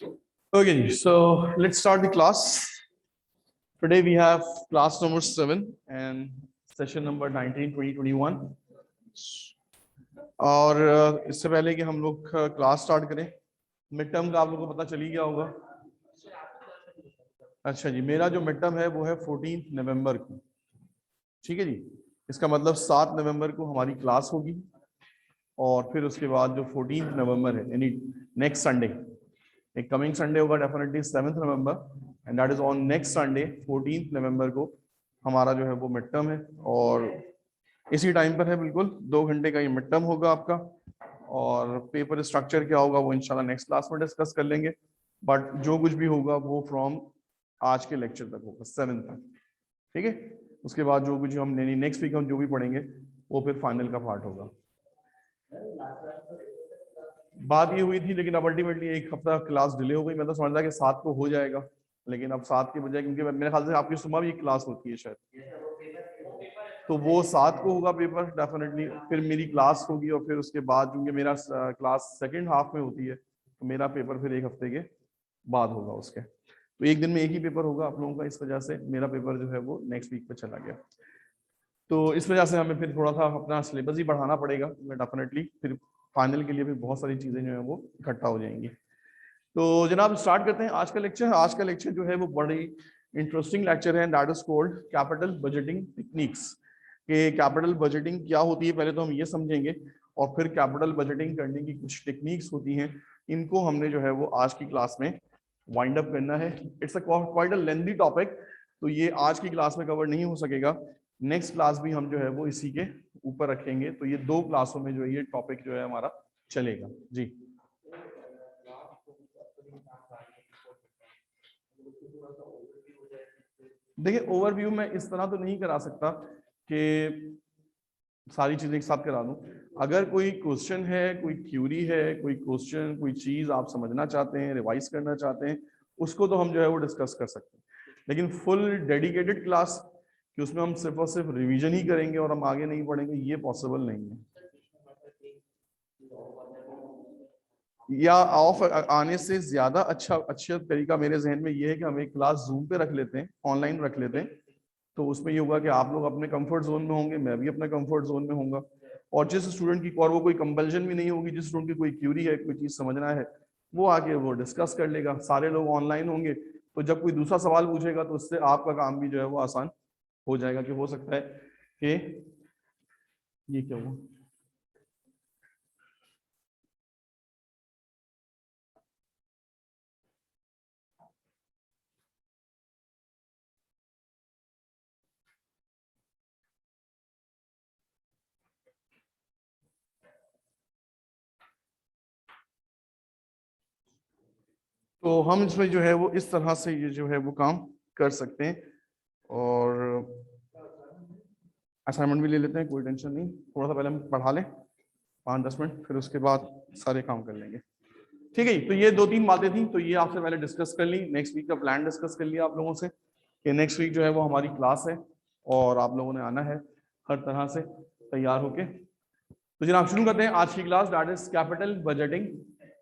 Okay, so let's start the class. Today we have class number 7 and session number 19 2021. और इससे पहले कि हम लोग क्लास स्टार्ट करें, मिड टर्म का आप लोगों को पता चली गया होगा। अच्छा जी, मेरा जो मिड टर्म है वो है 14 नवंबर को, ठीक है जी। इसका मतलब 7 नवंबर को हमारी क्लास होगी और फिर उसके बाद जो 14 नवंबर है यानी नेक्स्ट संडे, एक कमिंग संडे होगा definitely 7 November and that is on next Sunday 14 नवंबर को हमारा जो है वो मिड टर्म है और इसी टाइम पर है, बिल्कुल 2 घंटे का ये मिड टर्म होगा आपका। और पेपर स्ट्रक्चर क्या होगा वो इंशाल्लाह नेक्स्ट क्लास में डिस्कस कर लेंगे, बट जो कुछ भी होगा वो फ्रॉम आज के लेक्चर तक होगा 7 तक, ठीक है। उसके बाद जो कुछ हम नेक्स्ट वीक हम जो भी पढ़ेंगे वो फिर फाइनल का पार्ट होगा। बात ये हुई थी लेकिन अब अल्टीमेटली एक हफ्ता क्लास डिले हो गई। मैं तो समझता कि 7 को हो जाएगा, लेकिन अब 7 के बजाय, क्योंकि मेरे ख्याल से आपकी सुबह भी एक क्लास होती है शायद, तो वो 7 को होगा पेपर डेफिनेटली। फिर मेरी क्लास होगी और फिर उसके बाद क्योंकि मेरा क्लास सेकेंड हाफ में होती है तो मेरा पेपर फिर एक हफ्ते के बाद होगा उसके। तो एक दिन में एक ही पेपर होगा आप लोगों का, इस वजह से मेरा पेपर जो है वो नेक्स्ट वीक पे चला गया। तो इस वजह से हमें फिर थोड़ा सा अपना सिलेबस ही बढ़ाना पड़ेगा डेफिनेटली, फिर फाइनल के लिए भी बहुत सारी चीजें जो है वो इकट्ठा हो जाएंगी। तो जनाब स्टार्ट करते हैं आज का लेक्चर। आज का लेक्चर जो है वो बड़ी इंटरेस्टिंग लेक्चर है, that is called capital budgeting techniques. कि कैपिटल बजटिंग क्या होती है पहले तो हम ये समझेंगे और फिर कैपिटल बजटिंग करने की कुछ टेक्निक्स होती हैं, इनको हमने जो है वो आज की क्लास में वाइंड अप करना है। It's a quite a lengthy topic, तो ये आज की क्लास में कवर नहीं हो सकेगा। नेक्स्ट क्लास भी हम जो है वो इसी के ऊपर रखेंगे, तो ये 2 क्लासों में जो है ये टॉपिक जो है हमारा चलेगा जी। देखिए ओवरव्यू में इस तरह तो नहीं करा सकता कि सारी चीजें एक साथ करा दूं। अगर कोई क्वेश्चन है, कोई क्यूरी है, कोई क्वेश्चन, कोई चीज आप समझना चाहते हैं, रिवाइज करना चाहते हैं, उसको तो हम जो है वो डिस्कस कर सकते हैं। लेकिन फुल डेडिकेटेड क्लास कि उसमें हम सिर्फ और सिर्फ रिवीजन ही करेंगे और हम आगे नहीं पढ़ेंगे, ये पॉसिबल नहीं है। या ऑफ आने से ज्यादा अच्छा तरीका मेरे जहन में ये है कि हम एक क्लास जूम पे रख लेते हैं, ऑनलाइन रख लेते हैं। तो उसमें ये होगा कि आप लोग अपने कंफर्ट जोन में होंगे, मैं भी अपने कंफर्ट जोन में होऊंगा, और जिस स्टूडेंट की, और वो कोई कंपल्शन भी नहीं होगी, जिस स्टूडेंट की कोई क्यूरी है, कोई चीज समझना है, वो आके वो डिस्कस कर लेगा। सारे लोग ऑनलाइन होंगे तो जब कोई दूसरा सवाल पूछेगा तो उससे आपका काम भी जो है वो आसान हो जाएगा। कि हो सकता है कि ये क्या हुआ, तो हम इसमें जो है वो इस तरह से ये जो है वो काम कर सकते हैं। और असाइनमेंट भी ले लेते हैं, कोई टेंशन नहीं, थोड़ा सा पहले हम पढ़ा लें 5-10 मिनट, फिर उसके बाद सारे काम कर लेंगे, ठीक है। तो ये 2-3 बातें थी, तो ये आपसे पहले डिस्कस कर ली। नेक्स्ट वीक का प्लान डिस्कस कर लिया आप लोगों से कि नेक्स्ट वीक जो है वो हमारी क्लास है और आप लोगों ने आना है हर तरह से तैयार होके। तो जनाब शुरू करते हैं आज की class, that is capital budgeting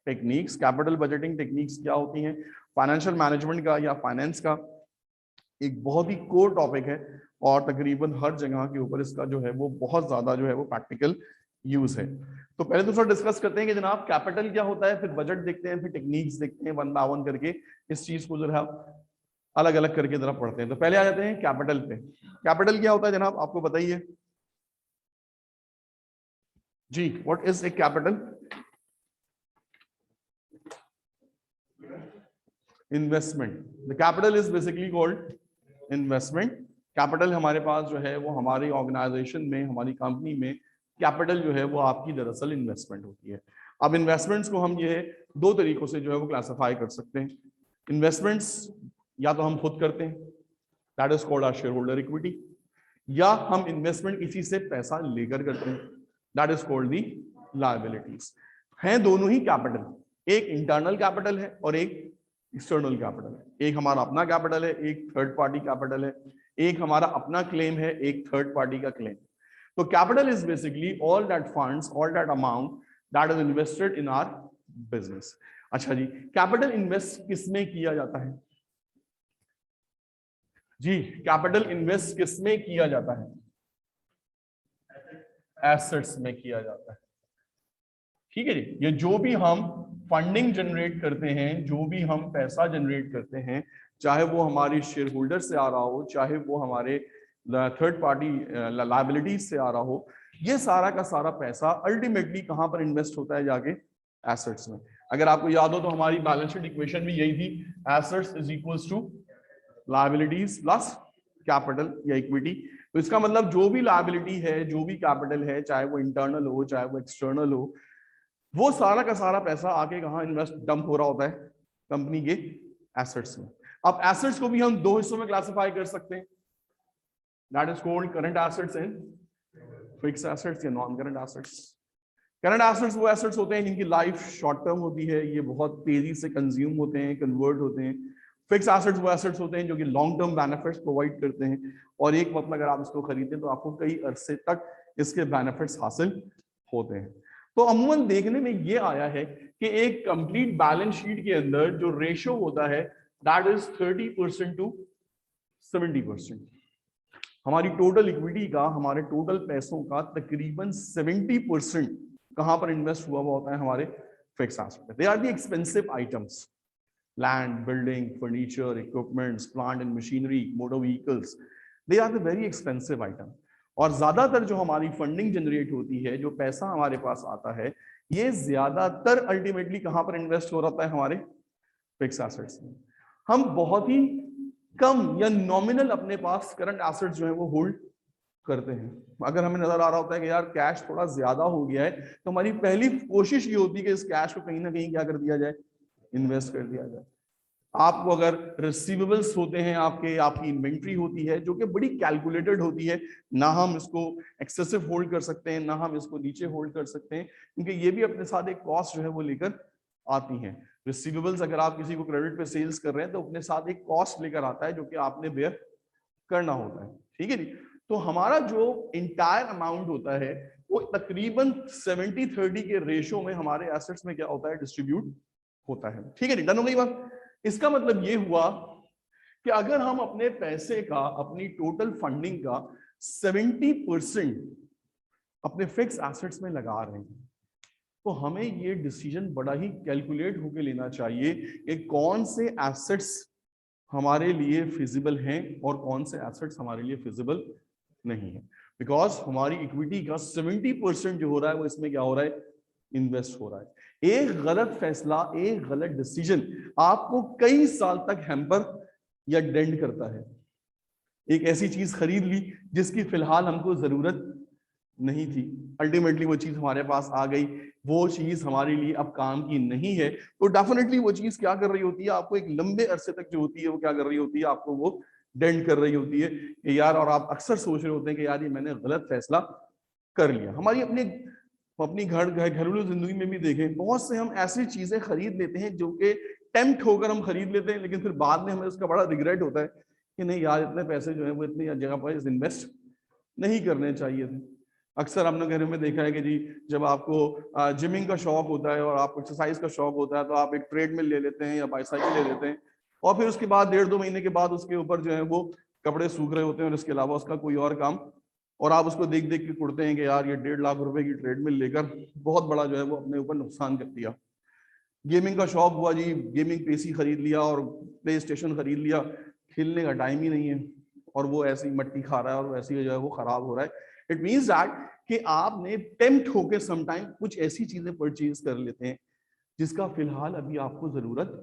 techniques. Capital budgeting techniques क्या होती हैं? फाइनेंशियल मैनेजमेंट का या फाइनेंस का एक बहुत ही कोर टॉपिक है और तकरीबन हर जगह के ऊपर इसका जो है वो बहुत ज्यादा जो है वो प्रैक्टिकल यूज है। तो पहले तो थोड़ा डिस्कस करते हैं कि जनाब कैपिटल क्या होता है, फिर बजट देखते हैं, फिर टेक्निक्स देखते हैं, वन बाय वन करके इस चीज को जो है अलग अलग करके जरा पढ़ते हैं। तो पहले आ जाते हैं कैपिटल पे। कैपिटल क्या होता है जनाब, आपको बताइए जी, what is a capital? Investment. The capital is basically called investment. Capital हमारे पास जो है वो हमारी ऑर्गेनाइजेशन में, हमारी कंपनी में कैपिटल जो है वो आपकी दरअसल इन्वेस्टमेंट होती है। अब इन्वेस्टमेंट्स को हम ये 2 तरीकों से जो है वो क्लासिफाई कर सकते हैं। इन्वेस्टमेंट्स या तो हम खुद करते हैं, that is called our shareholder equity, या हम इन्वेस्टमेंट किसी से पैसा लेकर करते हैं, that is called the liabilities. हैं दोनों ही कैपिटल, एक इंटरनल कैपिटल है और एक एक्सटर्नल कैपिटल है। एक हमारा अपना कैपिटल है, एक थर्ड पार्टी कैपिटल है, एक हमारा अपना क्लेम है, एक थर्ड पार्टी का क्लेम। तो capital is basically all that funds, all that amount that is invested in our business. अच्छा जी, कैपिटल इन्वेस्ट किसमें किया जाता है जी? कैपिटल इन्वेस्ट किसमें किया जाता है? एसेट्स में किया जाता है। ठीक है जी, ये जो भी हम फंडिंग जनरेट करते हैं, जो भी हम पैसा जनरेट करते हैं, चाहे वो हमारे शेयर होल्डर से आ रहा हो, चाहे वो हमारे थर्ड पार्टी लायबिलिटीज से आ रहा हो, ये सारा का सारा पैसा अल्टीमेटली कहां पर इन्वेस्ट होता है? जाके एसेट्स में। अगर आपको याद हो तो हमारी बैलेंस शीट इक्वेशन भी यही थी, assets is equals to liabilities plus capital या इक्विटी। तो इसका मतलब जो भी लायबिलिटी है, जो भी कैपिटल है, चाहे वो इंटरनल हो चाहे वो एक्सटर्नल हो, वो सारा का सारा पैसा आके कहां इन्वेस्ट डंप हो रहा होता है? कंपनी के एसेट्स में। अब एसेट्स को भी हम दो हिस्सों में क्लासिफाई कर सकते हैं, that is called current assets and fixed assets या non current assets. Current assets वो एसेट्स होते हैं जिनकी लाइफ शॉर्ट टर्म होती है, ये बहुत तेजी से कंज्यूम होते हैं, कन्वर्ट होते हैं। फिक्स एसेट्स वो एसेट्स होते हैं जो कि लॉन्ग टर्म बेनिफिट्स प्रोवाइड करते हैं, और एक मतलब अगर आप इसको खरीदें तो आपको कई अरसे तक इसके बेनिफिट्स हासिल होते हैं। तो अमूमन देखने में ये आया है कि एक कंप्लीट बैलेंस शीट के अंदर जो रेशियो होता है दैट इज 30% टू 70%। हमारी टोटल इक्विटी का, हमारे टोटल पैसों का तकरीबन 70% कहां पर इन्वेस्ट हुआ होता है? हमारे fix asset. They are the expensive items, land, building, furniture, equipments, plant and machinery, motor vehicles, they are the very expensive item. और ज्यादातर जो हमारी फंडिंग जनरेट होती है, जो पैसा हमारे पास आता है, ये ज्यादातर अल्टीमेटली कहां पर इन्वेस्ट हो रहा है? हमारे फिक्स एसेट्स में। हम बहुत ही कम या नॉमिनल अपने पास करंट एसेट्स जो है वो होल्ड करते हैं। अगर हमें नजर आ रहा होता है कि यार कैश थोड़ा ज्यादा हो गया है, तो हमारी पहली कोशिश ये होती है कि इस कैश को कहीं ना कहीं क्या कर दिया जाए? इन्वेस्ट कर दिया जाए। आपको अगर रिसीवेबल्स होते हैं, आपकी इन्वेंट्री होती है जो कि बड़ी कैलकुलेटेड होती है, ना हम इसको एक्सेसिव होल्ड कर सकते हैं, ना हम इसको नीचे होल्ड कर सकते हैं, क्योंकि ये भी अपने साथ एक कॉस्ट जो है वो लेकर आती हैं। रिसीवेबल्स अगर आप किसी को क्रेडिट पे सेल्स कर रहे हैं तो अपने साथ एक कॉस्ट लेकर आता है जो कि आपने बेयर करना होता है। ठीक है जी। तो हमारा जो इंटायर अमाउंट होता है वो तकरीबन 70-30 के रेशियो में हमारे एसेट्स में क्या होता है? डिस्ट्रीब्यूट होता है। ठीक है, डन हो गई बात। इसका मतलब ये हुआ कि अगर हम अपने पैसे का, अपनी टोटल फंडिंग का 70% अपने फिक्स एसेट्स में लगा रहे हैं, तो हमें ये डिसीजन बड़ा ही कैलकुलेट होकर लेना चाहिए कि कौन से एसेट्स हमारे लिए फिजिबल हैं और कौन से एसेट्स हमारे लिए फिजिबल नहीं है। बिकॉज हमारी इक्विटी का 70% जो हो रहा है वो इसमें क्या हो रहा है? इन्वेस्ट हो रहा है। एक गलत फैसला, एक गलत डिसीजन आपको कई साल तक हैम्पर या डेंट करता है। एक ऐसी चीज खरीद ली जिसकी फिलहाल हमको जरूरत नहीं थी, अल्टीमेटली वो चीज हमारे पास आ गई, वो चीज हमारे लिए अब काम की नहीं है, तो डेफिनेटली वो चीज क्या कर रही होती है? आपको एक लंबे अरसे तक जो होती है वो क्या कर रही होती है? आपको वो डेंट कर रही होती है कि यार, और आप अक्सर सोच रहे होते हैं कि यार ये मैंने गलत फैसला कर लिया। हमारी अपनी घरेलू जिंदगी में भी देखें, बहुत से हम ऐसी चीजें खरीद लेते हैं जो कि टेम्प्ट होकर हम खरीद लेते हैं, लेकिन फिर बाद में हमें उसका बड़ा रिग्रेट होता है कि नहीं यार, इतने पैसे जो है वो इतनी जगह पर इन्वेस्ट नहीं करने चाहिए थे। अक्सर हमने घरों में देखा है कि जी, जब आपको जिमिंग का शौक होता है और आपको एक्सरसाइज का शौक होता है तो आप एक ट्रेडमिल ले लेते हैं या बाईसाइकिल ले लेते हैं, और फिर उसके बाद 1.5-2 महीने के बाद उसके ऊपर जो है वो कपड़े सूख रहे होते हैं और इसके अलावा उसका कोई और काम, और आप उसको देख देख के कुड़ते हैं कि यार ये 1.5 लाख रुपए की ट्रेडमिल लेकर बहुत बड़ा जो है वो अपने ऊपर नुकसान कर दिया। गेमिंग का शौक हुआ जी, गेमिंग पीसी खरीद लिया और प्ले स्टेशन खरीद लिया, खेलने का टाइम ही नहीं है और वो ऐसी मट्टी खा रहा है और वैसी जो है वो खराब हो रहा है। इट मीन्स दैट कि आपने टेम्प्ट होकर समटाइम कुछ ऐसी चीजें परचेज कर लेते हैं जिसका फिलहाल अभी आपको जरूरत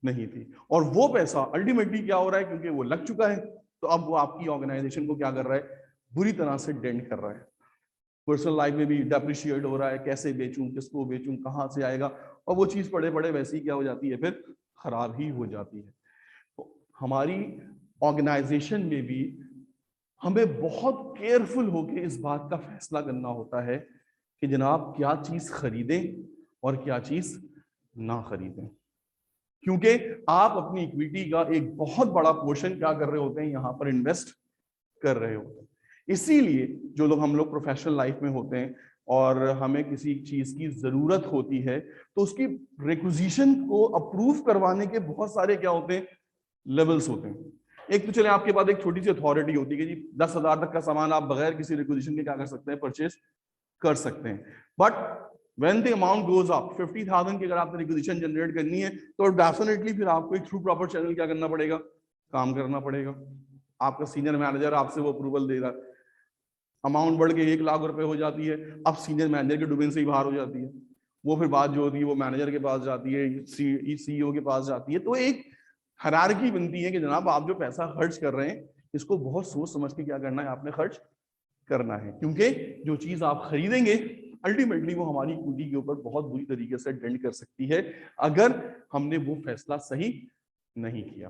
नहीं थी, और वो पैसा अल्टीमेटली क्या हो रहा है? क्योंकि वो लग चुका है तो अब वो आपकी ऑर्गेनाइजेशन को क्या कर रहा है? बुरी तरह से डेंट कर रहा है। पर्सनल लाइफ में भी डेप्रिशिएट हो रहा है, कैसे बेचूं, किसको बेचूं, कहां से आएगा, और वो चीज पड़े पड़े वैसी क्या हो जाती है? फिर खराब ही हो जाती है। तो हमारी ऑर्गेनाइजेशन में भी हमें बहुत केयरफुल होकर इस बात का फैसला करना होता है कि जनाब क्या चीज खरीदें और क्या चीज ना खरीदें, क्योंकि आप अपनी इक्विटी का एक बहुत बड़ा पोर्शन क्या कर रहे होते हैं? यहां पर इन्वेस्ट कर रहे होते हैं। इसीलिए जो लोग, हम लोग प्रोफेशनल लाइफ में होते हैं, और हमें किसी चीज की जरूरत होती है तो उसकी रिक्विजिशन को अप्रूव करवाने के बहुत सारे क्या होते हैं, लेवल्स होते हैं। एक तो चले आपके पास एक छोटी सी अथॉरिटी होती है कि जी 10,000 तक का सामान आप बगैर किसी रिक्विजिशन के क्या कर सकते हैं, परचेज कर सकते हैं। But when the amount goes up 50,000 की अगर आपने रिक्विजिशन जनरेट करनी है तो डेफिनेटली फिर आपको एक थ्रू प्रॉपर चैनल क्या करना पड़ेगा, काम करना पड़ेगा। आपका सीनियर मैनेजर आपसे वो अप्रूवल दे रहा है, अमाउंट बढ़ के 1 लाख रुपए हो जाती है, अब सीनियर मैनेजर के डोमेन से ही बाहर हो जाती है, वो फिर बात जो होती है वो मैनेजर के पास जाती है, सीईओ के पास जाती है। तो एक हायरार्की बनती है कि जनाब आप जो पैसा खर्च कर रहे हैं इसको बहुत सोच समझ के क्या करना है, आपने खर्च करना है, क्योंकि जो चीज आप खरीदेंगे अल्टीमेटली वो हमारी इक्विटी के ऊपर बहुत बुरी तरीके से डेंट कर सकती है अगर हमने वो फैसला सही नहीं किया।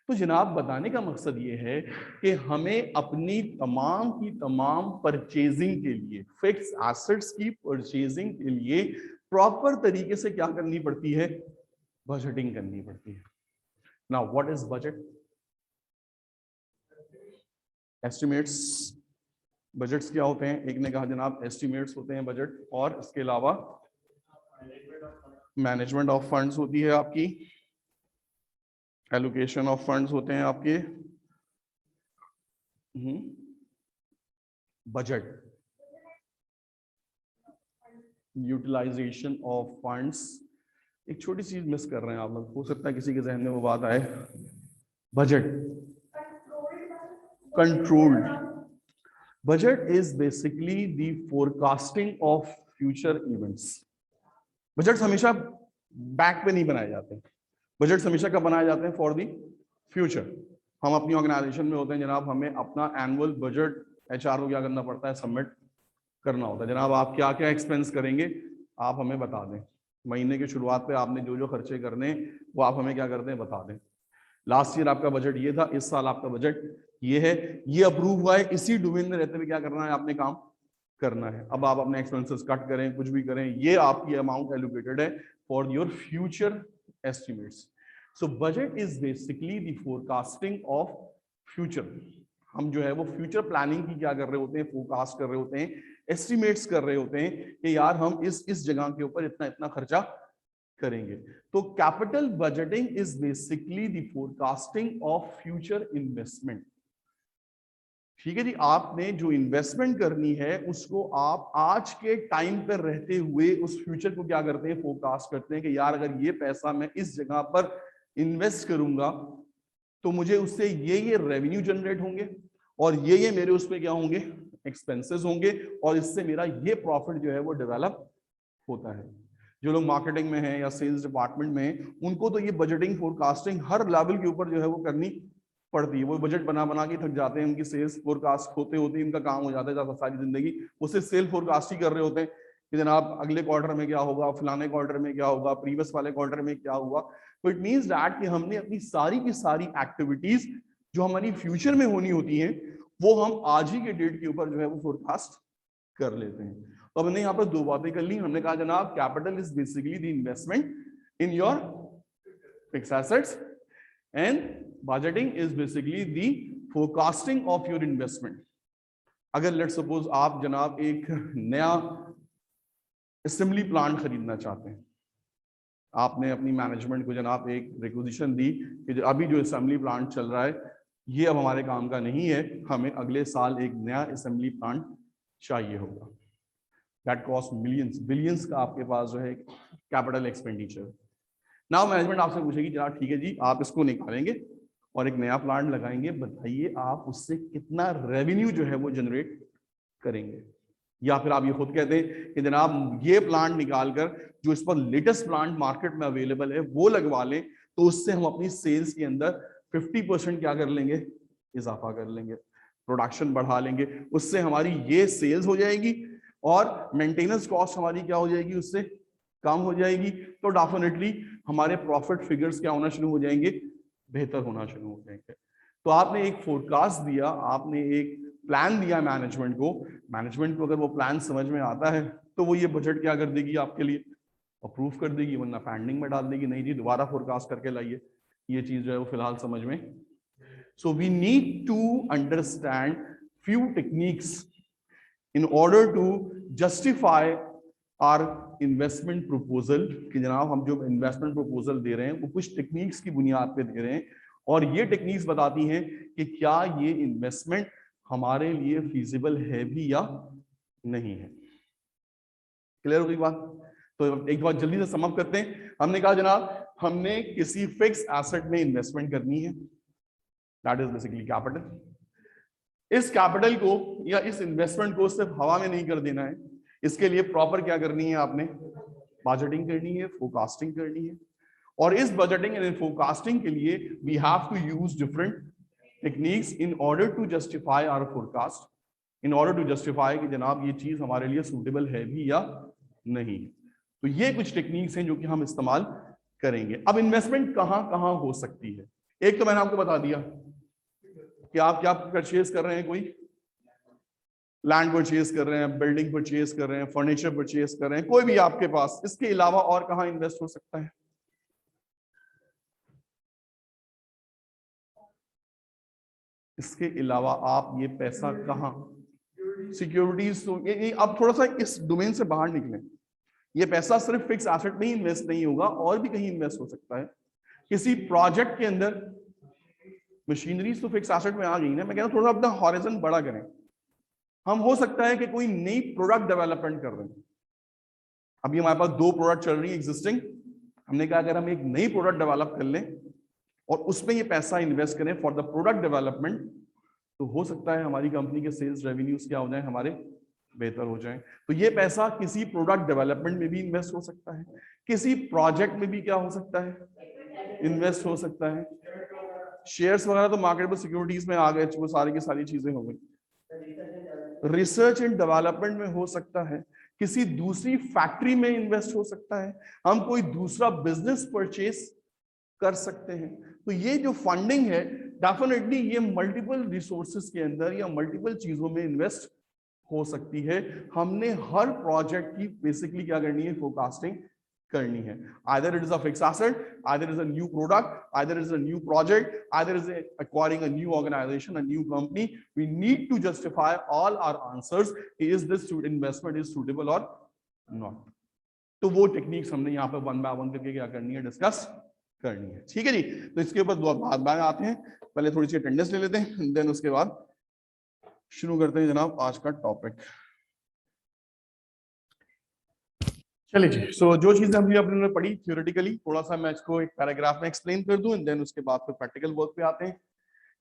तो जनाब बताने का मकसद ये है कि हमें अपनी तमाम की तमाम परचेजिंग के लिए, फिक्स एसेट्स की परचेजिंग के लिए प्रॉपर तरीके से क्या करनी पड़ती है, बजटिंग करनी पड़ती है। Now what is budget? Estimates. Budgets क्या होते हैं? एक ने कहा जनाब एस्टिमेट्स होते हैं बजट, और इसके अलावा मैनेजमेंट ऑफ फंड्स होती है आपकी, एलोकेशन ऑफ फंड्स होते हैं आपके, बजट, यूटिलाइजेशन ऑफ फंड्स। एक छोटी चीज मिस कर रहे हैं आप लोग, हो सकता है किसी के जहन में वो बात आए, budget controlled. Budget is basically the forecasting of future events. Budgets हमेशा बैक पे नहीं बनाए जाते, बजट्स हमेशा कब बनाए जाते हैं, फॉर द फ्यूचर। हम अपनी ऑर्गेनाइजेशन में होते हैं जनाब, हमें अपना एनुअल बजट एचआर को क्या करना पड़ता है, सबमिट करना होता है। जनाब आप क्या क्या एक्सपेंस करेंगे आप हमें बता दें, महीने की शुरुआत पे आपने जो जो खर्चे करने वो आप हमें क्या करते हैं, बता दें। लास्ट ईयर आपका बजट ये था, इस साल आपका बजट ये है, ये अप्रूव हुआ है, इसी डोमेन में रहते हुए क्या करना है, आपने काम करना है। अब आप अपने एक्सपेंसेस कट करें, कुछ भी करें, ये आपकी अमाउंट एलोकेटेड है for your future estimates. So budget is basically the forecasting of future. हम जो है वो फ्यूचर प्लानिंग की क्या कर रहे होते हैं, फोरकास्ट कर रहे होते हैं, एस्टिमेट्स कर रहे होते हैं कि यार हम इस जगह के ऊपर इतना इतना खर्चा करेंगे। तो capital budgeting is basically the forecasting of future investment. ठीक है जी, आपने जो इन्वेस्टमेंट करनी है उसको आप आज के टाइम पर रहते हुए उस फ्यूचर को क्या करते हैं, फोरकास्ट करते हैं कि यार अगर ये पैसा मैं इस जगह पर इन्वेस्ट करूंगा तो मुझे उससे ये रेवेन्यू जनरेट होंगे और ये मेरे उस पर क्या होंगे, एक्सपेंसेस होंगे, और इससे मेरा ये प्रॉफिट जो है वो डेवलप होता है। जो लोग मार्केटिंग में हैं या सेल्स डिपार्टमेंट में हैं उनको तो ये बजटिंग फोरकास्टिंग हर लेवल के ऊपर जो है वो करनी पड़ती है। वो बजट बना बना के थक जाते हैं, उनकी सेल्स फोरकास्ट होते होते इनका काम हो जाता है सारी जिंदगी वो सिर्फ सेल फोरकास्ट ही कर रहे होते हैं कि जनाब अगले क्वार्टर में क्या होगा, फलाने क्वार्टर में क्या होगा, प्रीवियस वाले क्वार्टर में क्या हुआ। तो इट मींस दैट कि हमने अपनी सारी की सारी एक्टिविटीज जो हमारी फ्यूचर में होनी होती हैं वो हम आज ही के डेट के ऊपर जो है वो फोरकास्ट कर लेते हैं। तो हमने यहाँ पर दो बातें कर ली। हमने कहा जनाब capital is basically the investment in your fixed assets and budgeting is basically the forecasting of your investment. अगर लेट्स सपोज आप जनाब एक नया असेंबली प्लांट खरीदना चाहते हैं, आपने अपनी मैनेजमेंट को जनाब एक रिक्विजिशन दी कि अभी जो असेंबली प्लांट चल रहा है ये अब हमारे काम का नहीं है, हमें अगले साल एक नया असेंबली प्लांट चाहिए होगा। दैट कॉस्ट मिलियंस बिलियंस का आपके पास जो है कैपिटल एक्सपेंडिचर। नाउ मैनेजमेंट आपसे पूछेगी जनाब ठीक है जी आप इसको निकालेंगे और एक नया प्लांट लगाएंगे, बताइए आप उससे कितना रेवेन्यू जो है वो जनरेट करेंगे। या फिर आप ये खुद कहते हैं कि जनाब ये प्लांट निकालकर जो इस पर लेटेस्ट प्लांट मार्केट में अवेलेबल है वो लगवा लें तो उससे हम अपनी सेल्स के अंदर 50% क्या कर लेंगे, इजाफा कर लेंगे, प्रोडक्शन बढ़ा लेंगे, उससे हमारी ये सेल्स हो जाएगी और मेंटेनेंस कॉस्ट हमारी क्या हो जाएगी, उससे कम हो जाएगी। तो डेफिनेटली हमारे प्रॉफिट फिगर्स क्या होना शुरू हो जाएंगे, बेहतर होना शुरू हो जाएंगे। तो आपने एक फोरकास्ट दिया, आपने एक प्लान दिया मैनेजमेंट को अगर वो प्लान समझ में आता है तो वो ये बजट क्या कर देगी, आपके लिए अप्रूव कर देगी, वरना पेंडिंग में डाल देगी, नहीं जी दोबारा फोरकास्ट करके लाइए, ये चीज जो है वो फिलहाल समझ में। So we need to understand few techniques in order to justify our investment proposal, कि जनाब हम जो इन्वेस्टमेंट प्रपोजल दे रहे हैं वो कुछ टेक्निक्स की बुनियाद पे दे रहे हैं, और ये टेक्निक्स बताती हैं कि क्या ये इन्वेस्टमेंट हमारे लिए फीजिबल है भी या नहीं है। क्लियर हो गई बात? तो एक बार जल्दी से समअप करते हैं। हमने कहा जनाब हमने किसी फिक्स एसेट में इन्वेस्टमेंट करनी है, दैट इज बेसिकली कैपिटल। इस कैपिटल को या इस इन्वेस्टमेंट को सिर्फ हवा में नहीं कर देना है, इसके लिए प्रॉपर क्या करनी है, आपने बजटिंग करनी है, फोरकास्टिंग करनी है, और इस बजटिंग एंड फोरकास्टिंग के लिए we have to use different techniques in order to justify our forecast, in order to justify कि जनाब ये चीज हमारे लिए सूटेबल है भी या नहीं। तो ये कुछ टेक्निक्स हैं जो कि हम इस्तेमाल करेंगे। अब इन्वेस्टमेंट कहां कहां हो सकती है, एक तो मैंने आपको बता दिया कि आप क्या परचेज कर रहे हैं, कोई लैंड परचेज कर रहे हैं, बिल्डिंग परचेज कर रहे हैं, फर्नीचर परचेज कर रहे हैं, कोई भी आपके पास। इसके अलावा और कहां इन्वेस्ट हो सकता है? इसके अलावा आप ये पैसा कहां, सिक्योरिटीज, तो ये अब थोड़ा सा इस डोमेन से बाहर निकले। ये पैसा सिर्फ फिक्स एसेट में ही इन्वेस्ट नहीं होगा, और भी कहीं इन्वेस्ट हो सकता है। किसी प्रोजेक्ट के अंदर, मशीनरीज तो फिक्स एसेट में आ गई ना, मैं कह रहा हूं थोड़ा अपना हॉरिजन बड़ा करें। हम हो सकता है कि कोई नई प्रोडक्ट डेवलपमेंट कर रहे हैं, अभी हमारे पास 2 प्रोडक्ट चल रही है एग्जिस्टिंग, हमने कहा अगर हम एक नई प्रोडक्ट डेवलप कर लें और उसमें ये पैसा इन्वेस्ट करें फॉर द प्रोडक्ट डेवलपमेंट, तो हो सकता है हमारी कंपनी के सेल्स रेवेन्यूज क्या हो जाए, हमारे बेहतर हो जाए। तो ये पैसा किसी प्रोडक्ट डेवलपमेंट में भी इन्वेस्ट हो सकता है, किसी प्रोजेक्ट में भी क्या हो सकता है, इन्वेस्ट हो सकता है। शेयर्स वगैरह तो मार्केटेबल सिक्योरिटीज में आ गए, वो सारी की सारी चीजें हो गई। रिसर्च एंड डेवलपमेंट में हो सकता है, किसी दूसरी फैक्ट्री में इन्वेस्ट हो सकता है, हम कोई दूसरा बिजनेस परचेस कर सकते हैं। तो ये जो फंडिंग है डेफिनेटली ये मल्टीपल रिसोर्सेज के अंदर या मल्टीपल चीजों में इन्वेस्ट हो सकती है। हमने हर प्रोजेक्ट की बेसिकली क्या करनी है, फोरकास्टिंग करनी है। either it is a fixed asset, either it is a new product, either it is a new project, either it is acquiring a new organization, a new company. We need to justify all our answers, is this investment is suitable or not. तो वो techniques हमने यहाँ पे 1 by 1 करके क्या करनी है, discuss करनी है। ठीक है जी, तो इसके ऊपर बाद आते हैं, पहले थोड़ी सी अटेंडेंस ले लेते हैं, देन उसके बाद शुरू करते हैं जनाब आज का टॉपिक। चलिए जी, सो जो चीजें हमने अपने पढ़ी थ्योरेटिकली, थोड़ा सा मैं इसको एक पैराग्राफ में एक्सप्लेन कर दूं, एंड देन उसके बाद फिर प्रैक्टिकल वर्क पे आते हैं।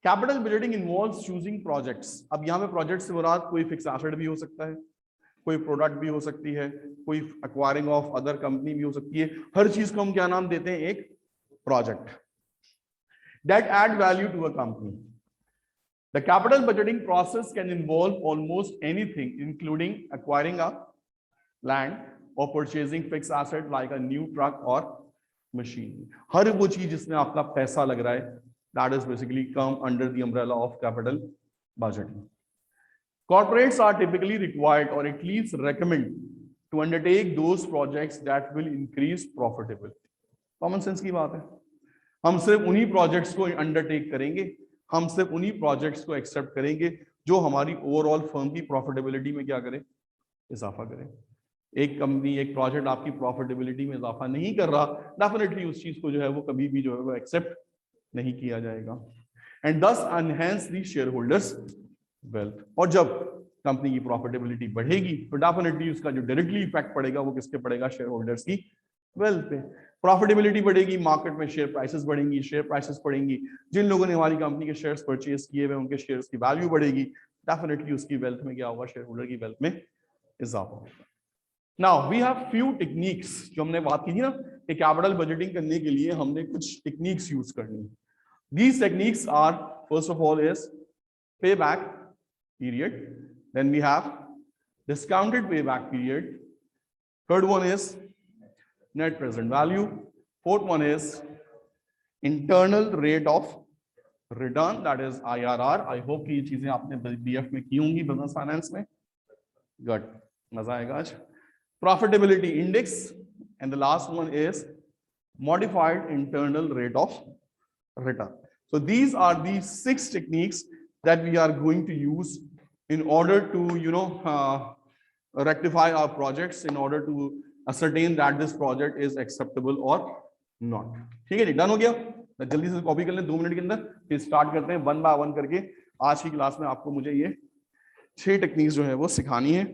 Capital budgeting involves choosing projects. अब यहाँ पे प्रोजेक्ट से मुराद कोई फिक्स एसेट भी हो सकता है, कोई प्रोडक्ट भी हो सकती है, कोई एक्वायरिंग ऑफ अदर कंपनी भी हो सकती है। हर चीज को हम क्या नाम देते हैं, एक project that add value to a company. The capital budgeting process can involve almost anything, including acquiring a land or purchasing fixed asset like a new truck or machine. हर वो चीज जिसमें आपका पैसा लग रहा है, that is basically come under the umbrella of capital budgeting. Corporates are typically required or at least recommend to undertake those projects that will increase profitability. Common sense की बात है, हम सिर्फ उन्हीं प्रोजेक्ट्स को अंडरटेक करेंगे, हम सिर्फ उन्हीं प्रोजेक्ट्स को एक्सेप्ट करेंगे जो हमारी ओवरऑल फर्म की प्रॉफिटेबिलिटी में क्या करे, इजाफा करे। एक कंपनी, एक प्रोजेक्ट आपकी प्रॉफिटेबिलिटी में इजाफा नहीं कर रहा, डेफिनेटली उस चीज को जो है वो कभी भी जो है वो एक्सेप्ट नहीं किया जाएगा। एंड दस enhance the share holders wealth. और जब कंपनी की प्रॉफिटेबिलिटी बढ़ेगी तो डेफिनेटली उसका जो डायरेक्टली इफेक्ट पड़ेगा वो किसके पड़ेगा, शेयर होल्डर्स की वेल्थ पे। प्रॉफिटेबिलिटी बढ़ेगी, मार्केट में शेयर प्राइसेस बढ़ेंगी, शेयर प्राइसेस बढ़ेंगी, जिन लोगों ने हमारी कंपनी के शेयर्स परचेज किए हुए उनके शेयर्स की वैल्यू बढ़ेगी, डेफिनेटली उसकी वेल्थ में क्या होगा, शेयर होल्डर की वेल्थ में इजाफा होगा। Now we have few techniques, जो हमने बात की थी ना कि कैपिटल बजटिंग करने के लिए हमने कुछ टेक्निक्स यूज करनी है। These techniques are, first of all is payback period, then we have discounted payback period, third one is net present value, fourth one is internal rate of return, that is IRR. I hope कि ये चीजें आपने BF में की होंगी, business finance में। Good, मजा आएगा आज। Profitability index, and the last one is modified internal rate of return. So these are the 6 techniques that we are going to use in order to rectify our projects, in order to ascertain that this project is acceptable or not. ठीक है जी, done हो गया। जल्दी से copy कर लें 2 minute के अंदर, फिर स्टार्ट करते हैं 1 बाय 1 करके। आज की क्लास में आपको मुझे ये 6 टेक्निक्स जो है वो सिखानी है।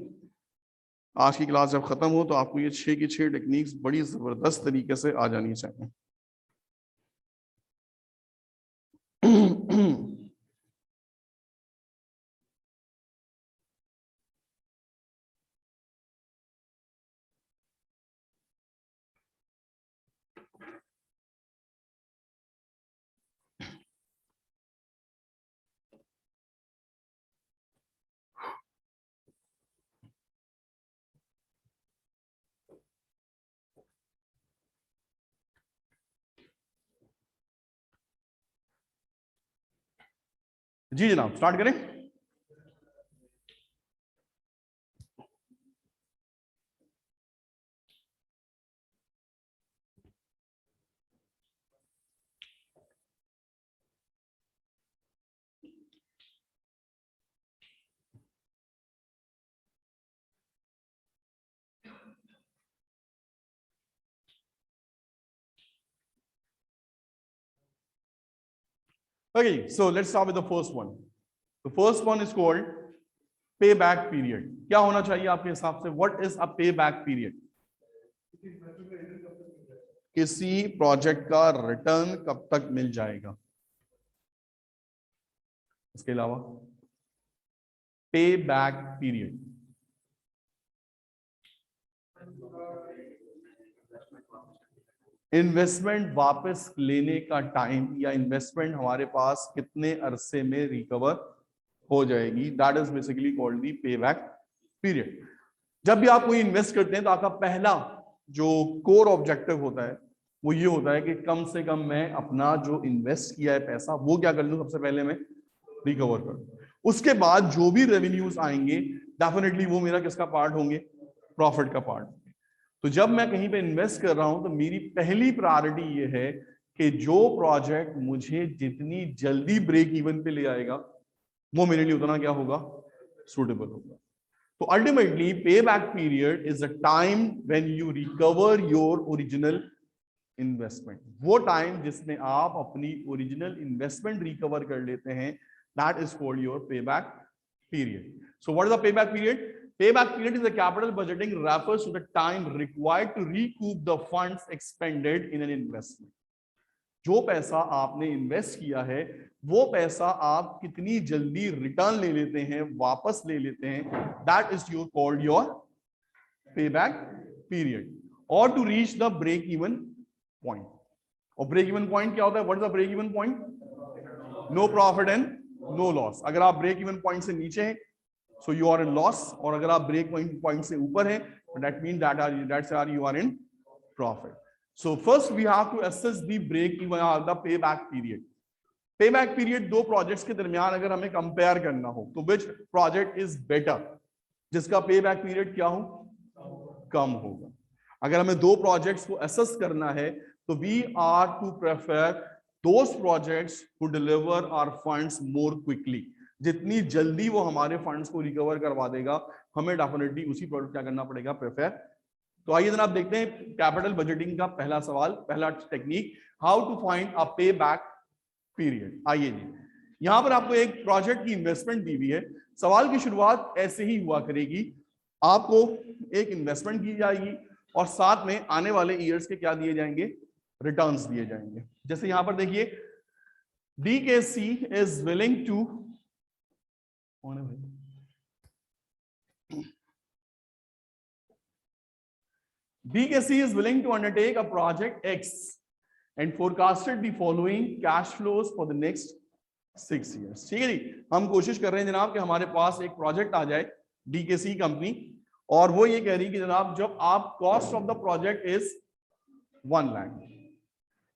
आज की क्लास जब खत्म हो तो आपको ये 6 की 6 टेक्निक्स बड़ी जबरदस्त तरीके से आ जानी चाहिए। जी जनाब, स्टार्ट करें। Okay, so let's start with the first one. The first one is called payback period. क्या होना चाहिए आपके हिसाब से? What is a payback period? किसी प्रोजेक्ट का रिटर्न कब तक मिल जाएगा? इसके अलावा payback period, इन्वेस्टमेंट वापस लेने का टाइम, या इन्वेस्टमेंट हमारे पास कितने अरसे में रिकवर हो जाएगी, that is basically called the payback period. जब भी आप कोई इन्वेस्ट करते हैं तो आपका पहला जो कोर ऑब्जेक्टिव होता है वो ये होता है कि कम से कम मैं अपना जो इन्वेस्ट किया है पैसा वो क्या कर लूं, सबसे पहले मैं रिकवर कर लूं। उसके बाद जो भी रेवेन्यूज आएंगे डेफिनेटली वो मेरा किसका पार्ट होंगे? प्रॉफिट का पार्ट। तो जब मैं कहीं पे इन्वेस्ट कर रहा हूं तो मेरी पहली प्रायोरिटी ये है कि जो प्रोजेक्ट मुझे जितनी जल्दी ब्रेक इवन पे ले आएगा वो मेरे लिए उतना क्या होगा? सूटेबल होगा। तो अल्टीमेटली पे back period is a time when you recover your original investment. वो टाइम जिसमें आप अपनी ओरिजिनल इन्वेस्टमेंट रिकवर कर लेते हैं, दैट इज कॉल्ड योर पे back period. So what is the payback period? Payback period is the capital budgeting refers to the time required to recoup the funds expended in an investment. जो पैसा आपने invest किया है वो पैसा आप कितनी जल्दी रिटर्न ले लेते हैं, वापस ले लेते हैं, that is your called your payback period, or to reach the break even point. और break even point क्या होता है? What is the break even point? No profit and no loss. अगर आप ब्रेक इवन पॉइंट से नीचे हैं so you are in loss, और अगर आप ब्रेक पॉइंट से ऊपर हैं that mean that you are in profit. So first we have to assess the break even the payback period. Payback period दो प्रोजेक्ट्स के दरमियान अगर हमें कंपेयर करना हो तो विच प्रोजेक्ट इज बेटर, जिसका पे बैक पीरियड क्या हो? कम होगा। अगर हमें दो प्रोजेक्ट्स को असेस करना है तो we are to prefer those projects who deliver our funds more quickly. जितनी जल्दी वो हमारे फंड्स को रिकवर करवा देगा हमें डेफिनेटली उसी प्रोडक्ट क्या करना पड़ेगा? प्रेफर। तो आइए जनाब देखते हैं कैपिटल बजटिंग का पहला सवाल, पहला technique, how to find a payback period. आइए जी, यहां पर आपको एक प्रोजेक्ट की इन्वेस्टमेंट दी हुई है। सवाल की शुरुआत ऐसे ही हुआ करेगी, आपको एक इन्वेस्टमेंट की जाएगी और साथ में आने वाले ईयर्स के क्या दिए जाएंगे? रिटर्न्स दिए जाएंगे। जैसे यहां पर देखिए DKC is willing to, DKC is willing to undertake a project X and forecasted the following cash flows for the next 6 years. ठीक है जी, हम कोशिश कर रहे हैं जनाब कि हमारे पास एक प्रोजेक्ट आ जाए DKC कंपनी, और वो ये कह रही है कि जनाब जब आप cost of the project is 1 lakh,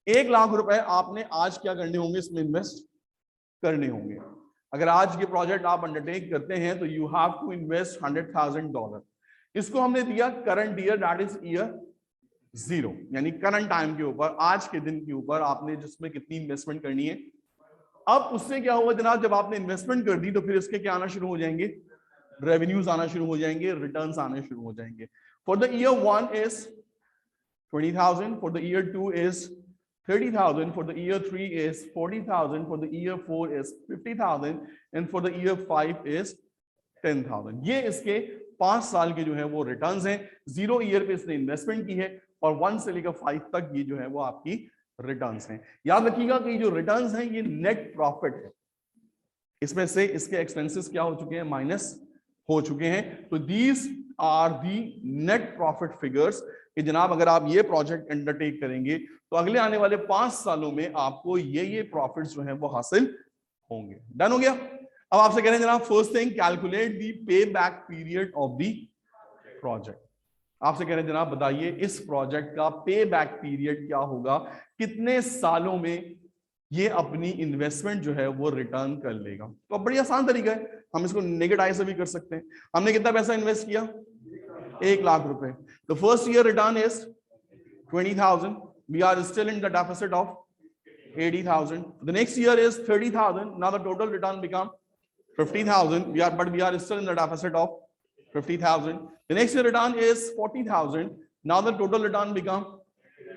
1 lakh रुपए आपने आज क्या करने होंगे? इसमें इन्वेस्ट करने होंगे। अगर आज ये प्रोजेक्ट आप अंडरटेक करते हैं तो यू हैव टू इन्वेस्ट $100,000। इसको हमने दिया current year, that is year 0, यानी करंट टाइम के ऊपर, आज के दिन के ऊपर आपने जिसमें कितनी इन्वेस्टमेंट करनी है। अब उससे क्या हुआ जनाब, जब आपने इन्वेस्टमेंट कर दी तो फिर इसके क्या आना शुरू हो जाएंगे? रेवेन्यूज आना शुरू हो जाएंगे, रिटर्न्स आने शुरू हो जाएंगे। For the year 1 is 20,000, for the year 2 is 30,000, for the year 3 is 40,000, for the year 4 is 50,000 and for the year 5 is 10,000। ये इसके 5 साल के जो है वो रिटर्न्स हैं। 0 ईयर पे इसने इन्वेस्टमेंट की है और 1 से लेकर 5 तक ये जो है वो आपकी रिटर्न्स हैं। याद रखिएगा कि जो रिटर्न्स हैं ये नेट प्रॉफिट है, इसमें से इसके एक्सपेंसेस क्या हो चुके हैं, माइनस हो चुके हैं। तो these are the net profit figures कि जनाब अगर आप ये प्रोजेक्ट अंडरटेक करेंगे तो अगले आने वाले 5 सालों में आपको ये प्रॉफिट्स जो है वो हासिल होंगे। डन हो गया। अब आपसे कह रहे हैं जनाब फर्स्ट थिंग कैलकुलेट दी पे back period of the project. आपसे कह रहे हैं जनाब बताइए इस प्रोजेक्ट का पे बैक पीरियड क्या होगा, कितने सालों में ये अपनी इन्वेस्टमेंट जो है वो रिटर्न कर लेगा। तो अब बड़ी आसान तरीका है, हम इसको नेगेटिव आई से भी कर सकते हैं। हमने कितना पैसा इन्वेस्ट किया, 1 लाख रुपए। The first year return is 20,000. We are still in the deficit of 80,000. The next year is 30,000. Now the total return become 50,000. But we are still in the deficit of 50,000. The next year return is 40,000. Now the total return become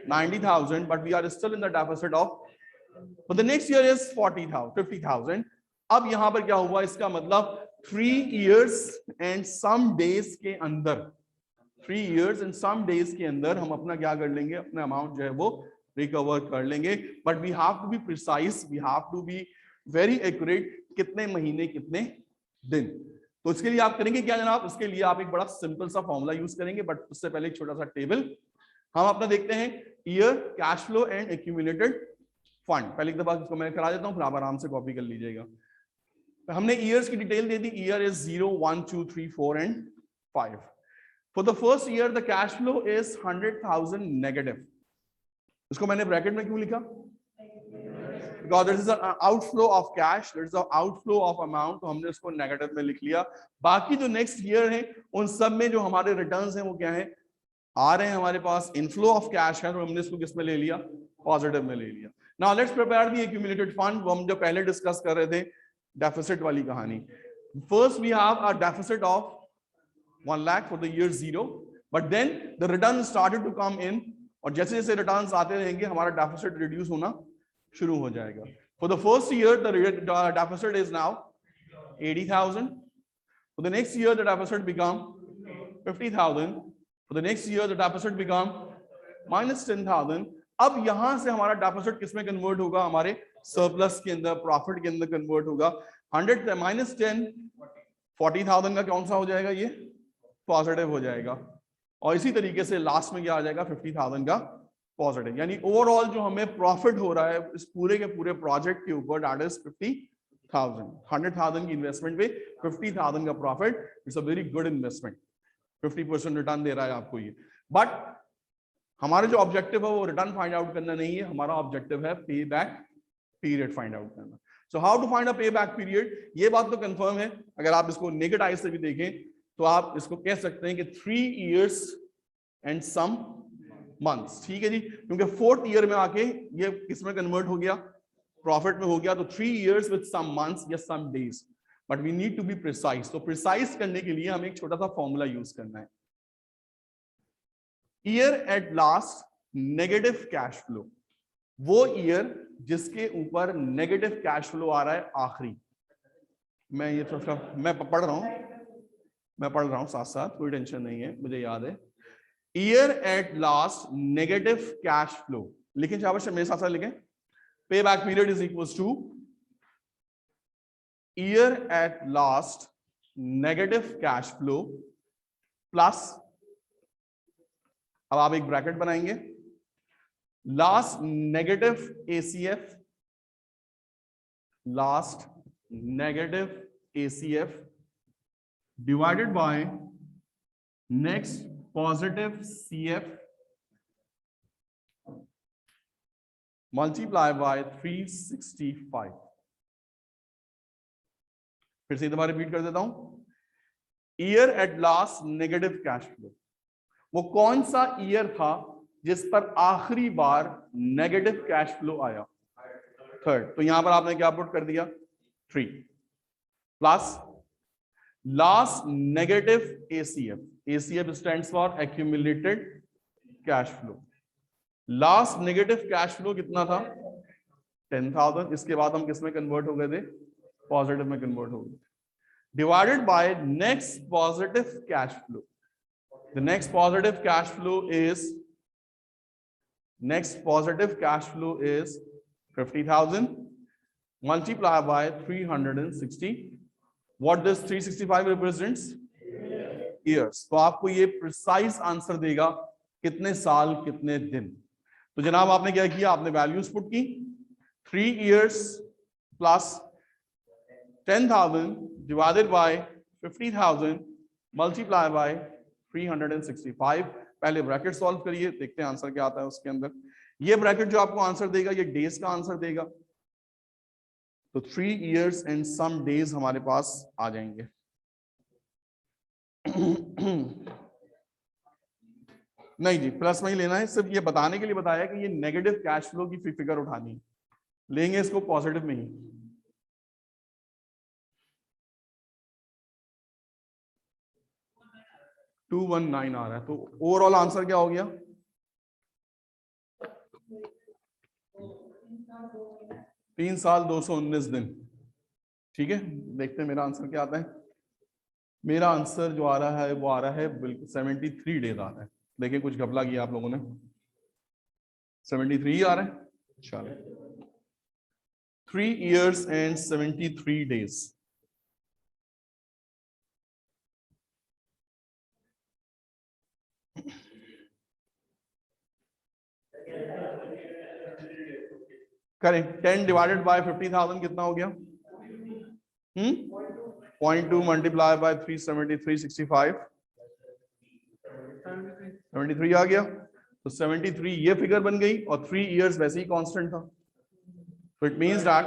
90,000. But we are still in the deficit of. But the next year is 50,000. अब यहां पर क्या हुआ, इसका मतलब 3 years and some days के अंदर 3 years and some days के अंदर हम अपना क्या कर लेंगे, अपना अमाउंट जो है वो रिकवर कर लेंगे। But we have to be precise, we have to be very accurate, कितने महीने कितने दिन। तो इसके लिए आप करेंगे क्या जनाब, इसके लिए आप एक बड़ा सिंपल सा फॉर्मूला यूज करेंगे। बट उससे पहले एक छोटा सा टेबल हम अपना देखते हैं, year cash flow and accumulated fund. पहले एक दफा इसको मैं करा देता हूं, फिर आप आराम से कॉपी कर लीजिएगा। हमने ईयर्स की detail they the, year is 0, 1, 2, 3, 4 and 5। For the first year, the cash flow is 100,000 negative. इसको मैंने ब्रैकेट में क्यों लिखा? Because there is an outflow of cash, there is an outflow of amount, तो हमने इसको नेगेटिव में लिख लिया। बाकी जो नेक्स्ट ईयर है उन सब में जो हमारे रिटर्न्स हैं वो क्या है, आ रहे हैं हमारे पास, इनफ्लो ऑफ कैश है, तो हमने इसको किस में ले लिया, पॉजिटिव में ले लिया। Now let's prepare the accumulated fund. वो हम जो पहले डिस्कस कर रहे थे डेफिसिट वाली कहानी। First we have a deficit of 1 lakh for the year 0, but then the return started to come in, और जैसे जैसे रिटर्न्स आते रहेंगे हमारा डेफिसिट रिड्यूस होना शुरू हो जाएगा। For the first year the deficit is now 80,000. For the next year the deficit become 50,000. For the next year the deficit become minus 10,000. अब यहां से हमारा डेफिसिट किसमें कन्वर्ट होगा, हमारे सरप्लस के अंदर, प्रॉफिट के अंदर कन्वर्ट होगा। 100 minus 10 40,000 का कौन सा हो जाएगा, ये पॉजिटिव हो जाएगा। और इसी तरीके से लास्ट में क्या आ जाएगा, 50,000 का पॉजिटिव। यानी ओवरऑल जो हमें प्रॉफिट हो रहा है इस पूरे के पूरे प्रोजेक्ट के ऊपर, दैट इज 50,000। 100,000 की इन्वेस्टमेंट पे 50,000 का profit, it's a very good investment. 50% return दे रहा है आपको ये। बट हमारा जो ऑब्जेक्टिव है वो रिटर्न फाइंड आउट करना नहीं है, हमारा ऑब्जेक्टिव है पे बैक पीरियड फाइंड आउट करना। So how to find a payback period, ये बात तो कंफर्म है। अगर आप इसको नेगेटिव आई से भी देखें तो आप इसको कह सकते हैं कि 3 years and some months। ठीक है जी, क्योंकि 4th ईयर में आके ये किसमें कन्वर्ट हो गया, प्रॉफिट में हो गया। तो 3 years with some months या some days, but we need to be precise. तो प्रिसाइज करने के लिए हमें एक छोटा सा फॉर्मूला यूज करना है। Year at last negative cash flow, वो ईयर जिसके ईयर नेगेटिव कैश फ्लो आ रहा है आखिरी। मैं ये थोड़ा मैं पढ़ रहा हूं साथ साथ, कोई टेंशन नहीं है, मुझे याद है। Year at last negative cash flow लिखें, शाबाश मेरे साथ साथ लिखें। पे back period is equals two year at last negative cash flow plus, अब आप एक ब्रैकेट बनाएंगे, last negative ACF, last negative ACF divided by next positive CF multiply by 365। फिर से दोबारा रिपीट कर देता हूं। Year at last negative cash flow, वो कौन सा ईयर था जिस पर आखिरी बार नेगेटिव कैश फ्लो आया, 3rd। तो यहां पर आपने क्या पुट कर दिया, 3 plus last negative ACF, ACF stands for accumulated cash flow. Last negative cash flow कितना था? 10,000। इसके बाद हम किस में कन्वर्ट हो गए थे? पॉजिटिव में कन्वर्ट हो गए, divided by next positive cash flow. The next positive cash flow is, next positive cash flow is 50,000 multiplied by 360. What does 365 represents? Years. तो आपको ये प्रिसाइज आंसर देगा कितने साल कितने दिन। तो जनाब आपने क्या किया? आपने वैल्यूज पुट की, 3 years plus 10,000 divided by 50,000 multiply by 365। पहले ब्रैकेट सॉल्व करिए, देखते हैं आंसर क्या आता है उसके अंदर। ये ब्रैकेट जो आपको आंसर देगा ये डेज का आंसर देगा, तो 3 years एंड सम डेज हमारे पास आ जाएंगे। नहीं जी, प्लस में ही लेना है, सिर्फ ये बताने के लिए बताया कि ये नेगेटिव कैश फ्लो की फिगर उठानी, लेंगे इसको पॉजिटिव में ही। टू 219 आ रहा है, तो ओवरऑल आंसर क्या हो गया? 3 साल 219 दिन। ठीक है, देखते हैं मेरा आंसर क्या आता है। मेरा आंसर जो आ रहा है वो आ रहा है बिल्कुल 73 डेज आ रहा है। देखिए कुछ घपला किया आप लोगों ने, 73 आ रहा है। चलो 3 years and 73 days। करें 10 डिवाइडेड बाय 50,000 कितना हो गया? 0.2 मल्टीप्लाई बाय 365 73 आ गया। तो 73 ये फिगर बन गई और 3 years वैसे ही कांस्टेंट था। तो इट मींस दैट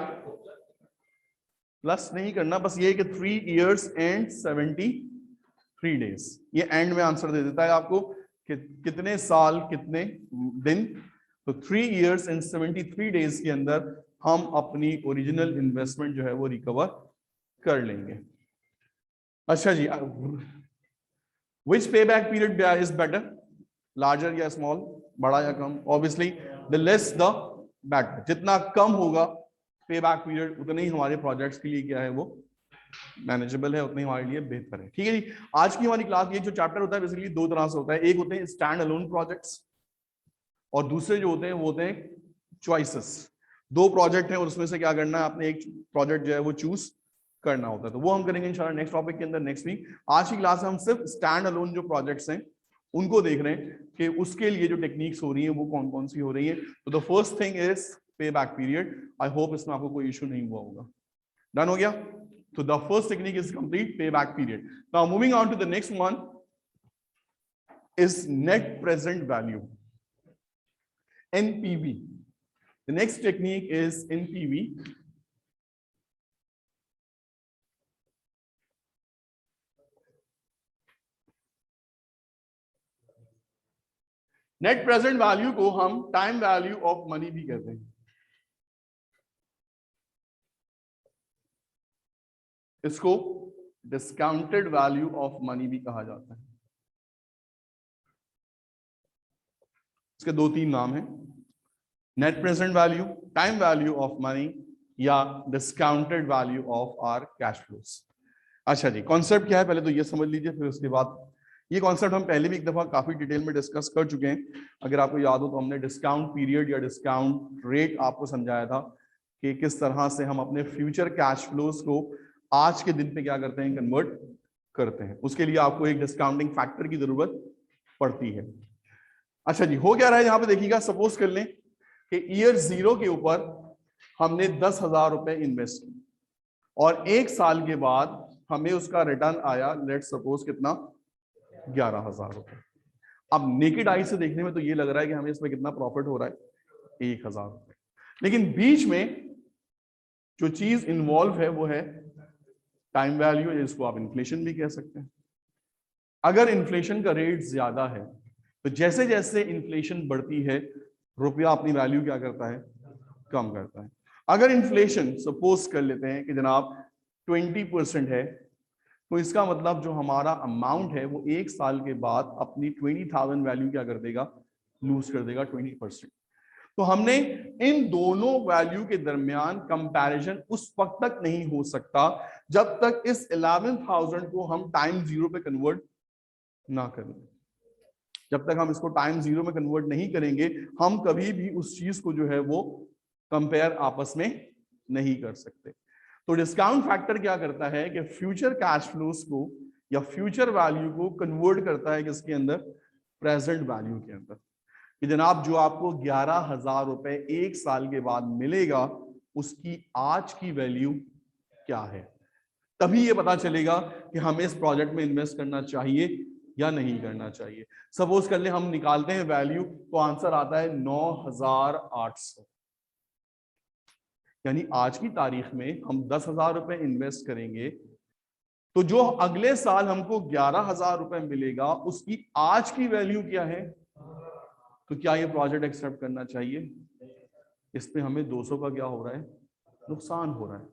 प्लस नहीं करना, बस ये कि 3 years and 73 days, ये एंड में आंसर दे देता है आपको कि कितने साल कितने दिन। तो 3 years and 73 days के अंदर हम अपनी ओरिजिनल इन्वेस्टमेंट जो है वो रिकवर कर लेंगे। अच्छा जी, which payback period is better, larger या स्मॉल, बड़ा या कम? Obviously the less the better, जितना कम होगा पे बैक पीरियड उतने ही हमारे प्रोजेक्ट्स के लिए क्या है वो मैनेजेबल है, उतने ही हमारे लिए बेहतर है। ठीक है जी, आज की हमारी क्लास, ये जो चैप्टर होता है बेसिकली 2 तरह से होता है। एक होते हैं स्टैंड अलोन प्रोजेक्ट्स और दूसरे जो होते हैं वो होते हैं चॉइसेस। 2 प्रोजेक्ट हैं और उसमें से क्या करना है, आपने एक प्रोजेक्ट जो है वो चूज करना होता है। तो वो हम करेंगे इंशाल्लाह नेक्स्ट टॉपिक के अंदर नेक्स्ट वीक। आज की क्लास में हम सिर्फ स्टैंड अलोन जो प्रोजेक्ट्स हैं उनको देख रहे हैं कि उसके लिए जो टेक्निक्स हो रही हैं वो कौन कौन सी हो रही है। तो the first thing is payback period. I hope इसमें आपको कोई इशू नहीं हुआ होगा। डन हो गया? तो the first technique is complete, payback period. Now moving on to the next one is net present value, NPV. The next technique is NPV. Net present value को हम टाइम वैल्यू ऑफ मनी भी कहते हैं। इसको discounted value of money भी कहा जाता है। इसके 2-3 नाम हैं, net present value, time value of money या discounted value of our cash flows. अच्छा जी, कॉन्सेप्ट क्या है पहले तो ये समझ लीजिए, फिर उसके बाद ये कॉन्सेप्ट हम पहले भी एक दफा काफी डिटेल में डिस्कस कर चुके हैं। अगर आपको याद हो तो हमने डिस्काउंट पीरियड या डिस्काउंट रेट आपको समझाया था कि किस तरह से हम अपने फ्यूचर कैश फ्लोज को आज के दिन पे क्या करते हैं, कन्वर्ट करते हैं। उसके लिए आपको एक डिस्काउंटिंग फैक्टर की जरूरत पड़ती है। अच्छा जी, हो क्या रहा है यहाँ पे देखिएगा, सपोज कर लें कि ईयर 0 के ऊपर हमने 10,000 रुपए इन्वेस्ट किए और 1 साल के बाद हमें उसका रिटर्न आया, लेट सपोज कितना, 11,000 रुपए। अब नेकेड आई से देखने में तो ये लग रहा है कि हमें इसमें कितना प्रॉफिट हो रहा है, 1,000 रुपए। लेकिन बीच में जो चीज इन्वॉल्व है वो है टाइम वैल्यू, जिसको आप इन्फ्लेशन भी कह सकते हैं। अगर इन्फ्लेशन का रेट ज्यादा है तो जैसे जैसे इन्फ्लेशन बढ़ती है रुपया अपनी वैल्यू क्या करता है, कम करता है। अगर इन्फ्लेशन सपोज कर लेते हैं कि जनाब 20% है तो इसका मतलब जो हमारा अमाउंट है वो 1 साल के बाद अपनी 20,000 वैल्यू क्या कर देगा, लूज कर देगा 20%। तो हमने इन दोनों वैल्यू के दरमियान कंपैरिजन उस वक्त तक नहीं हो सकता जब तक इस 11,000 को हम टाइम 0 पे कन्वर्ट ना करें। जब तक हम इसको टाइम 0 में कन्वर्ट नहीं करेंगे, हम कभी भी उस चीज को जो है वो कंपेयर आपस में नहीं कर सकते। तो डिस्काउंट फैक्टर क्या करता है कि फ्यूचर कैश फ्लोस को या फ्यूचर वैल्यू को कन्वर्ट करता है किसके अंदर, प्रेजेंट वैल्यू के अंदर। कि जनाब जो आपको 11,000 रुपए 1 साल के बाद मिलेगा, उसकी आज की वैल्यू क्या है। तभी ये पता चलेगा कि हमें इस प्रोजेक्ट में इन्वेस्ट करना चाहिए या नहीं करना चाहिए। सपोज कर ले हम निकालते हैं वैल्यू, तो आंसर आता है 9,800। यानी आज की तारीख में हम 10,000 रुपए इन्वेस्ट करेंगे, तो जो अगले साल हमको 11,000 रुपए मिलेगा, उसकी आज की वैल्यू क्या है। तो क्या ये प्रोजेक्ट एक्सेप्ट करना चाहिए। इसमें हमें 200 का क्या हो रहा है, नुकसान हो रहा है।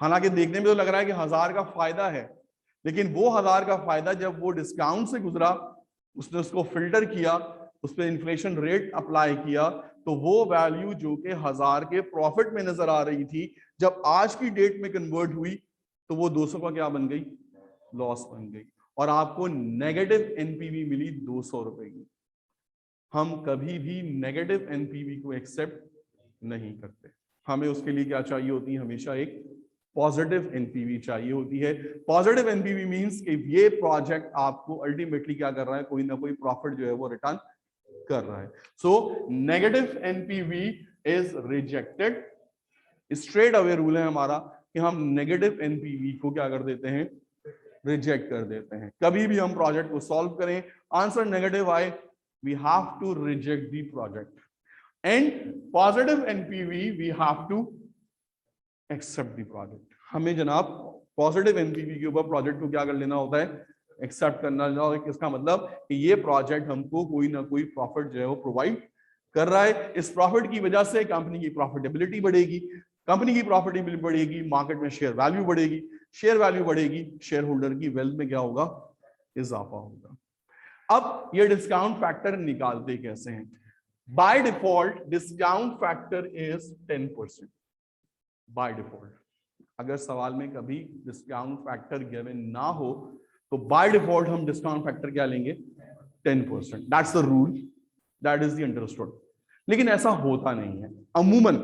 हालांकि देखने में तो लग रहा है कि 1,000 का फायदा है, लेकिन वो 1,000 का फायदा जब वो डिस्काउंट से गुजरा, उसने उसको फिल्टर किया, उस पर इन्फ्लेशन रेट अप्लाई किया, तो वो वैल्यू जो कि 1,000 के प्रॉफिट में नजर आ रही थी, जब आज की डेट में कन्वर्ट हुई, तो वो 200 का क्या बन गई, लॉस बन गई, और आपको नेगेटिव एनपीवी मिली 200 रुपए की। हम कभी भी नेगेटिव एनपीवी को एक्सेप्ट नहीं करते। हमें उसके लिए क्या चाहिए होती है, हमेशा एक पॉजिटिव एनपीवी चाहिए होती है। पॉजिटिव एनपीवी मींस कि ये प्रोजेक्ट आपको अल्टीमेटली क्या कर रहा है, कोई ना कोई प्रॉफिट जो है वो रिटर्न कर रहा है। So negative NPV is rejected. Straight away rule है हमारा कि हम नेगेटिव एनपीवी को क्या कर देते हैं, रिजेक्ट कर देते हैं। कभी भी हम प्रोजेक्ट को सॉल्व करें, आंसर नेगेटिव आए, we have to reject the project, and positive NPV we have to accept the project। हमें जनाब पॉजिटिव एनपीवी के ऊपर प्रोजेक्ट को क्या कर लेना होता है, एक्सेप्ट करना होता है। इसका मतलब कि ये प्रोजेक्ट हमको कोई ना कोई प्रॉफिट जो है वो प्रोवाइड कर रहा है। इस प्रॉफिट की वजह से कंपनी की प्रॉफिटेबिलिटी बढ़ेगी, कंपनी की प्रॉफिटेबिलिटी बढ़ेगी, मार्केट में शेयर वैल्यू बढ़ेगी, शेयर वैल्यू बढ़ेगी, शेयर होल्डर की वेल्थ में क्या होगा, इजाफा होगा। अब ये डिस्काउंट फैक्टर निकालते कैसे हैं। By default discount factor is 10%। By default अगर सवाल में कभी डिस्काउंट फैक्टर गिवन ना हो, तो बाय डिफॉल्ट हम डिस्काउंट फैक्टर क्या लेंगे, 10%। That's the rule, that is the understood. लेकिन ऐसा होता नहीं है। अमूमन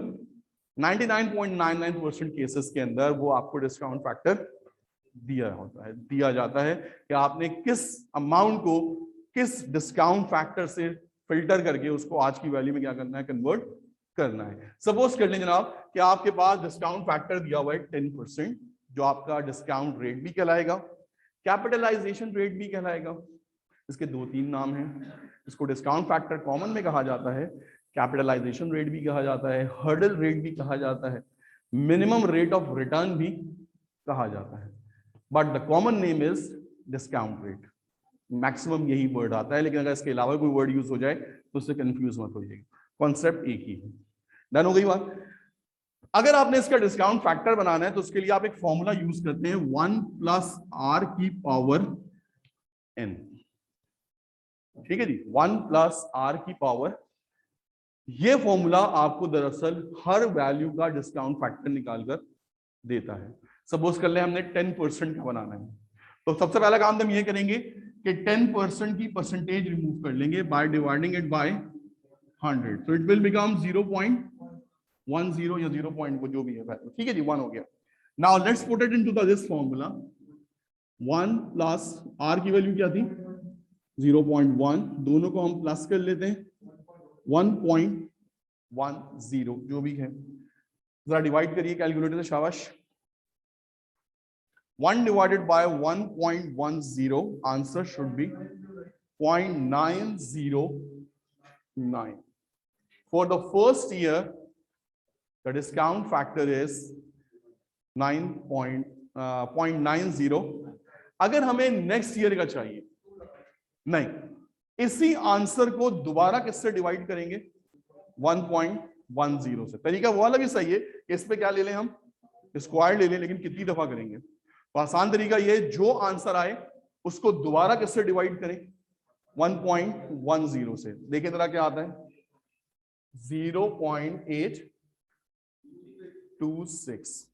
99.99% केसेस के अंदर वो आपको डिस्काउंट फैक्टर दिया जाता है कि आपने किस अमाउंट को किस डिस्काउंट फैक्टर से फिल्टर करके उसको आज की वैल्यू में क्या करना है, कन्वर्ट करना है। सपोज कर लें जनाब कि आपके पास डिस्काउंट फैक्टर दिया हुआ है 10%, जो आपका डिस्काउंट रेट भी कहलाएगा, कैपिटलाइजेशन रेट भी कहलाएगा। इसके 2-3 नाम हैं। इसको डिस्काउंट फैक्टर कॉमन में कहा जाता है, कैपिटलाइजेशन रेट भी कहा जाता है, हर्डल रेट भी कहा जाता है, मिनिमम रेट ऑफ रिटर्न भी कहा जाता है, but the common name is discount rate. Maximum यही वर्ड आता है, लेकिन अगर इसके अलावा कोई वर्ड यूज हो जाए तो उससे कंफ्यूज मत हो जाएगी, कॉन्सेप्ट एक ही है। डन हो गई बात। अगर आपने इसका डिस्काउंट फैक्टर बनाना है तो उसके लिए आप एक फॉर्मूला यूज करते हैं 1 + r की पावर n। ठीक है जी, 1 + r की पावर। ये फॉर्मूला आपको दरअसल हर वैल्यू का डिस्काउंट फैक्टर निकालकर देता है। सपोज कर ले हमने 10% का बनाना है, तो सबसे पहला काम हम ये करेंगे कि 10% की परसेंटेज रिमूव कर लेंगे बाय डिवाइडिंग इट बाय 100। तो इट विल बिकम 0.10 या 0. जो भी है, ठीक है जी, 1 हो गया। Now let's put it into this formula. 1 + r की वैल्यू क्या थी, 0.1। दोनों को हम प्लस कर लेते हैं, 1.10 जो भी है। जरा डिवाइड करिए कैलकुलेटर से, शाबाश। 1 divided by 1.10, answer should be 0.909. For the first year, the discount factor is 0.90. अगर हमें नेक्स्ट ईयर का चाहिए, नहीं, इसी आंसर को दोबारा किससे डिवाइड करेंगे, 1.10 से। तरीका वो वाला भी सही है, इस पे क्या ले लें हम, स्क्वायर ले लें, लेकिन कितनी दफा करेंगे, तो आसान तरीका ये, जो आंसर आए उसको दोबारा किससे डिवाइड करें, 1.10 से। देखिए जरा क्या आता है, 0.826।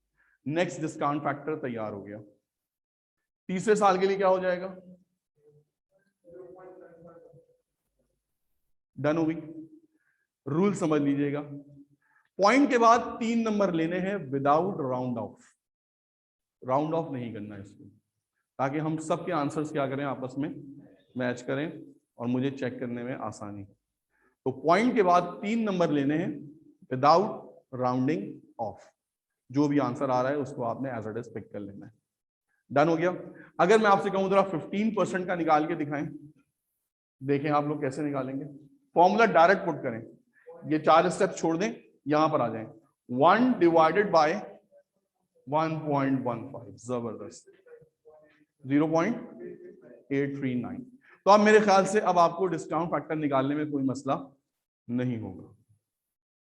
नेक्स्ट डिस्काउंट फैक्टर तैयार हो गया। तीसरे साल के लिए क्या हो जाएगा, डन हो गई। रूल समझ लीजिएगा, पॉइंट के बाद 3 नंबर लेने हैं without round of. Round of नहीं करना इसको, ताकि हम सबके आंसर्स क्या करें, आपस में मैच करें और मुझे चेक करने में आसानी। तो पॉइंट के बाद 3 नंबर लेने हैं विदाउट राउंडिंग ऑफ। जो भी आंसर आ रहा है उसको आपने एज इट इज पिक कर लेना है। डन हो गया। अगर मैं आपसे कहूं जरा 15% का निकाल के दिखाएं, देखें आप लोग कैसे निकालेंगे। फॉर्मूला डायरेक्ट पुट करें, ये 4 स्टेप छोड़ दें, यहां पर आ जाएं। 1 डिवाइडेड बाय 1.15, जबरदस्त, 0.839। तो अब मेरे ख्याल से अब आपको डिस्काउंट फैक्टर निकालने में कोई मसला नहीं होगा।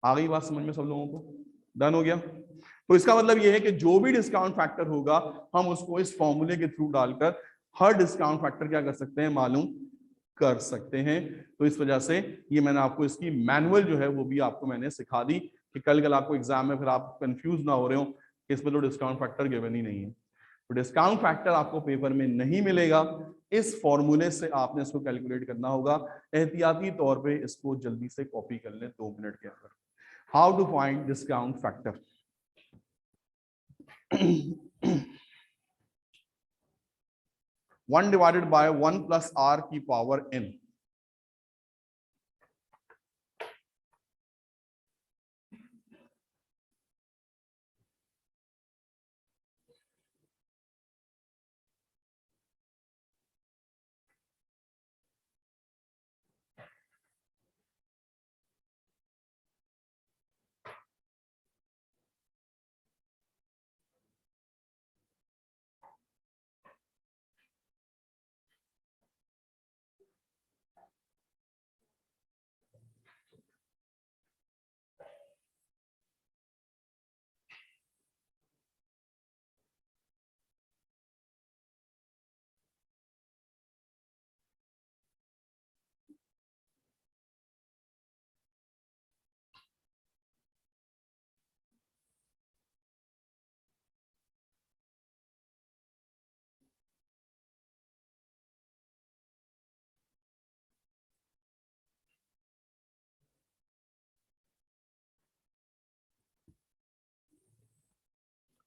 आ गई बात समझ में सब लोगों को? डन हो गया। तो इसका मतलब यह है कि जो भी डिस्काउंट फैक्टर होगा हम उसको इस फॉर्मूले के थ्रू डालकर हर डिस्काउंट फैक्टर क्या कर सकते हैं, मालूम कर सकते हैं। तो इस वजह से ये मैंने आपको इसकी मैनुअल जो है वो भी आपको मैंने सिखा दी कि कल आपको एग्जाम में फिर आप कंफ्यूज ना हो रहे हो कि इसमें तो डिस्काउंट फैक्टर गिवन ही नहीं है। तो डिस्काउंट फैक्टर आपको पेपर में नहीं मिलेगा, इस फॉर्मूले से आपने इसको कैलकुलेट करना होगा। एहतियाती तौर पे इसको जल्दी से कॉपी कर लें 2 मिनट के अंदर। How to find discount factor. 1 divided by 1 plus R की पावर n।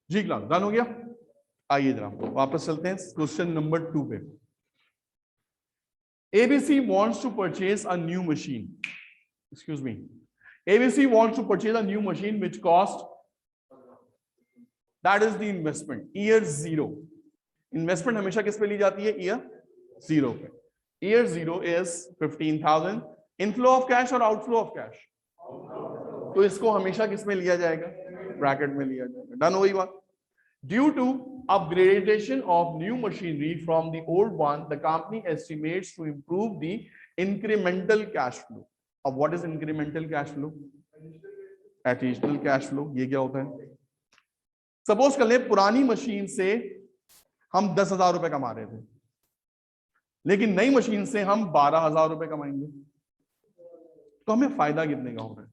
जी क्लास डन हो गया। आइए जनाब वापस चलते हैं क्वेश्चन नंबर 2 पे। ABC wants to purchase a new machine. Excuse me. ABC wants to purchase a new machine which cost, that is the investment, year 0. Investment हमेशा किस पे ली जाती है, year 0 पे। Year 0 is 15,000. Inflow of cash और outflow of cash, तो इसको हमेशा किस में लिया जाएगा, ब्रैकेट में लिया जाएगा। डन हो गई बात। Due to upgradation of new machinery from the old one, the company estimates to improve the incremental cash flow. अब what is incremental cash flow? Additional cash flow। ये क्या होता है? सपोज कर ले पुरानी मशीन से हम 10,000 रुपए कमा रहे थे, लेकिन नई मशीन से हम 12,000 रुपए कमाएंगे, तो हमें फायदा कितने का हो रहा है?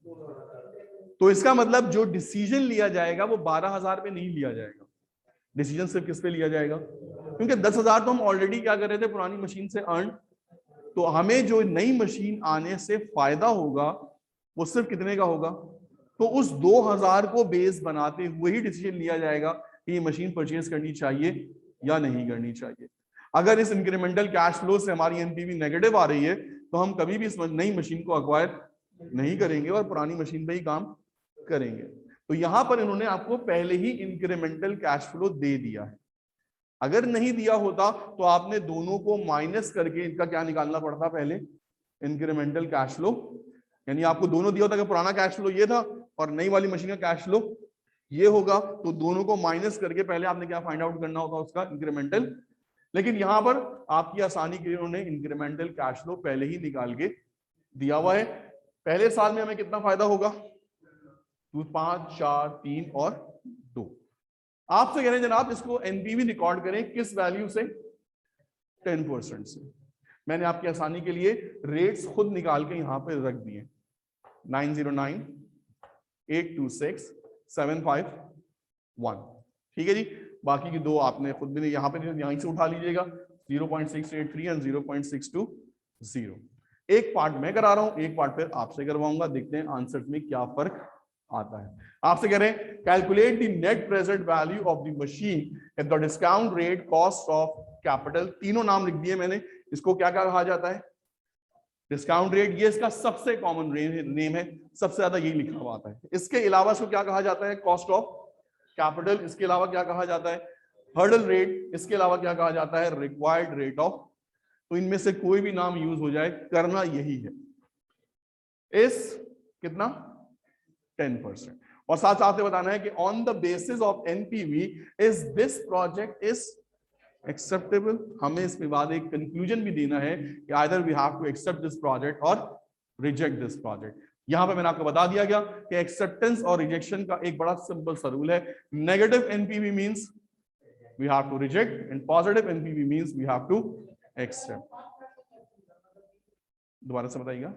तो इसका मतलब जो डिसीजन लिया जाएगा वो 12,000 पे नहीं लिया जाएगा, डिसीजन सिर्फ किस पे लिया जाएगा, क्योंकि 10,000 तो हम ऑलरेडी क्या कर रहे थे पुरानी मशीन से अर्न। तो हमें जो नई मशीन आने से फायदा होगा वो सिर्फ कितने का होगा, तो उस 2,000 को बेस बनाते हुए ही डिसीजन लिया जाएगा कि ये मशीन परचेज करनी चाहिए या नहीं करनी चाहिए। अगर इस इंक्रीमेंटल कैश फ्लो से हमारी एनपीवी नेगेटिव आ रही है तो हम कभी भी इस नई मशीन को अक्वायर नहीं करेंगे और पुरानी मशीन पे ही काम करेंगे। तो यहां पर इन्होंने आपको पहले ही इंक्रीमेंटल कैश फ्लो दे दिया है। अगर नहीं दिया होता तो आपने दोनों को माइनस करके इनका क्या निकालना पड़ता, पहले इंक्रीमेंटल कैश फ्लो। यानी आपको दोनों दिया होता कि पुराना कैश फ्लो ये था और नई वाली मशीन का कैश फ्लो ये होगा, तो दोनों को माइनस करके पहले आपने क्या फाइंड आउट करना होगा, उसका इंक्रीमेंटल। लेकिन यहां पर आपकी आसानी के लिए उन्होंने इंक्रीमेंटल कैश फ्लो पहले ही निकाल के दिया हुआ है। पहले साल में हमें कितना फायदा होगा, 5, 4, 3 और 2। आपसे कह रहे हैं जनाब इसको एनपीवी रिकॉर्ड करें किस वैल्यू से, 10% से। मैंने आपकी आसानी के लिए रेट्स खुद निकाल के यहां पे रख दिए, 909, 826, 751। ठीक है जी, बाकी की दो आपने खुद भी यहां पे यहीं से उठा लीजिएगा, 0.683 एंड 0.620। एक पार्ट मैं करा रहा हूं, एक पार्ट फिर आपसे करवाऊंगा, देखते हैं आंसर में क्या फर्क आता है। आपसे कह रहे हैं calculate the net present value of the machine at the discount rate cost of capital. तीनों नाम लिख दिए मैंने। इसको क्या क्या कहा जाता है, डिस्काउंट रेट, ये इसका सबसे कॉमन नेम है, सबसे ज्यादा यही लिखा हुआ आता है। इसके अलावा इसको क्या कहा जाता है, कॉस्ट ऑफ कैपिटल। इसके अलावा क्या कहा जाता है, हर्डल रेट। इसके अलावा क्या कहा जाता है, रिक्वायर्ड रेट ऑफ। तो इनमें से कोई भी नाम यूज हो जाए, करना यही है, इस कितना 10%। और साथ साथ बताना है कि on the basis of NPV is this project is acceptable. हमें इसके बाद एक कंक्लूजन भी देना है कि either we have to accept this project और रिजेक्ट दिस प्रोजेक्ट। यहां पे मैंने आपको बता दिया गया कि एक्सेप्टेंस और रिजेक्शन का एक बड़ा सिंपल सा रूल है। Negative NPV means we have to reject and positive NPV means we have to accept. दोबारा से बताइएगा,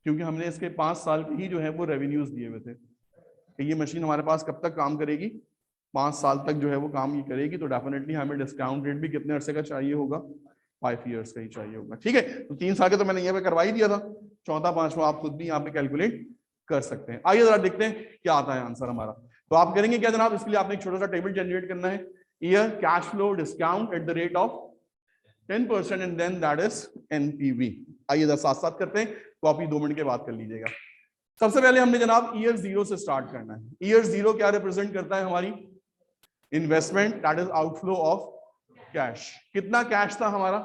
क्योंकि हमने इसके 5 साल के ही जो है वो रेवेन्यूज दिए हुए थे कि ये मशीन हमारे पास कब तक काम करेगी, 5 साल तक जो है वो काम ये करेगी। तो डेफिनेटली हमें डिस्काउंट रेट भी कितने अरसे का चाहिए होगा, 5 ईयर्स का ही चाहिए होगा। ठीक है, तो 3 साल के तो मैंने यहाँ पे करवा ही दिया था, चौथा पांचवा आप खुद भी यहाँ पे कैलकुलेट कर सकते हैं। आइए जरा देखते हैं क्या आता है आंसर हमारा। तो आप करेंगे क्या जनाब, इसके लिए आपने एक छोटा सा टेबल जनरेट करना है, year cash flow discount at the rate of 10% and then that is NPV. आइए जरा साथ साथ करते हैं, कॉपी 2 मिनट के बाद कर लीजिएगा। सबसे पहले हमने जनाब ईयर 0 से स्टार्ट करना है। ईयर 0 क्या रिप्रेजेंट करता है, हमारी investment, that is outflow of cash. कितना कैश था हमारा,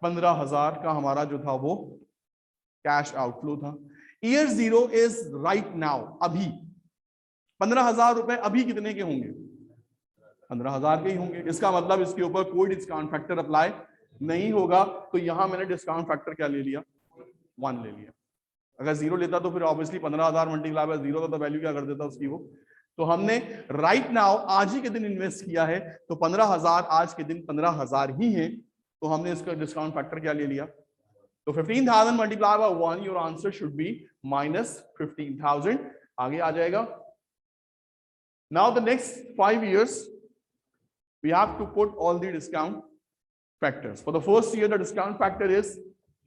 15,000 का हमारा जो था वो कैश आउटफ्लो था। ईयर 0 इज राइट नाउ, अभी 15,000 रुपए अभी कितने के होंगे, 15,000 के ही होंगे। इसका मतलब इसके ऊपर कोई डिस्काउंट फैक्टर अप्लाई नहीं होगा। तो यहां मैंने डिस्काउंट फैक्टर क्या ले लिया, 1 ले लिया। अगर 0 लेता तो फिर ऑब्वियसली 15,000 मल्टीप्लाई बाय 0 का तो वैल्यू क्या कर देता उसकी वो। तो हमने राइट नाउ आज ही के दिन इन्वेस्ट किया है, तो 15,000 आज के दिन 15,000 ही है। तो हमने इसका डिस्काउंट फैक्टर क्या ले लिया, तो 15,000 multiply by 1, your answer should be -15,000। आगे आ जाएगा। Now the next 5 years we have to put all the discount factors. For the first year the discount factor is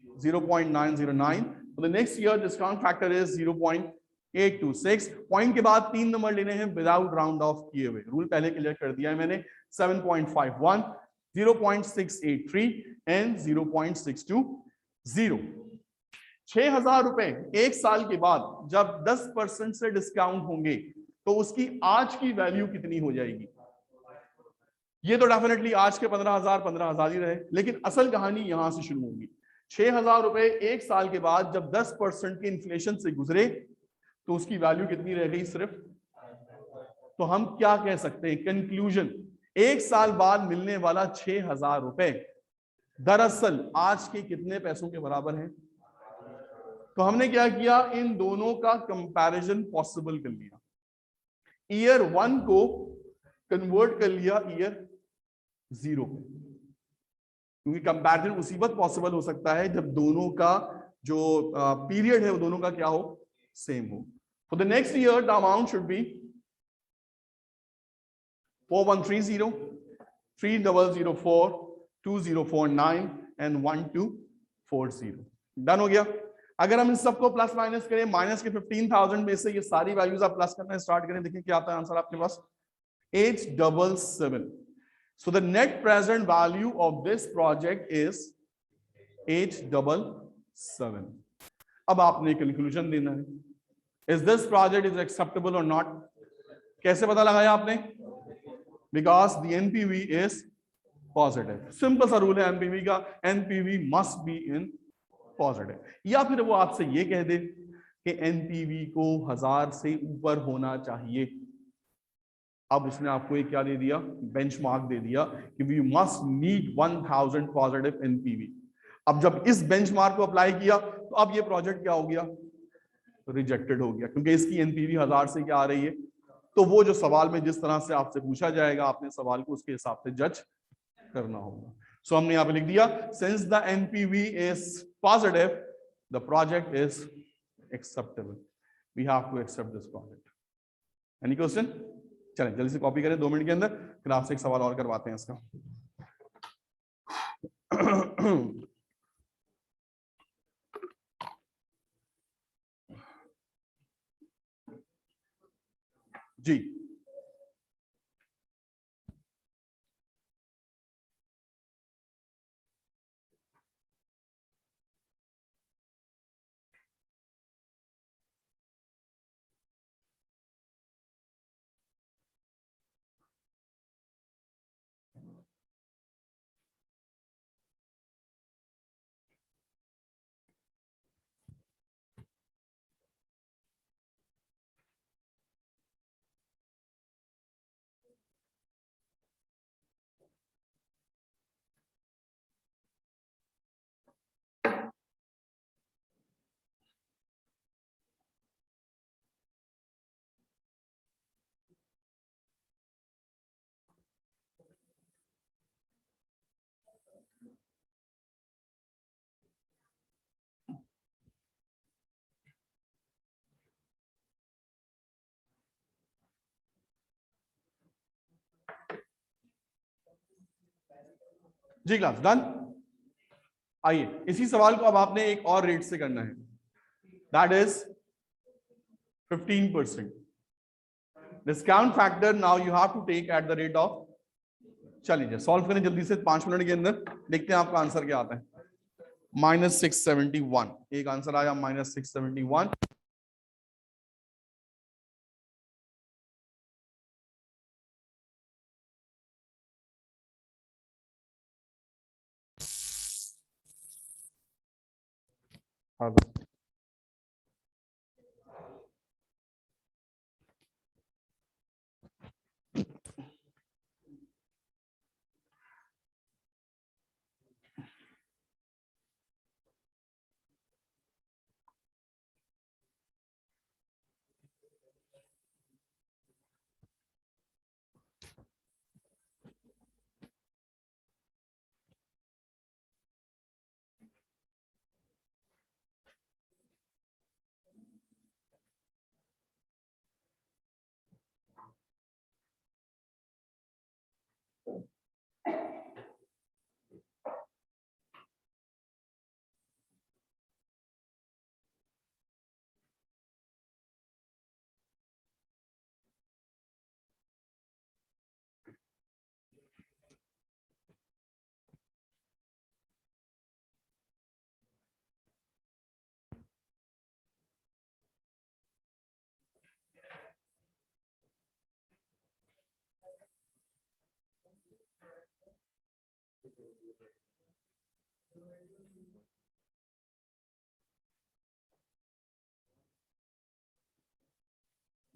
0.909. For the next year discount factor is 0.826. Point के बाद 3 number लेने हैं without round of किए हुए। Rule पहले clear कर दिया है मैंने। 7.51, 0.683 एंड 0.620। 6,000 रुपए एक साल के बाद जब 10% से डिस्काउंट होंगे तो उसकी आज की वैल्यू कितनी हो जाएगी। ये तो डेफिनेटली आज के 15,000 ही रहे, लेकिन असल कहानी यहां से शुरू होगी। 6,000 रुपए एक साल के बाद जब 10% के इन्फ्लेशन से गुजरे तो उसकी वैल्यू कितनी रह गई, सिर्फ। तो हम क्या कह सकते हैं, कंक्लूजन, एक साल बाद मिलने वाला 6,000 रुपए दरअसल आज के कितने पैसों के बराबर है। तो हमने क्या किया, इन दोनों का कंपैरिजन पॉसिबल कर लिया। ईयर 1 को कन्वर्ट कर लिया ईयर 0 पे, क्योंकि कंपैरिजन उसी वक्त पॉसिबल हो सकता है जब दोनों का जो पीरियड है वो दोनों का क्या हो, सेम हो। For the next year the amount should be 4130, 3004, 2049 and 1240। Done हो गया। अगर हम इन सबको प्लस माइनस करें, माइनस के 15,000 में से ये सारी वैल्यूज आप प्लस करना स्टार्ट करें, देखिए क्या आता है आंसर आपके पास, 877। So the net present value of this project is 877. अब आपने कंक्लूजन देना है, is this project is acceptable or not। कैसे पता लगाया आपने, because the NPV is positive। Simple सा रूल है NPV का, NPV must be in positive। या फिर वो आपसे ये कह दे कि NPV को 1000 से ऊपर होना चाहिए। अब उसने आपको एक क्या दे दिया, बेंचमार्क दे दिया कि we must need 1000 positive NPV. अब जब इस बेंचमार्क को अप्लाई किया तो अब ये प्रोजेक्ट क्या हो गया, रिजेक्टेड हो गया, क्योंकि इसकी एनपीवी 1000 से क्या आ रही है। तो वो जो सवाल में जिस तरह से आपसे पूछा जाएगा, आपने सवाल को उसके हिसाब से जज करना होगा। सो हमने यहाँ पे लिख दिया, since the NPV is positive the project is acceptable, we have to accept this project. Any question? चलें जल्दी से कॉपी करें 2 मिनट के अंदर, फिर आपसे एक सवाल और करवाते हैं इसका। जी जी क्लास डन। आइए इसी सवाल को अब आपने एक और रेट से करना है, that is 15% discount factor. Now you have to take at the rate of, चलिए सॉल्व करें जल्दी से 5 मिनट के अंदर, देखते हैं आपका आंसर क्या आता है। -671, एक आंसर आया -671। हाँ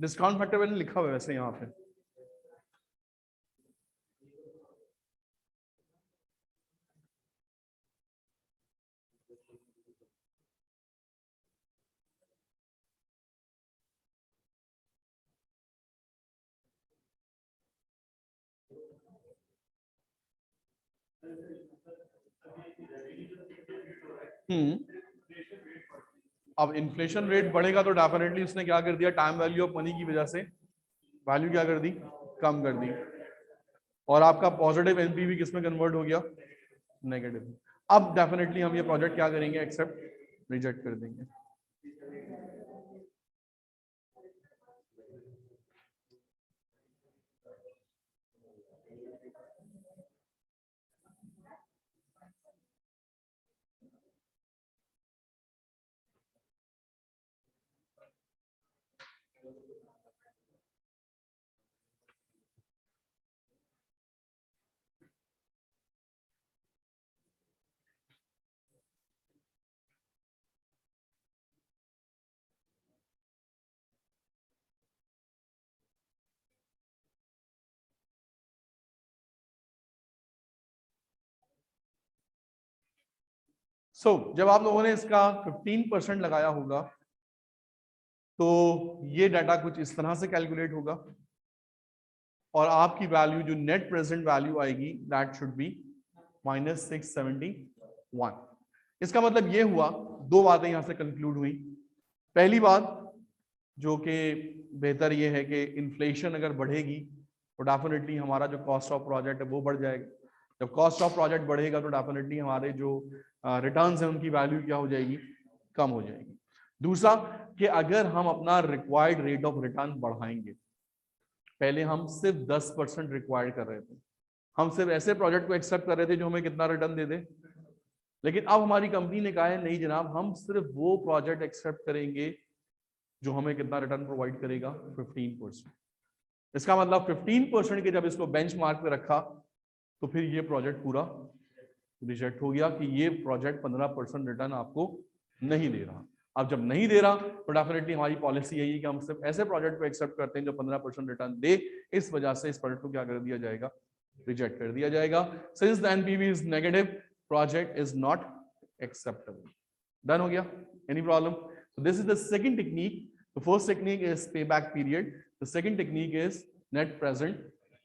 डिस्काउंट फैक्टर मैंने लिखा हुआ है वैसे यहाँ पे। अब इन्फ्लेशन रेट बढ़ेगा तो डेफिनेटली उसने क्या कर दिया, टाइम वैल्यू ऑफ मनी की वजह से वैल्यू क्या कर दी, कम कर दी, और आपका पॉजिटिव एनपीवी किस में कन्वर्ट हो गया, नेगेटिव। अब डेफिनेटली हम ये प्रोजेक्ट क्या करेंगे, एक्सेप्ट रिजेक्ट कर देंगे। जब आप लोगों ने इसका 15% लगाया होगा तो ये डाटा कुछ इस तरह से कैलकुलेट होगा और आपकी वैल्यू जो नेट प्रेजेंट वैल्यू आएगी दैट शुड बी -671। इसका मतलब ये हुआ, दो बातें यहां से कंक्लूड हुई। पहली बात जो कि बेहतर ये है कि इन्फ्लेशन अगर बढ़ेगी तो डेफिनेटली हमारा जो कॉस्ट ऑफ प्रोजेक्ट है वो बढ़ जाएगा। जब कॉस्ट ऑफ प्रोजेक्ट बढ़ेगा तो डेफिनेटली हमारे जो रिटर्न्स हैं उनकी वैल्यू क्या हो जाएगी, कम हो जाएगी। दूसरा कि अगर हम अपना रिक्वायर्ड रेट ऑफ रिटर्न बढ़ाएंगे, पहले हम सिर्फ 10% रिक्वायर्ड कर रहे थे, हम सिर्फ ऐसे प्रोजेक्ट को एक्सेप्ट कर रहे थे जो हमें कितना रिटर्न दे दे, लेकिन अब हमारी कंपनी ने कहा है नहीं जनाब, हम सिर्फ वो प्रोजेक्ट एक्सेप्ट करेंगे जो हमें कितना रिटर्न प्रोवाइड करेगा, 15%। इसका मतलब 15% के जब इसको बेंचमार्क पे रखा तो फिर ये प्रोजेक्ट पूरा रिजेक्ट हो गया कि ये प्रोजेक्ट 15% रिटर्न आपको नहीं दे रहा। अब जब नहीं दे रहा तो डेफिनेटली हमारी पॉलिसी यही है कि हम सिर्फ ऐसे प्रोजेक्ट को एक्सेप्ट करते हैं जो 15% रिटर्न दे। इस वजह से इस प्रोजेक्ट को क्या कर दिया जाएगा, रिजेक्ट कर दिया जाएगा। Since the NPV is negative, project is not acceptable. Done हो गया? Any problem? This is the second technique. The first technique is payback period. The second technique is net present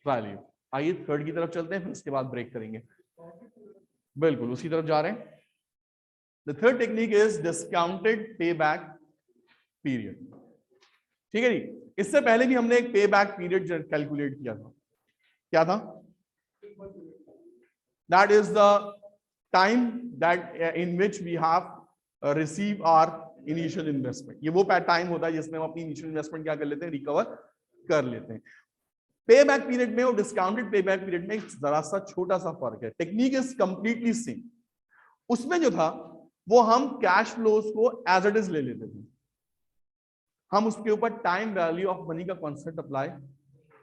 value. आइए third की तरफ चलते हैं, फिर उसके बाद ब्रेक करेंगे। बिल्कुल उसी तरफ जा रहे हैं। The third technique is discounted payback period. ठीक है जी। इससे पहले भी हमने एक payback period कैलकुलेट किया था। क्या था? That is the time that in which we have received our initial investment. ये वो टाइम होता है जिसमें हम अपनी इनिशियल इन्वेस्टमेंट क्या कर लेते हैं, रिकवर कर लेते हैं। पे बैक पीरियड में और डिस्काउंटेड पे बैक पीरियड में एक जरा सा छोटा सा फर्क है। Technique is completely same. उसमें जो था वो हम कैश फ्लोज को एज इट इज ले लेते थे, हम उसके ऊपर टाइम वैल्यू ऑफ मनी का कॉन्सेप्ट अप्लाई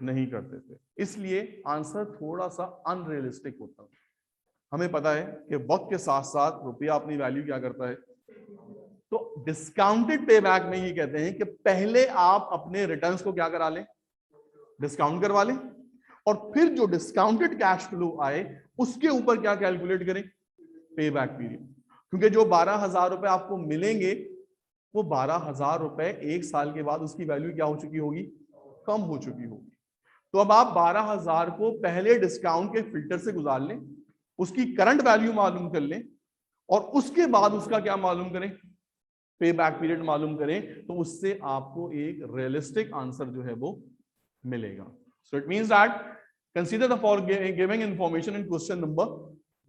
नहीं करते थे, इसलिए आंसर थोड़ा सा अनरियलिस्टिक होता है। हमें पता है कि वक्त के साथ साथ रुपया अपनी वैल्यू क्या करता है। तो डिस्काउंटेड पे बैक में ये कहते हैं कि पहले आप अपने रिटर्न्स को क्या करा लें, डिस्काउंट करवा लें, और फिर जो डिस्काउंटेड कैश फ्लो आए उसके ऊपर क्या कैलकुलेट करें, पे बैक पीरियड। क्योंकि जो 12,000 रुपए आपको मिलेंगे वो 12,000 रुपए एक साल के बाद उसकी वैल्यू क्या हो चुकी होगी, कम हो चुकी होगी। तो अब आप 12,000 को पहले डिस्काउंट के फिल्टर से गुजार लें, उसकी करंट वैल्यू मालूम कर लें, और उसके बाद उसका क्या मालूम करें, पे बैक पीरियड मालूम करें, तो उससे आपको एक रियलिस्टिक आंसर जो है वो मिलेगा। So it means that consider the for giving information in question number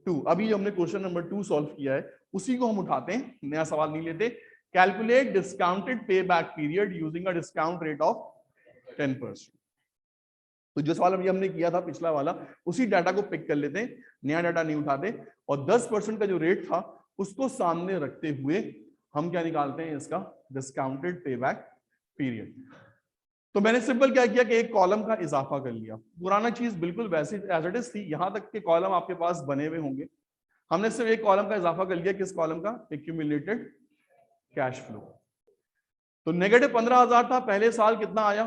2। अभी जो हमने क्वेश्चन नंबर 2 सॉल्व किया है उसी को हम उठाते हैं, नया सवाल नहीं लेते। Calculate discounted payback period using a discount rate of 10%। तो जो सवाल अभी हमने किया था पिछला वाला, उसी डाटा को पिक कर लेते हैं, नया डाटा नहीं उठाते, और 10% का जो रेट था उसको सामने रखते हुए हम क्या निकालते हैं, इसका डिस्काउंटेड पे बैक पीरियड। तो मैंने सिंपल क्या किया कि एक कॉलम का इजाफा कर लिया, पुराना चीज बिल्कुल वैसी एज इट इज थी, यहां तक के कॉलम आपके पास बने हुए होंगे। हमने सिर्फ एक कॉलम का इजाफा कर लिया, किस कॉलम का, एक्यूमुलेटेड कैश फ्लो। तो नेगेटिव 15,000 था पहले साल, कितना आया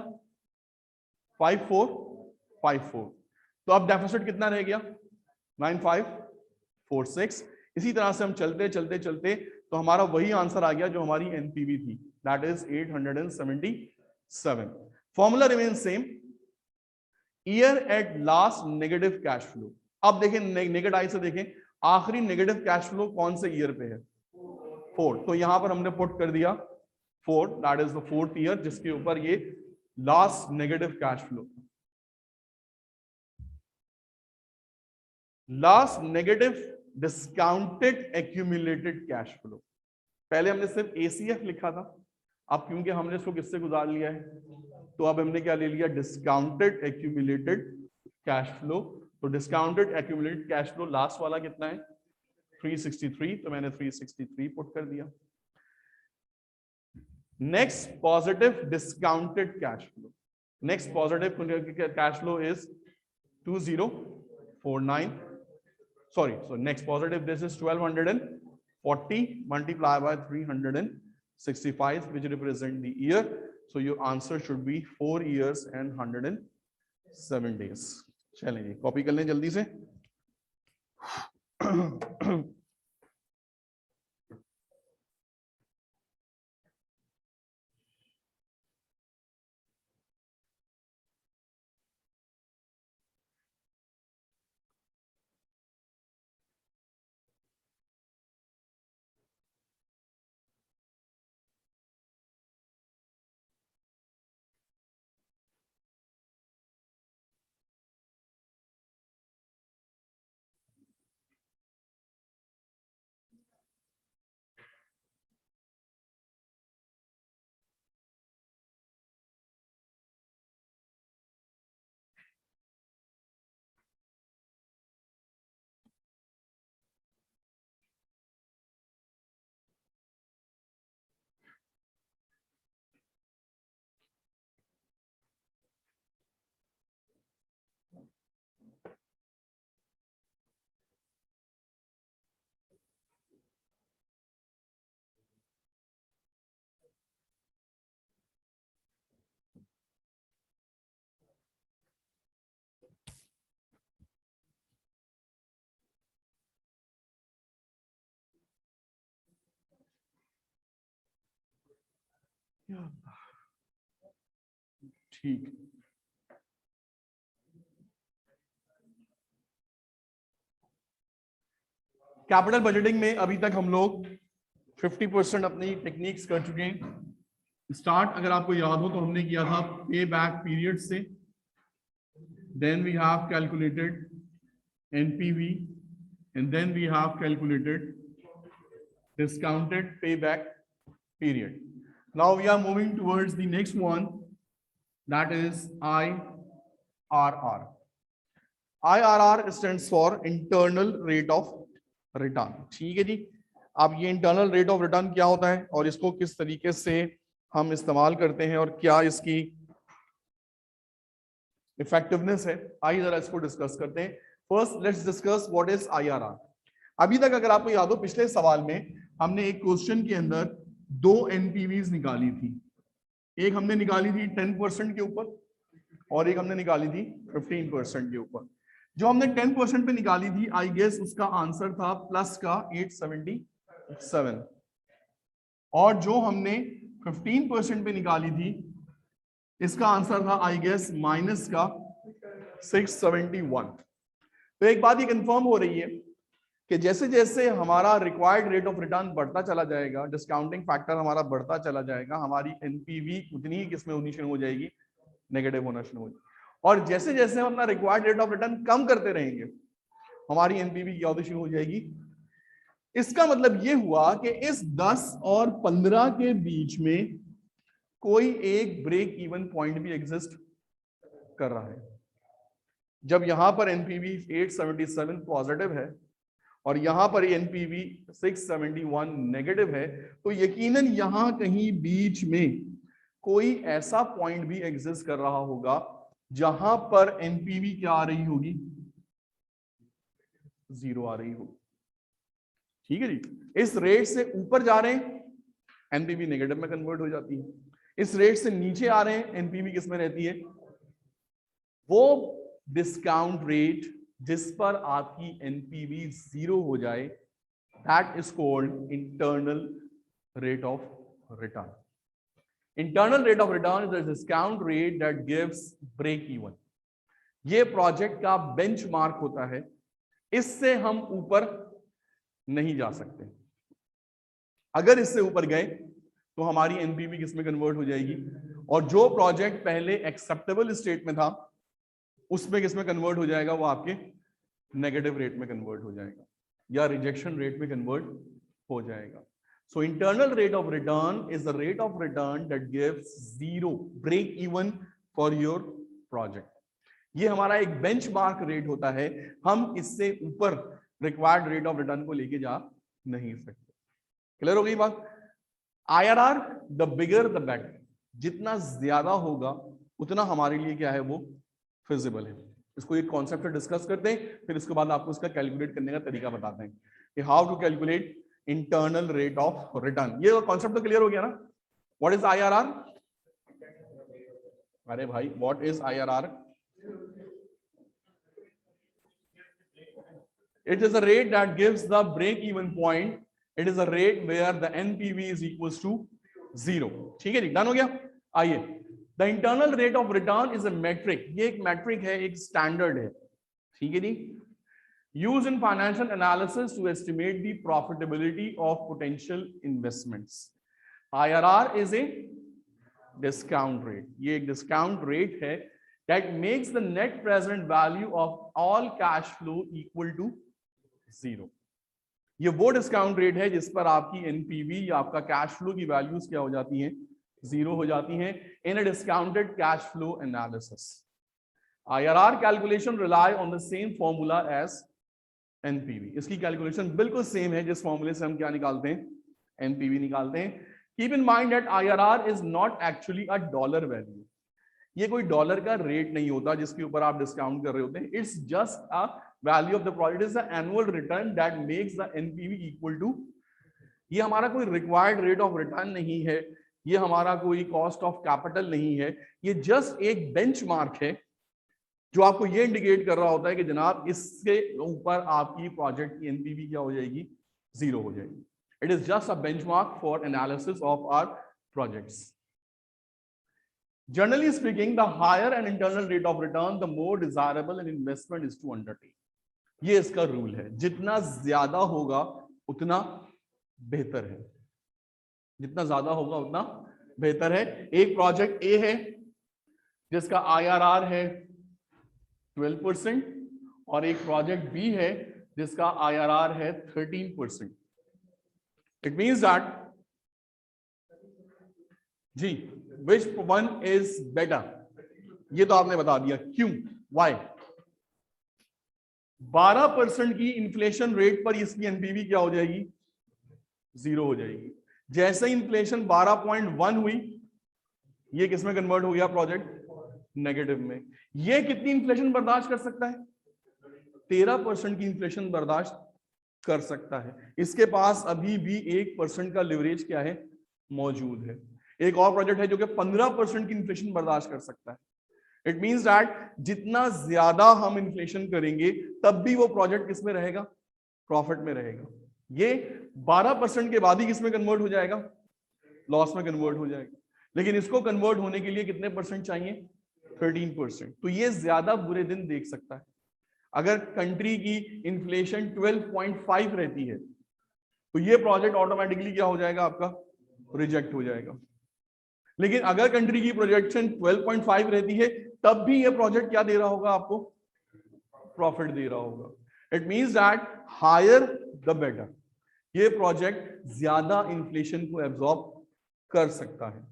5454। तो अब डेफिसिट कितना रह गया 9546। इसी तरह से हम चलते चलते चलते तो हमारा वही आंसर आ गया जो हमारी एनपीवी थी, that is 877। Formula remain same, year at last negative cash flow. अब देखें नेगेटिव आई से देखें आखिरी नेगेटिव कैश फ्लो कौन से ईयर पे है, 4। तो यहां पर हमने पुट कर दिया 4, that is the 4th year जिसके ऊपर ये last negative cash flow, last negative discounted accumulated cash flow. पहले हमने सिर्फ एसीएफ लिखा था, अब क्योंकि हमने इसको किससे गुजार लिया है तो अब हमने क्या ले लिया, डिस्काउंटेड एक्यूमुलेटेड कैश फ्लो। तो discounted accumulated cash flow last वाला कितना है 363, तो मैंने 363 पुट कर दिया। Next positive discounted cash flow, next positive cash flow is 2049, sorry, so next positive, this is 1240 multiplied by 365 which represent the year. So your answer should be 4 years and 107 days. चलें जी copy कर लें जल्दी से। ठीक, capital budgeting में अभी तक हम लोग 50% अपनी टेक्निक्स कर चुके हैं। स्टार्ट अगर आपको याद हो तो हमने किया था पे बैक पीरियड से, then we have calculated NPV and then we have calculated discounted payback period. Now we are moving towards the next one, that is IRR. IRR stands for internal rate of return. ठीक है जी, अब ये internal rate of return क्या होता है और इसको किस तरीके से हम इस्तेमाल करते हैं और क्या इसकी इफेक्टिवनेस है, आइए जरा इसको डिस्कस करते हैं। First let's discuss what is IRR। अभी तक अगर आपको याद हो पिछले सवाल में हमने एक क्वेश्चन के अंदर दो एनपीवीज निकाली थी, एक हमने निकाली थी 10% के ऊपर और एक हमने निकाली थी 15% के ऊपर। जो हमने 10% पे निकाली थी आई गेस उसका आंसर था प्लस का 877 और जो हमने 15% पे निकाली थी इसका आंसर था आई गेस माइनस का 671। तो एक बात ये कंफर्म हो रही है कि जैसे जैसे हमारा रिक्वायर्ड रेट ऑफ रिटर्न बढ़ता चला जाएगा, डिस्काउंटिंग फैक्टर हमारा बढ़ता चला जाएगा, हमारी एनपीवी उतनी ही किसमें होनी शुरू हो जाएगी, नेगेटिव होना शुरू हो जाएगी। और जैसे जैसे हम अपना रिक्वायर्ड रेट ऑफ रिटर्न कम करते रहेंगे हमारी एनपीवी क्या होती शुरू हो जाएगी। इसका मतलब ये हुआ कि इस 10 और 15 के बीच में कोई एक ब्रेक इवन पॉइंट भी एग्जिस्ट कर रहा है। जब यहां पर एनपीवी 877 पॉजिटिव है और यहां पर एनपीवी 671 नेगेटिव है, तो यकीनन यहां कहीं बीच में कोई ऐसा पॉइंट भी एग्जिस्ट कर रहा होगा जहां पर एनपीवी क्या आ रही होगी, 0 आ रही होगी। ठीक है जी, इस रेट से ऊपर जा रहे हैं एनपीवी नेगेटिव में कन्वर्ट हो जाती है, इस रेट से नीचे आ रहे हैं एनपीवी किस में रहती है, वो डिस्काउंट रेट जिस पर आपकी एनपीवी 0 हो जाए, that is called internal rate of return. Internal rate of return is the discount rate that gives break even. ये प्रोजेक्ट का बेंचमार्क होता है, इससे हम ऊपर नहीं जा सकते। अगर इससे ऊपर गए तो हमारी एनपीवी किसमें कन्वर्ट हो जाएगी, और जो प्रोजेक्ट पहले एक्सेप्टेबल स्टेट में था उसमें किसमें कन्वर्ट हो जाएगा, वो आपके नेगेटिव रेट में कन्वर्ट हो जाएगा या रिजेक्शन रेट में कन्वर्ट हो जाएगा। So internal rate of return is the rate of return that gives 0 break even for your project. ये हमारा एक बेंचमार्क रेट होता है, हम इससे ऊपर रिक्वायर्ड रेट ऑफ रिटर्न को लेके जा नहीं सकते। क्लियर हो गई बात। IRR the bigger the better, जितना ज्यादा होगा उतना हमारे लिए क्या है, वो फिजिबल है। इसको एक कॉन्सेप्ट डिस्कस करते हैं, फिर इसके बाद आपको इसका कैलकुलेट करने का तरीका बताते हैं कि how to calculate internal rate of return. ये कॉन्सेप्ट तो क्लियर हो गया ना। What is IRR? अरे भाई what is IRR? It is a rate that gives the break even point. It is a rate where the NPV is equals to 0. ठीक है जी, done हो गया। आइए, the internal rate of return is a metric. ये एक metric है, एक standard है। ठीक है जी, used in financial analysis to estimate the profitability of potential investments. IRR is a discount rate. ये एक discount rate है that makes the net present value of all cash flow equal to 0. ये वो discount rate है जिस पर आपकी NPV या आपका कैश फ्लो की वैल्यूज क्या हो जाती हैं, 0 हो जाती हैं in a discounted cash flow analysis. IRR calculation rely on the same formula as NPV. इसकी कैलकुलेशन बिल्कुल सेम है जिस फॉर्मूले से हम क्या निकालते हैं, एनपीवी निकालते हैं। Keep in mind that IRR is not actually a dollar value. ये कोई डॉलर का रेट नहीं होता जिसके ऊपर आप डिस्काउंट कर रहे होते हैं। It's just a value of the project, is the annual return that makes the NPV equal to. ये हमारा कोई रिक्वायर्ड रेट ऑफ रिटर्न नहीं है, ये हमारा कोई कॉस्ट ऑफ कैपिटल नहीं है, ये जस्ट एक बेंचमार्क है जो आपको ये इंडिकेट कर रहा होता है कि जनाब इसके ऊपर आपकी प्रोजेक्ट की एनपीवी क्या हो जाएगी, 0 हो जाएगी। It is just a benchmark for analysis of our projects. Generally speaking the higher an internal rate of return the more desirable an investment is to undertake. ये इसका रूल है, जितना ज्यादा होगा उतना बेहतर है, जितना ज्यादा होगा उतना बेहतर है। एक प्रोजेक्ट ए है जिसका आईआरआर है 12% और एक प्रोजेक्ट बी है जिसका आईआरआर है 13%। इट मींस दैट जी विच वन इज बेटर, ये तो आपने बता दिया। क्यों, वाई? 12% की इन्फ्लेशन रेट पर इसकी एनपीवी क्या हो जाएगी? 0 हो जाएगी। जैसे इन्फ्लेशन 12.1 हुई, ये किसमें कन्वर्ट हो गया प्रोजेक्ट? नेगेटिव में। ये कितनी इन्फ्लेशन बर्दाश्त कर सकता है? 13% की इन्फ्लेशन बर्दाश्त कर सकता है। इसके पास अभी भी 1% का लिवरेज क्या है? मौजूद है। एक और प्रोजेक्ट है जो कि 15% की इन्फ्लेशन बर्दाश्त कर सकता है। इट मींस दैट जितना ज्यादा हम इन्फ्लेशन करेंगे तब भी वो प्रोजेक्ट किसमें रहेगा? प्रॉफिट में रहेगा। ये 12% के बाद ही किसमें कन्वर्ट हो जाएगा? लॉस में कन्वर्ट हो जाएगा। लेकिन इसको कन्वर्ट होने के लिए कितने परसेंट चाहिए? 13%। तो ये ज्यादा बुरे दिन देख सकता है। अगर कंट्री की इन्फ्लेशन 12.5 रहती है तो ये प्रोजेक्ट ऑटोमेटिकली क्या हो जाएगा? आपका रिजेक्ट हो जाएगा। लेकिन अगर कंट्री की प्रोजेक्शन 12.5 रहती है तब भी ये प्रोजेक्ट क्या दे रहा होगा? आपको प्रॉफिट दे रहा होगा। It means that higher the better. ये प्रोजेक्ट ज्यादा इन्फ्लेशन को एब्जॉर्ब कर सकता है।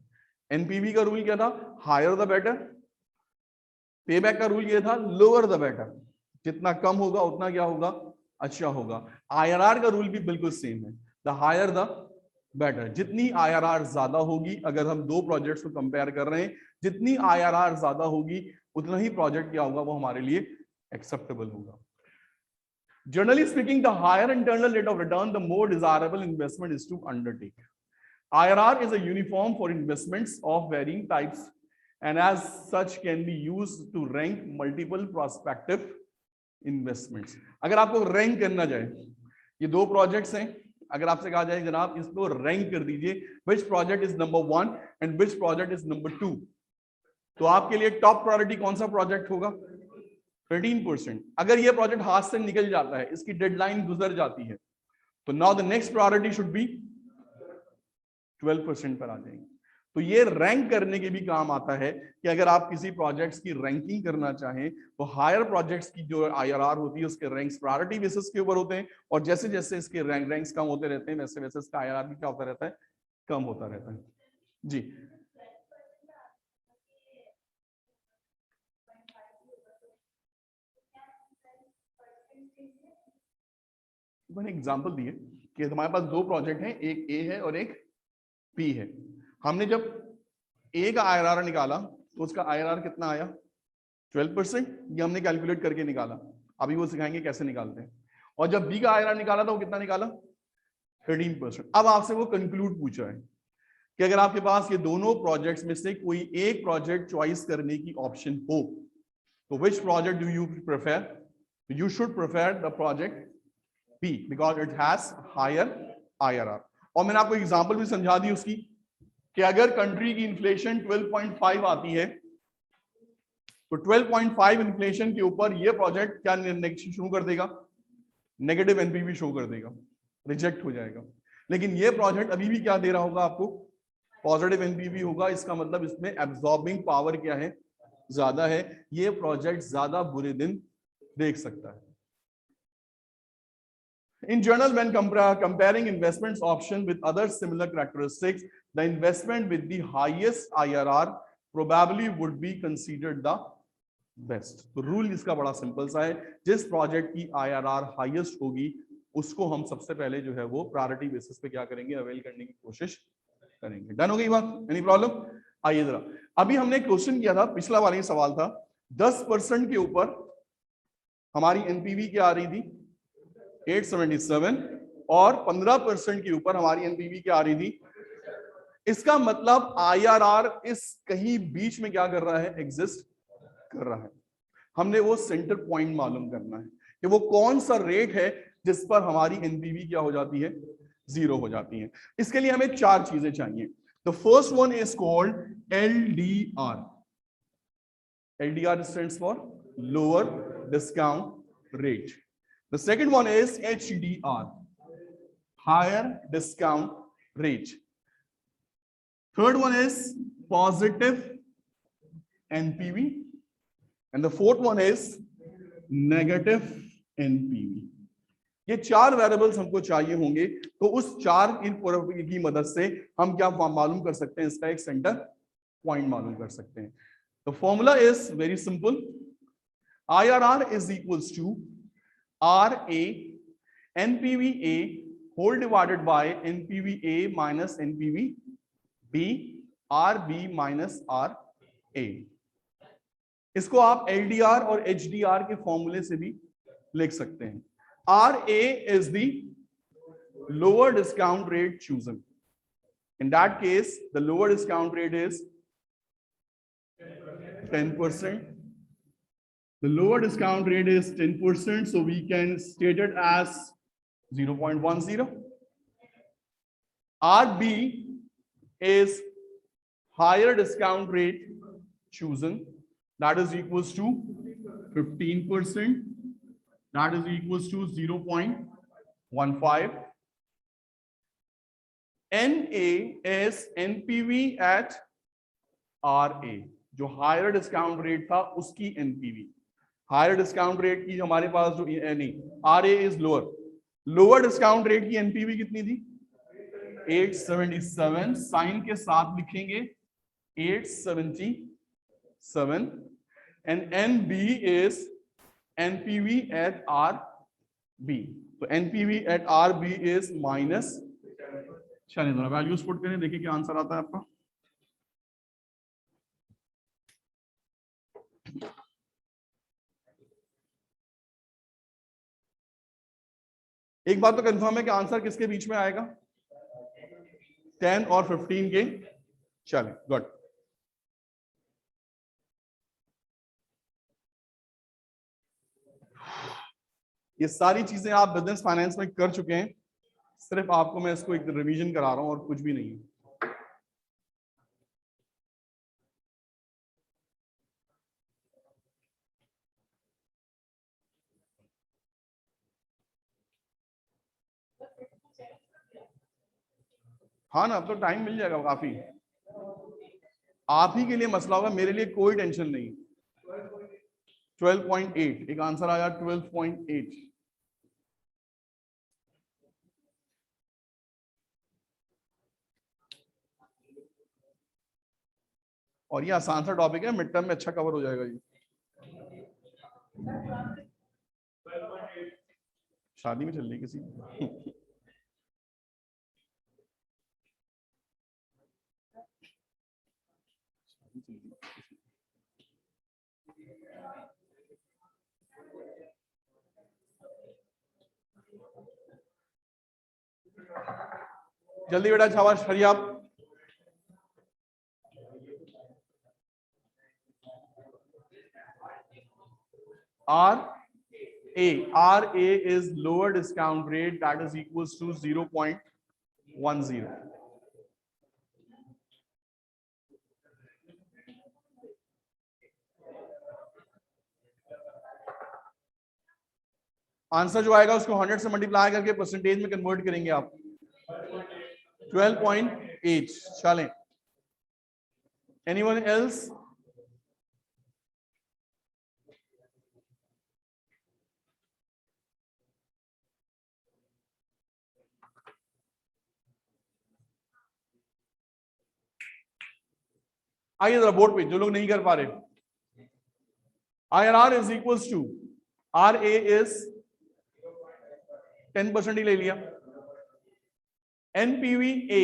एनपीवी का रूल क्या था? Higher the better. पेबैक का रूल ये था लोअर द बेटर। जितना कम होगा उतना क्या होगा? अच्छा होगा। आईआरआर का रूल भी बिल्कुल सेम है, द हायर द बेटर। जितनी आईआरआर ज्यादा होगी, अगर हम दो प्रोजेक्ट्स को कंपेयर कर रहे हैं, जितनी आईआरआर ज्यादा होगी उतना ही प्रोजेक्ट क्या होगा? वो हमारे लिए एक्सेप्टेबल होगा। Generally speaking, the higher internal rate of return, the more desirable investment is to undertake. IRR is a uniform for investments of varying types and as such can be used to rank multiple prospective investments. अगर आपको rank करना जाए, ये दो projects हैं, अगर आपसे कहा जाए जनाब इसको रैंक कर दीजिए, which project is number 1 and which project is number 2, तो आपके लिए टॉप प्रायोरिटी कौन सा प्रोजेक्ट होगा? 13%। अगर ये प्रोजेक्ट हाथ से निकल जाता है, इसकी डेडलाइन गुजर जाती है, तो now the next priority should be 12% पर आ जाएंगे। तो ये रैंक करने के भी काम आता है कि अगर आप किसी प्रोजेक्ट्स की रैंकिंग करना चाहें तो हायर प्रोजेक्ट्स की जो आईआरआर होती है उसके रैंक्स प्रायोरिटी बेसिस के ऊपर होते हैं, और जैसे जैसे इसके रैंक्स कम होते रहते हैं वैसे वैसे इसका आईआरआर भी क्या होता रहता है? कम होता रहता है। जी मैंने एग्जांपल दिए कि हमारे पास दो प्रोजेक्ट हैं, एक ए है और एक बी है। हमने जब ए का आईआरआर निकाला तो उसका आईआरआर कितना आया? 12%। ये हमने कैलकुलेट करके निकाला, अभी वो सिखाएंगे कैसे निकालते हैं। और जब बी का आईआरआर निकाला था वो कितना निकाला? 13%। अब आपसे वो कंक्लूड पूछा है कि अगर आपके पास ये दोनों प्रोजेक्ट्स में से कोई एक प्रोजेक्ट चॉइस करने की ऑप्शन हो तो which project do you prefer? You should prefer the project B because it has higher IRR। और मैंने आपको एग्जांपल भी समझा दी उसकी कि अगर कंट्री की इन्फ्लेशन 12.5 आती है तो 12.5 इन्फ्लेशन के ऊपर ये प्रोजेक्ट क्या शुरू कर देगा? नेगेटिव एनपीवी शो कर देगा, रिजेक्ट हो जाएगा। लेकिन ये प्रोजेक्ट अभी भी क्या दे रहा होगा आपको? पॉजिटिव एनपीवी होगा। इसका मतलब इसमें एब्जॉर्बिंग पावर क्या है? ज्यादा है। ये प्रोजेक्ट ज्यादा बुरे दिन देख सकता है। In general, when comparing investments option with other similar characteristics, the investment with the highest IRR probably would be considered the best। तो रूल इसका बड़ा सिंपल सा है, जिस प्रोजेक्ट की IRR हाईएस्ट होगी उसको हम सबसे पहले जो है वो प्रायोरिटी बेसिस पे क्या करेंगे? अवेल करने की कोशिश करेंगे। डन हो गई बात? Any problem? आइए जरा, अभी हमने क्वेश्चन किया था, पिछला वाला ही सवाल था, 10% के ऊपर हमारी एनपीवी क्या आ रही थी? 877 और 15% के ऊपर हमारी एनपीवी क्या आ रही थी? इसका मतलब आईआरआर इस कहीं बीच में क्या कर रहा है? एग्जिस्ट कर रहा है। हमने वो सेंटर पॉइंट मालूम करना है कि वो कौन सा रेट है जिस पर हमारी एनपीवी क्या हो जाती है? 0 हो जाती है। इसके लिए हमें चार चीजें चाहिए। The first one is called LDR. LDR stands for lower discount rate. The second one is HDR, higher discount rate. Third one is positive NPV. And the fourth one is negative NPV. ये चार variables हमको चाहिए होंगे, तो उस चार input की मदद से हम क्या मालूम कर सकते हैं, इसका एक सेंटर पॉइंट मालूम कर सकते हैं. The formula is very simple. IRR is equals to RA NPVA whole divided by NPVA minus NPVB RB minus RA. इसको आप LDR और HDR के फॉर्मूले से भी लिख सकते हैं. RA is the lower discount rate chosen. In that case, the lower discount rate is 10%. The lower discount rate is 10%, so we can state it as 0.10. RB is higher discount rate chosen, that is equals to 15%, that is equals to 0.15. NA is NPV at RA, जो higher discount rate था उसकी NPV. Higher discount rate की हमारे पास जो नहीं, RA is lower. Lower discount rate की NPV कितनी थी? 877. साइन के साथ लिखेंगे 877. And NB is NPV at RB. तो NPV at RB is minus. चलिए जरा वैल्यूज पुट करें, देखिए क्या आंसर आता है आपका. एक बात तो कंफर्म है कि आंसर किसके बीच में आएगा? 10 और 15 के. चलिए गुड. ये सारी चीजें आप बिजनेस फाइनेंस में कर चुके हैं, सिर्फ आपको मैं इसको एक रिवीजन करा रहा हूं और कुछ भी नहीं है. हाँ ना, अब तो टाइम मिल जाएगा काफी. आप ही के लिए मसला होगा, मेरे लिए कोई टेंशन नहीं. 12.8 एक आंसर आया. 12.8. और ये आसान सा टॉपिक है, मिड टर्म में अच्छा कवर हो जाएगा. ये शादी में चल रही किसी. जल्दी बेटा, शाबाश, हरी आप. RA is lower discount rate, that is equals to 0.10. Answer जो आएगा उसको 100 से मल्टीप्लाई करके परसेंटेज में कन्वर्ट करेंगे आप. 12.8. चलें. Anyone else? आइए जरा बोर्ड पे, जो लोग नहीं कर पा रहे. IRR is equals to RA is 10% ही ले लिया. NPVA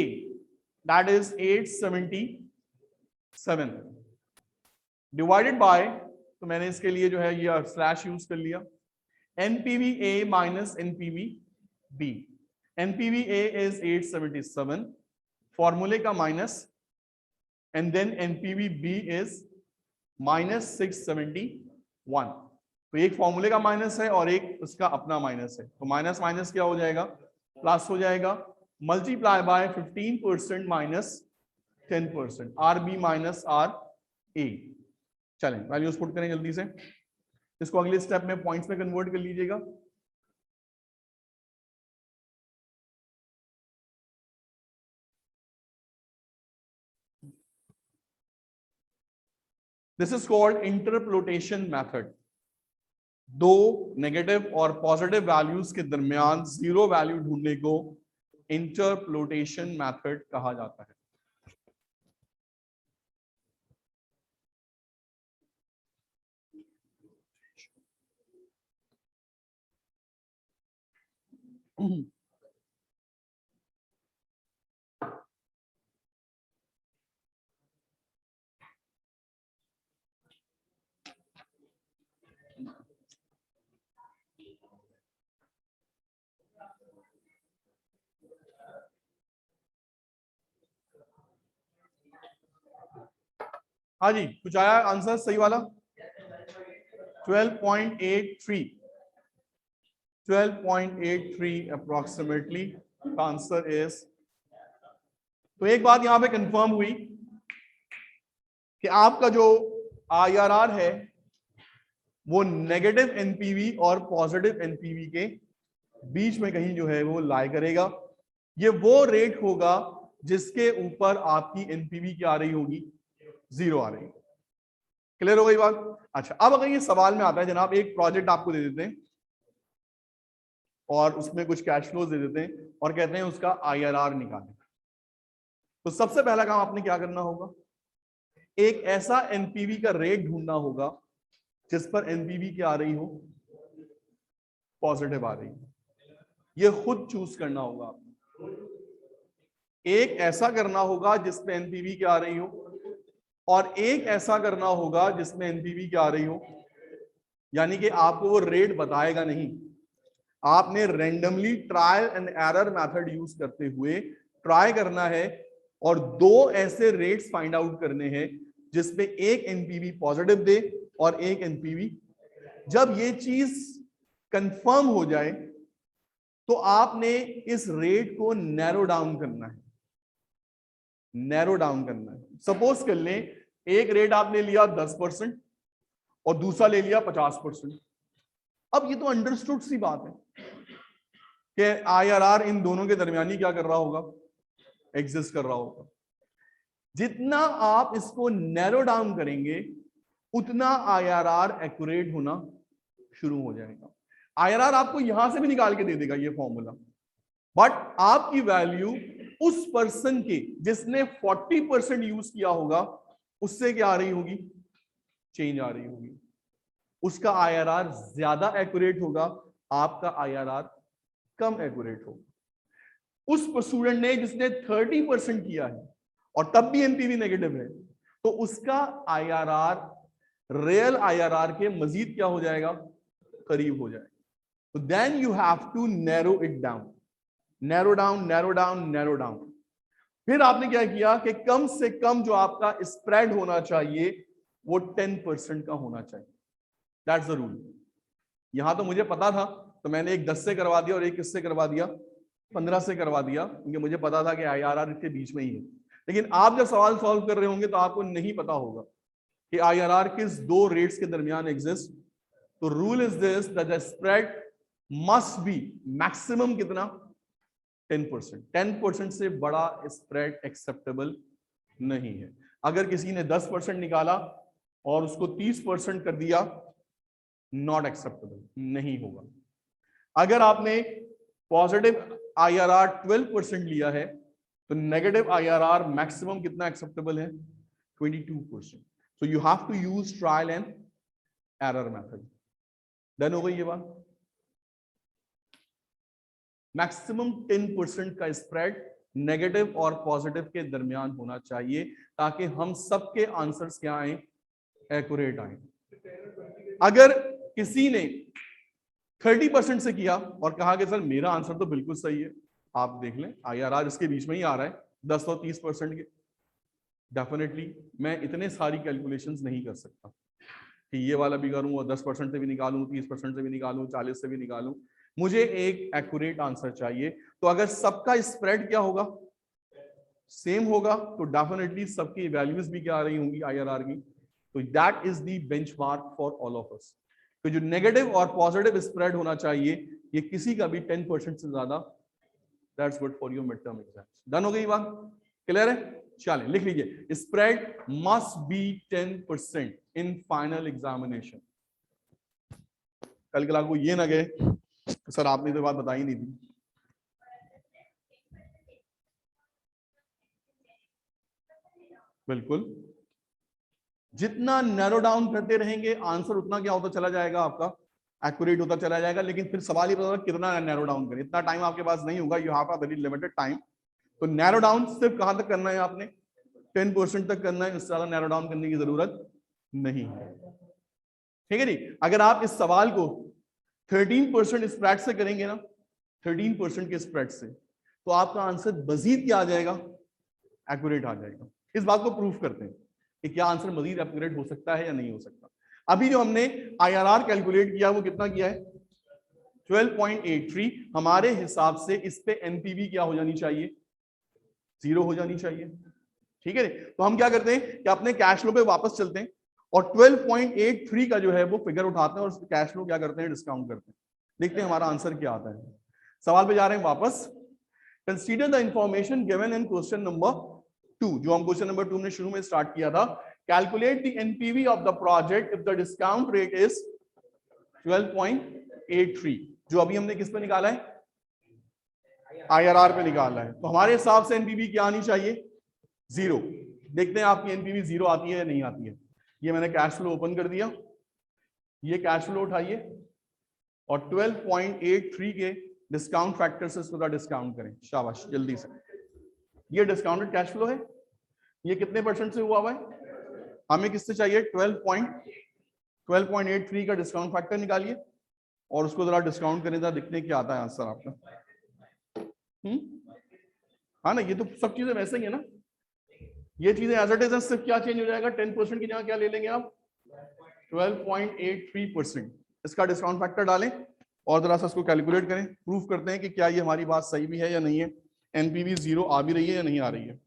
that is 877 divided by, तो मैंने इसके लिए जो है ये स्लैश यूज कर लिया. NPVA minus NPVB. NPVA is 877, फॉर्मूले का minus, and then NPVB is minus 671. तो एक फॉर्मूले का माइनस है और एक उसका अपना माइनस है, तो माइनस माइनस क्या हो जाएगा? प्लस हो जाएगा. Multiply by 15% minus 10%, R B minus R A. चलें वैल्यूज पुट करें जल्दी से, इसको अगले स्टेप में पॉइंट्स में कन्वर्ट कर लीजिएगा। This is called interpolation method. दो नेगेटिव और पॉजिटिव वैल्यूज के दरमियान जीरो वैल्यू ढूंढने को इंटरपोलेशन मेथड कहा जाता है। हाँ जी, कुछ आया आंसर सही वाला? 12.83 अप्रोक्सीमेटली आंसर इज। तो एक बात यहां पे कंफर्म हुई कि आपका जो IRR है वो नेगेटिव एनपीवी और पॉजिटिव एनपीवी के बीच में कहीं जो है वो लाई करेगा। ये वो रेट होगा जिसके ऊपर आपकी एनपीवी क्या आ रही होगी, जीरो आ रही। क्लियर हो गई बात? अच्छा, अब अगर ये सवाल में आता है जनाब एक प्रोजेक्ट आपको दे देते हैं और उसमें कुछ कैश फ्लोज दे देते हैं और कहते हैं उसका IRR निकालें, तो सबसे पहला काम आपने क्या करना होगा, एक ऐसा एनपीवी का रेट ढूंढना होगा जिस पर एनपीवी क्या आ रही हो, पॉजिटिव आ रही हो। ये खुद चूज करना होगा आपको। एक ऐसा करना होगा जिसमें एनपीवी क्या आ रही हो और एक ऐसा करना होगा जिसमें एनपीवी क्या आ रही हो। यानी कि आपको वो रेट बताएगा नहीं, आपने randomly trial and error method use करते हुए ट्राई करना है और दो ऐसे रेट्स फाइंड आउट करने हैं जिसमें एक एनपीवी पॉजिटिव दे और एक एनपीवी। जब ये चीज कंफर्म हो जाए तो आपने इस रेट को नैरो डाउन करना है, नैरो डाउन करना है। सपोज कर लें एक रेट आपने लिया 10% और दूसरा ले लिया 50%। अब ये तो अंडरस्टूड सी बात है कि IRR इन दोनों के दरमियानी क्या कर रहा होगा, एग्जिस्ट कर रहा होगा। जितना आप इसको नैरो डाउन करेंगे उतना IRR एक्यूरेट होना शुरू हो जाएगा। IRR आपको यहां से भी निकाल के दे देगा ये फॉर्मूला, बट आपकी वैल्यू उस पर्सन के जिसने 40% यूज किया होगा उससे क्या आ रही होगी, चेंज आ रही होगी। उसका IRR ज्यादा एक्यूरेट होगा, आपका IRR कम एक्यूरेट होगा। उस स्टूडेंट ने जिसने 30% किया है और तब भी एनपीवी नेगेटिव है तो उसका IRR रियल IRR के मजीद क्या हो जाएगा, करीब हो जाएगा। तो then you have to narrow it down, narrow down, narrow down, narrow down. फिर आपने क्या किया कि कम से कम जो आपका स्प्रेड होना चाहिए वो 10% का होना चाहिए। That's the rule. यहां तो मुझे पता था तो मैंने एक 10 से करवा दिया और एक किससे करवा दिया, 15 से करवा दिया, क्योंकि मुझे पता था कि IRR इसके बीच में ही है। लेकिन आप जब सवाल सॉल्व कर रहे होंगे तो आपको नहीं पता होगा कि IRR किस दो रेट्स के दरमियान एग्जिस्ट। तो rule is this that the spread must be maximum कितना, 10%। 10% से बड़ा स्प्रेड एक्सेप्टेबल नहीं है। अगर किसी ने 10% निकाला और उसको 30% कर दिया, नॉट एक्सेप्टेबल, नहीं होगा। अगर आपने पॉजिटिव IRR 12% लिया है तो नेगेटिव IRR मैक्सिमम कितना एक्सेप्टेबल है, 22%। So you have to use trial and error method. Done हो गई ये बात? मैक्सिमम 10% का स्प्रेड नेगेटिव और पॉजिटिव के दरमियान होना चाहिए ताकि हम सबके आंसर्स क्या आए, एक्यूरेट आए। अगर किसी ने 30% से किया और कहा कि सर मेरा आंसर तो बिल्कुल सही है, आप देख लें IRR इसके बीच में ही आ रहा है 10 और 30% के, डेफिनेटली मैं इतने सारी कैलकुलेशंस नहीं कर सकता कि ये वाला भी करूं और 10% से भी निकालूं, 30% से भी निकालूं, 40 से भी निकालूं। मुझे एक एक्यूरेट आंसर चाहिए। तो अगर सबका स्प्रेड क्या होगा, सेम होगा तो डेफिनेटली सबकी वैल्यूज भी क्या आ रही होंगी IRR की। तो that is the benchmark for all of us. तो जो नेगेटिव और पॉजिटिव स्प्रेड होना चाहिए ये किसी का भी 10% से ज्यादा, that's good for your mid term exams. Done हो गई बात, क्लियर है? चलिए लिख लीजिए, spread must be 10% in final examination. कल को ये ना गए सर आपने तो बात बताई नहीं थी। बिल्कुल, जितना नैरो डाउन करते रहेंगे आंसर उतना क्या होता चला जाएगा, आपका एक्यूरेट होता चला जाएगा। लेकिन फिर सवाल ये पता कितना नैरो डाउन करें, इतना टाइम आपके पास नहीं होगा, you have a very limited time. तो नैरो डाउन सिर्फ कहां तक करना है आपने, 10% तक करना है, इससे ज्यादा नैरो डाउन करने की जरूरत नहीं है। ठीक है जी। अगर आप इस सवाल को 13% स्प्रेड से करेंगे ना, 13% के स्प्रेड से, तो आपका आंसर मजीद क्या आ जाएगा, एक्यूरेट आ जाएगा। इस बात को प्रूफ करते हैं कि क्या आंसर मजीद एक्यूरेट हो सकता है या नहीं हो सकता। अभी जो हमने IRR कैलकुलेट किया वो कितना किया है, 12.83। हमारे हिसाब से इस पे NPV क्या हो जानी चाहिए, 0 हो जानी चाहिए। ठीक है, तो हम क्या करते हैं कि अपने कैश फ्लो पे वापस चलते हैं और 12.83 का जो है वो फिगर उठाते हैं और कैश फ्लो क्या करते हैं, डिस्काउंट करते हैं। देखते हैं हमारा आंसर क्या आता है। सवाल पे जा रहे हैं वापस। Consider the information given in question number 2, जो हम क्वेश्चन नंबर 2 में शुरू में स्टार्ट किया था। Calculate the NPV of the project if the discount rate is 12.83। जो अभी हमने किस पे निकाला है, IRR पे निकाला है। तो हमारे हिसाब से NPV क्या आनी चाहिए, 0। देखते हैं आपकी NPV 0 आती है या नहीं आती है। ये मैंने कैश फ्लो ओपन कर दिया, ये कैश फ्लो उठाइए और 12.83 के डिस्काउंट फैक्टर से इसको डिस्काउंट करें। शाबाश, जल्दी से। ये डिस्काउंटेड कैश फ्लो है, ये कितने परसेंट से हुआ हुआ है, हमें किससे चाहिए, 12.83 का डिस्काउंट फैक्टर निकालिए और उसको जरा डिस्काउंट करें, जरा दिखने क्या आता है आंसर आपका। हाँ ना, ये तो सब चीजें वैसे ही है ना, ये चीजें एज इट इज, सिर्फ क्या चेंज हो जाएगा, 10% की जगह क्या ले लेंगे आप, 12.83%। इसका डिस्काउंट फैक्टर डालें और जरा सा इसको कैलकुलेट करें, प्रूफ करते हैं कि क्या ये हमारी बात सही भी है या नहीं है, NPV 0 आ भी रही है या नहीं आ रही है।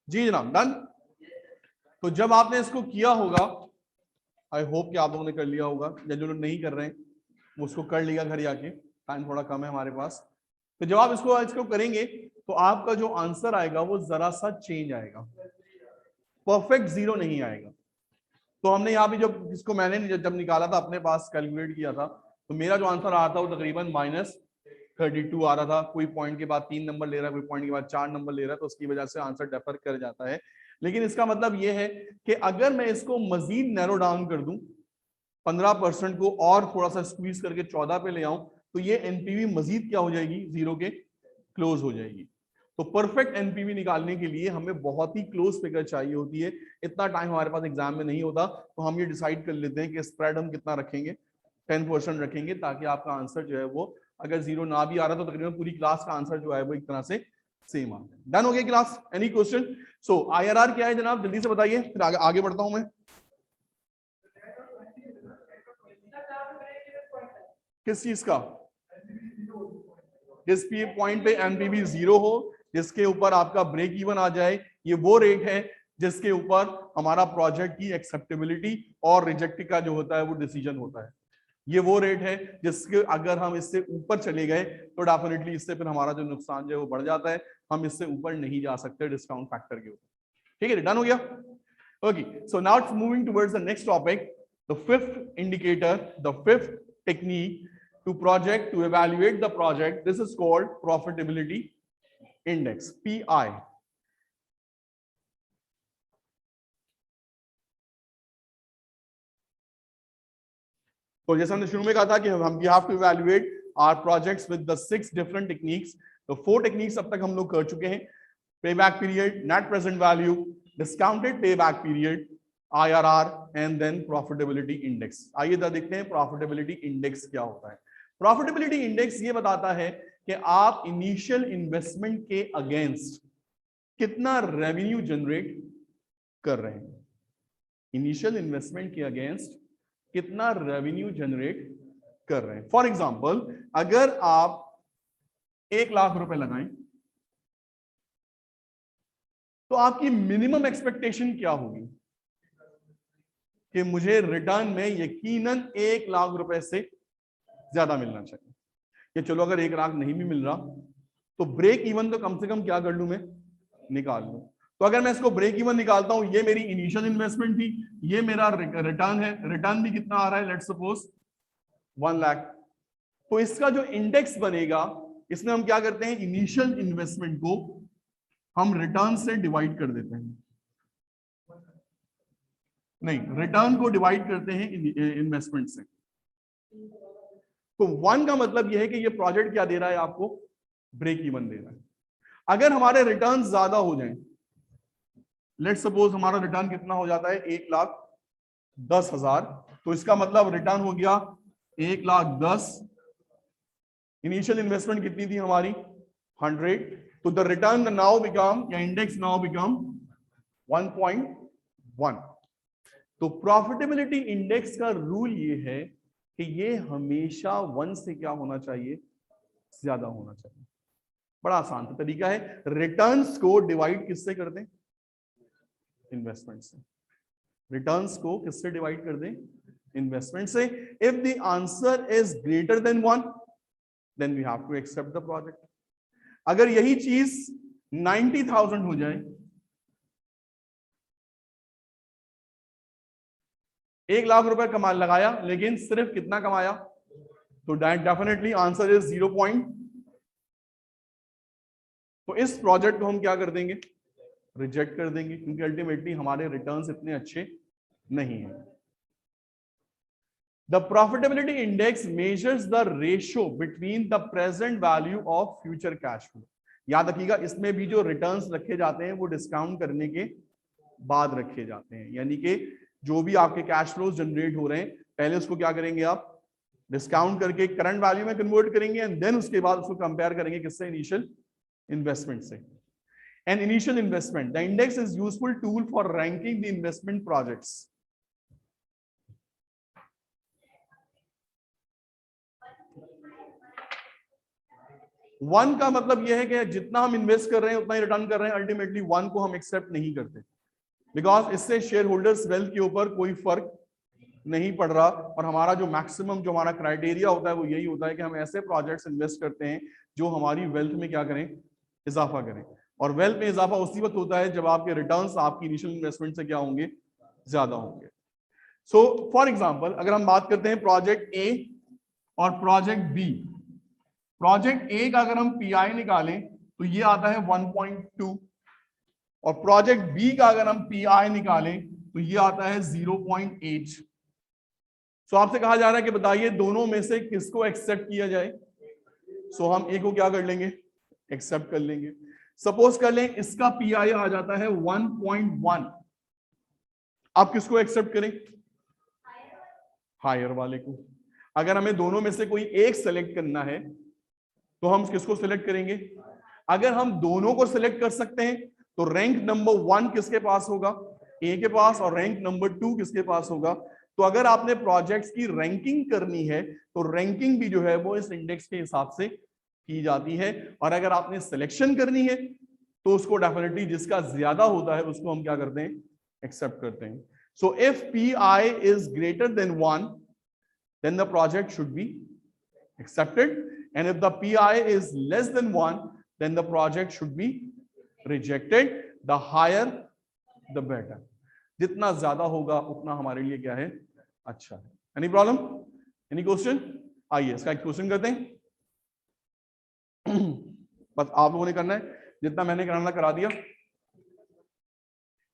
जी जनाब, डन। तो जब आपने इसको किया होगा, आई होप कि आप लोगों ने कर लिया होगा, या जो लोग नहीं कर रहे हैं वो उसको कर लिया घर जाके, टाइम थोड़ा कम है हमारे पास। तो जब आप इसको करेंगे तो आपका जो आंसर आएगा वो जरा सा चेंज आएगा, परफेक्ट 0 नहीं आएगा। तो हमने यहाँ भी जब इसको मैंने जब निकाला था अपने पास कैलकुलेट किया था, तो मेरा जो आंसर आ रहा था वो तकरीबन -32 आ रहा था। कोई पॉइंट के बाद 3 नंबर ले रहा है, कोई पॉइंट के बाद 4 नंबर ले रहा है, तो उसकी वजह से आंसर डिफर कर जाता है। लेकिन इसका मतलब ये है कि अगर मैं इसको मजीद नैरो डाउन कर दूं, 15% को और थोड़ा सा स्क्वीज करके 14 पे ले आऊं, तो ये एनपीवी मजीद क्या हो जाएगी, 0 के क्लोज हो जाएगी। तो परफेक्ट एनपीवी निकालने के लिए हमें बहुत ही क्लोज फिगर चाहिए होती है। इतना टाइम हमारे पास एग्जाम में नहीं होता, तो हम ये डिसाइड कर लेते हैं कि स्प्रेड हम कितना रखेंगे, 10% रखेंगे, ताकि आपका आंसर जो है वो अगर 0 ना भी आ रहा तो तकरीबन पूरी क्लास का आंसर जो है वो एक तरह से सेम आ जाए। डन हो गया class? Any question? So IRR क्या है जनाब, जल्दी से बताइए, फिर आगे बढ़ता हूं मैं। किस चीज का? जिस पॉइंट पे एनपीवी 0 हो, जिसके ऊपर आपका ब्रेक इवन आ जाए, ये वो रेट है जिसके ऊपर हमारा प्रोजेक्ट की एक्सेप्टेबिलिटी और रिजेक्ट का जो होता है वो डिसीजन होता है। ये वो रेट है जिसके अगर हम इससे ऊपर चले गए तो डेफिनेटली इससे फिर हमारा जो नुकसान जो है वो बढ़ जाता है, हम इससे ऊपर नहीं जा सकते डिस्काउंट फैक्टर के ऊपर। ठीक है, डन हो गया? Okay, so now it's moving towards the next topic, the fifth indicator, the fifth technique to evaluate the project. This is called profitability index, PI. तो जैसा हमने शुरू में कहा था कि हम we have to evaluate our projects with the 6 different techniques. तो 4 techniques अब तक हम लोग कर चुके हैं, payback period, net present value, discounted payback period, IRR and then profitability index. आइए देखते हैं profitability index क्या होता है। प्रॉफिटेबिलिटी इंडेक्स ये बताता है कि आप इनिशियल इन्वेस्टमेंट के अगेंस्ट कितना रेवेन्यू जनरेट कर रहे हैं। इनिशियल इन्वेस्टमेंट के अगेंस्ट कितना रेवेन्यू जनरेट कर रहे हैं। फॉर एग्जांपल, अगर आप 1 लाख रुपए लगाएं तो आपकी मिनिमम एक्सपेक्टेशन क्या होगी कि मुझे रिटर्न में यकीनन 1 लाख रुपए से ज्यादा मिलना चाहिए। कि चलो अगर 1 लाख नहीं भी मिल रहा तो ब्रेक इवन तो कम से कम क्या कर लूं मैं, निकाल लूं। तो अगर मैं इसको ब्रेक इवन निकालता हूं, ये मेरी इनिशियल इन्वेस्टमेंट थी, ये मेरा रिटर्न है, रिटर्न भी कितना आ रहा है, लेट्स सपोज 1 लाख। तो इसका जो इंडेक्स बनेगा, इसमें हम क्या करते हैं, इनिशियल इन्वेस्टमेंट को हम रिटर्न से डिवाइड कर देते हैं, नहीं, रिटर्न को डिवाइड करते हैं इन्वेस्टमेंट से। तो 1 का मतलब यह है कि ये प्रोजेक्ट क्या दे रहा है आपको, ब्रेक इवन दे रहा है। अगर हमारे रिटर्न ज्यादा हो जाएं, लेट्स सपोज हमारा रिटर्न कितना हो जाता है, 1,10,000, तो इसका मतलब रिटर्न हो गया 1,10,000, इनिशियल इन्वेस्टमेंट कितनी थी हमारी, 100, तो द रिटर्न नाउ बिकम, या इंडेक्स नाउ बिकम 1.1। तो प्रॉफिटेबिलिटी इंडेक्स का रूल ये है कि ये हमेशा 1 से क्या होना चाहिए, ज्यादा होना चाहिए। बड़ा आसान तरीका है, रिटर्न्स को डिवाइड किससे कर दें, इन्वेस्टमेंट से। रिटर्न्स को किससे डिवाइड कर दें, इन्वेस्टमेंट से। If the answer is greater than 1 then we have to accept the project. अगर यही चीज 90,000 हो जाए, 1 लाख रुपए कमा लगाया, लेकिन सिर्फ कितना कमाया, तो डेफिनेटली आंसर इज 0 पॉइंट। तो इस प्रोजेक्ट को हम क्या कर देंगे, रिजेक्ट कर देंगे, क्योंकि अल्टीमेटली हमारे रिटर्न्स इतने अच्छे नहीं है। The profitability index measures the ratio between the present value of future cash flow. याद रखिएगा, इसमें भी जो रिटर्न्स रखे जाते हैं वो डिस्काउंट करने के बाद रखे जाते हैं, यानी कि जो भी आपके कैश फ्लोज जनरेट हो रहे हैं, पहले उसको क्या करेंगे, आप डिस्काउंट करके करंट वैल्यू में कन्वर्ट करेंगे, एंड देन उसके बाद उसको कंपेयर करेंगे किससे, इनिशियल इन्वेस्टमेंट से। And initial investment, the index is useful tool for ranking the investment projects. One का मतलब यह है कि जितना हम इन्वेस्ट कर रहे हैं उतना ही रिटर्न कर रहे हैं, अल्टीमेटली 1 को हम एक्सेप्ट नहीं करते, बिकॉज इससे शेयर होल्डर्स वेल्थ के ऊपर कोई फर्क नहीं पड़ रहा। और हमारा जो मैक्सिमम जो हमारा क्राइटेरिया होता है वो यही होता है कि हम ऐसे प्रोजेक्ट्स इन्वेस्ट करते हैं जो हमारी वेल्थ में क्या करें, इजाफा करें। और वेल्थ में इजाफा उसी वक्त होता है जब आपके रिटर्न्स आपकी इनिशियल इन्वेस्टमेंट से क्या होंगे, ज्यादा होंगे। सो फॉर एग्जांपल, अगर हम बात करते हैं प्रोजेक्ट ए और प्रोजेक्ट बी, प्रोजेक्ट ए का अगर हम पीआई निकालें तो ये आता है 1.2, और प्रोजेक्ट बी का अगर हम पीआई निकालें तो ये आता है 0.8। सो आपसे कहा जा रहा है कि बताइए दोनों में से किसको एक्सेप्ट किया जाए, सो हम ए को क्या कर लेंगे, एक्सेप्ट कर लेंगे। सपोज कर लें इसका पीआई आ जाता है 1.1, आप किसको एक्सेप्ट करें, हायर वाले को। अगर हमें दोनों में से कोई एक सेलेक्ट करना है तो हम किसको सिलेक्ट करेंगे, अगर हम दोनों को सिलेक्ट कर सकते हैं तो रैंक नंबर 1 किसके पास होगा, ए के पास, और रैंक नंबर 2 किसके पास होगा। तो अगर आपने प्रोजेक्ट्स की रैंकिंग करनी है तो रैंकिंग भी जो है वो इस इंडेक्स के हिसाब से की जाती है, और अगर आपने सिलेक्शन करनी है तो उसको डेफिनेटली जिसका ज्यादा होता है उसको हम क्या करते हैं, एक्सेप्ट करते हैं। So if P is greater than 1 then the project should be accepted, and if the PI is less than 1 then the project should be rejected. The higher the better, जितना ज्यादा होगा उतना हमारे लिए क्या है, अच्छा है। Any problem, any question? आइए इसका एक क्वेश्चन करते हैं। बस आप लोगों ने करना है, जितना मैंने कराना करा दिया।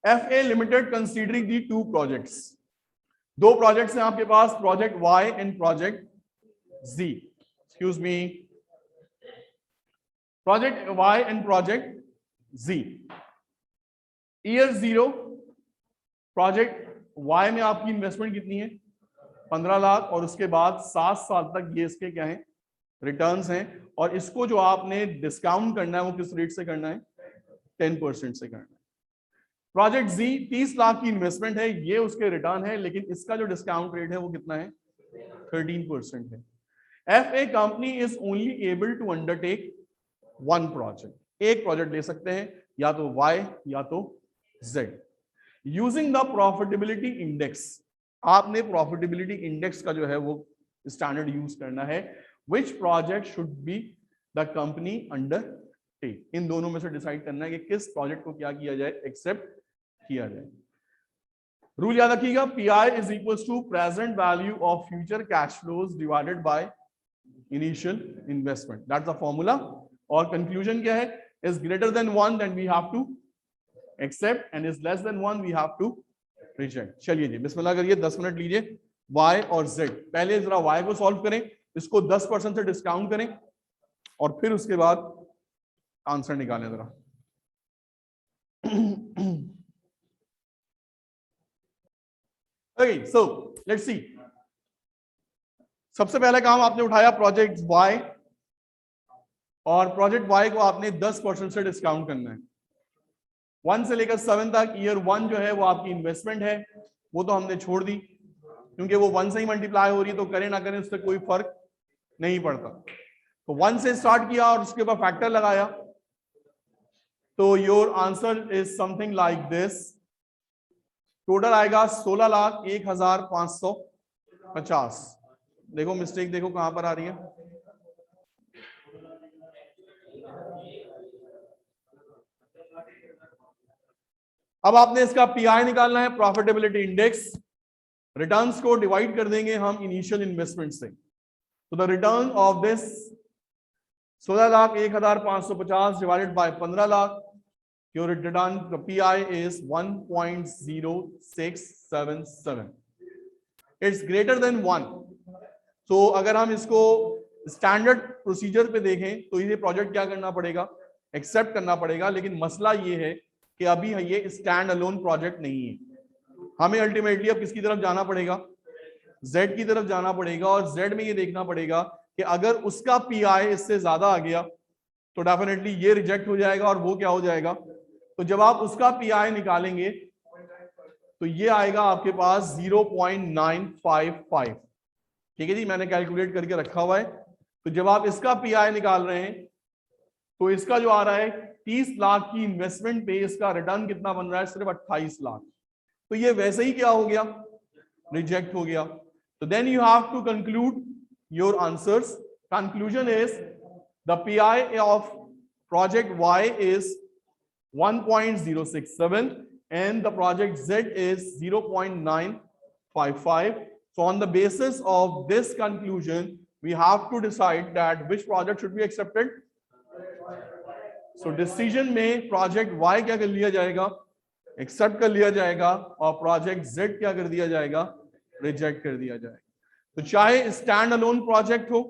FA limited considering the 2 projects, 2 projects हैं आपके पास, project Y and project Z, excuse me, project Y and project Z। Year 0, प्रोजेक्ट Y में आपकी इन्वेस्टमेंट कितनी है, 15 लाख, और उसके बाद 7 साल तक ये इसके क्या है, रिटर्न्स हैं, और इसको जो आपने डिस्काउंट करना है वो किस रेट से करना है, 10% से करना है। प्रोजेक्ट Z 30 लाख की इन्वेस्टमेंट है, ये उसके रिटर्न है, लेकिन इसका जो डिस्काउंट रेट है वो कितना है, 13% है। FA company is only able to undertake 1 project, एक प्रोजेक्ट ले सकते हैं, या तो Y या तो Z। Using the profitability index, आपने प्रॉफिटेबिलिटी इंडेक्स का जो है वो स्टैंडर्ड यूज करना है। Which project should be the company undertake, इन दोनों में से डिसाइड करना है कि किस प्रोजेक्ट को क्या किया जाए, एक्सेप्ट किया जाए। रूल याद रखिएगा, PI is equals to present value of future cash flows divided by initial investment, that's the formula. और कंक्लूजन क्या है, is greater than 1 then we have to accept, and is less than 1 we have to reject. चलिए जी बिस्मिल्लाह करिए, 10 minute लीजिए। Y और Z, पहले जरा Y को सॉल्व करें, इसको 10% से डिस्काउंट करें, और फिर उसके बाद आंसर निकालें जरा। Okay, so let's see. सबसे पहला काम आपने उठाया प्रोजेक्ट Y, और प्रोजेक्ट Y को आपने 10% से डिस्काउंट करना है। 1 से लेकर 7 तक, ईयर 1 जो है वो आपकी इन्वेस्टमेंट है, वो तो हमने छोड़ दी क्योंकि वो 1 से ही मल्टीप्लाई हो रही है, तो करें ना करें उससे कोई फर्क नहीं पड़ता। तो 1 से स्टार्ट किया और उसके बाद फैक्टर लगाया, तो your answer is something like this. Total आएगा 16,01,550। देखो मिस्टेक देखो कहां पर आ रही है, अब आपने इसका पीआई निकालना है, प्रॉफिटेबिलिटी इंडेक्स। रिटर्न्स को डिवाइड कर देंगे हम इनिशियल इन्वेस्टमेंट से, तो the return of this 16,01,550 divided by 15 lakh, your return PI is 1.0677. It's greater than 1. So अगर हम इसको स्टैंडर्ड प्रोसीजर पे देखें तो ये प्रोजेक्ट क्या करना पड़ेगा, एक्सेप्ट करना पड़ेगा। लेकिन मसला ये है कि अभी ये स्टैंड अलोन प्रोजेक्ट नहीं है, हमें अल्टीमेटली अब किसकी तरफ जाना पड़ेगा, Z की तरफ जाना पड़ेगा, और Z में ये देखना पड़ेगा कि अगर उसका PI इससे ज्यादा आ गया तो डेफिनेटली ये रिजेक्ट हो जाएगा, और वो क्या हो जाएगा। तो जब आप उसका पीआई निकालेंगे तो ये आएगा आपके पास 0.955। ठीक है जी, मैंने कैलकुलेट करके रखा हुआ है। तो जब आप इसका पीआई निकाल रहे हैं तो इसका जो आ रहा है 30 लाख की इन्वेस्टमेंट पे इसका रिटर्न कितना बन रहा है, सिर्फ 28 लाख। तो ये वैसे ही क्या हो गया, रिजेक्ट हो गया। तो then you have to conclude your answers. Conclusion is the PI of project Y is 1.067 and the project Z is 0.955. So on the basis of this conclusion, we have to decide that which project should be accepted. So decision में project Y क्या कर लिया जाएगा, accept कर लिया जाएगा, और project Z क्या कर दिया जाएगा, reject कर दिया जाएगा। तो चाहे stand alone project हो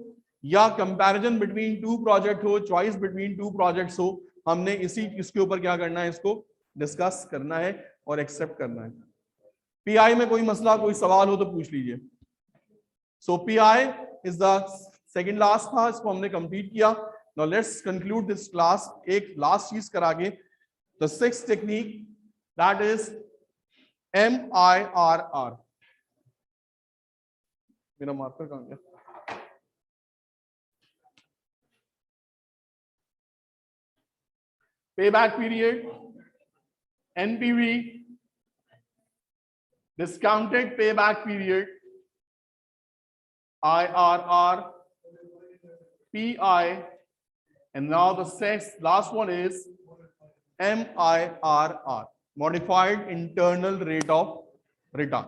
या कंपैरिजन बिटवीन टू प्रोजेक्ट हो, चॉइस बिटवीन टू प्रोजेक्ट्स हो, हमने इसके ऊपर क्या करना है, इसको डिस्कस करना है और एक्सेप्ट करना है। पीआई में कोई मसला, कोई सवाल हो तो पूछ लीजिए। So PI is the second last था, इसको हमने कंप्लीट किया। Now let's conclude this class एक लास्ट चीज करा के, the sixth technique that is MIRR। मेरा मार्कर कहां गया? Payback period, NPV, discounted payback period, IRR, PI, and now the last one is MIRR, modified internal rate of return।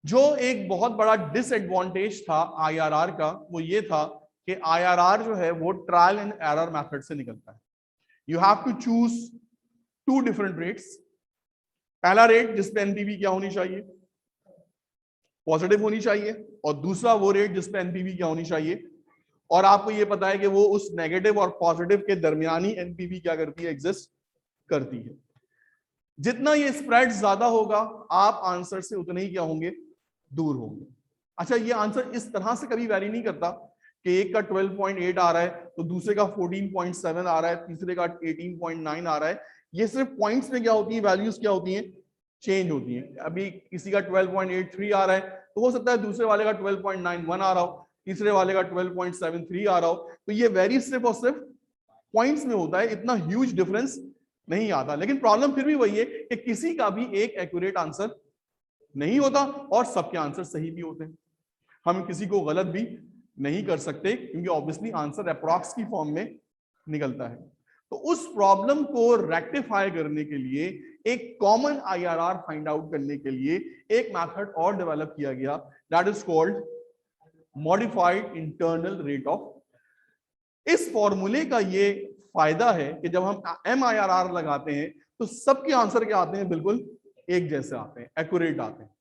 जो एक बहुत बड़ा डिसएडवांटेज था IRR का वो ये था कि IRR जो है वो ट्रायल एंड एरर मेथड से निकलता है। You have to choose two different rates. पहला रेट जिसपे एनपीवी क्या होनी चाहिए, पॉजिटिव होनी चाहिए, और दूसरा वो रेट जिसपे एनपीवी क्या होनी चाहिए। और आपको ये पता है कि वो उस नेगेटिव और पॉजिटिव के दरमियानी एनपीवी क्या करती है, एग्जिस्ट करती है। जितना ये स्प्रेड ज्यादा होगा आप आंसर से उतने ही क्या होंगे, दूर होंगे। अच्छा, ये आंसर इस तरह से कभी वैरी नहीं करता कि एक का 12.8 आ रहा है तो दूसरे का 14.7 आ रहा है, तीसरे का 18.9 आ रहा है। ये सिर्फ पॉइंट्स में क्या होती है, वैल्यूज क्या होती हैं, चेंज होती हैं। अभी किसी का 12.83 आ रहा है तो हो सकता है दूसरे वाले का 12.91 आ रहा हो, तीसरे वाले का 12.73 आ रहा हो। तो ये वेरी सिर्फ और सिर्फ पॉइंट्स में होता है, इतना ह्यूज डिफरेंस नहीं आता। लेकिन प्रॉब्लम फिर भी वही है कि किसी का भी एक एक्यूरेट आंसर नहीं होता और सबके आंसर सही भी होते हैं। हम किसी को गलत भी नहीं कर सकते क्योंकि ऑब्वियसली आंसर अप्रॉक्स की फॉर्म में निकलता है। तो उस प्रॉब्लम को रेक्टिफाई करने के लिए, एक कॉमन IRR फाइंड आउट करने के लिए एक मेथड और डेवलप किया गया, that is called modified internal rate of. इस फॉर्मूले का ये फायदा है कि जब हम MIRR लगाते हैं तो सबके आंसर क्या आते हैं, बिल्कुल एक जैसे आते हैं, एक्यूरेट आते हैं,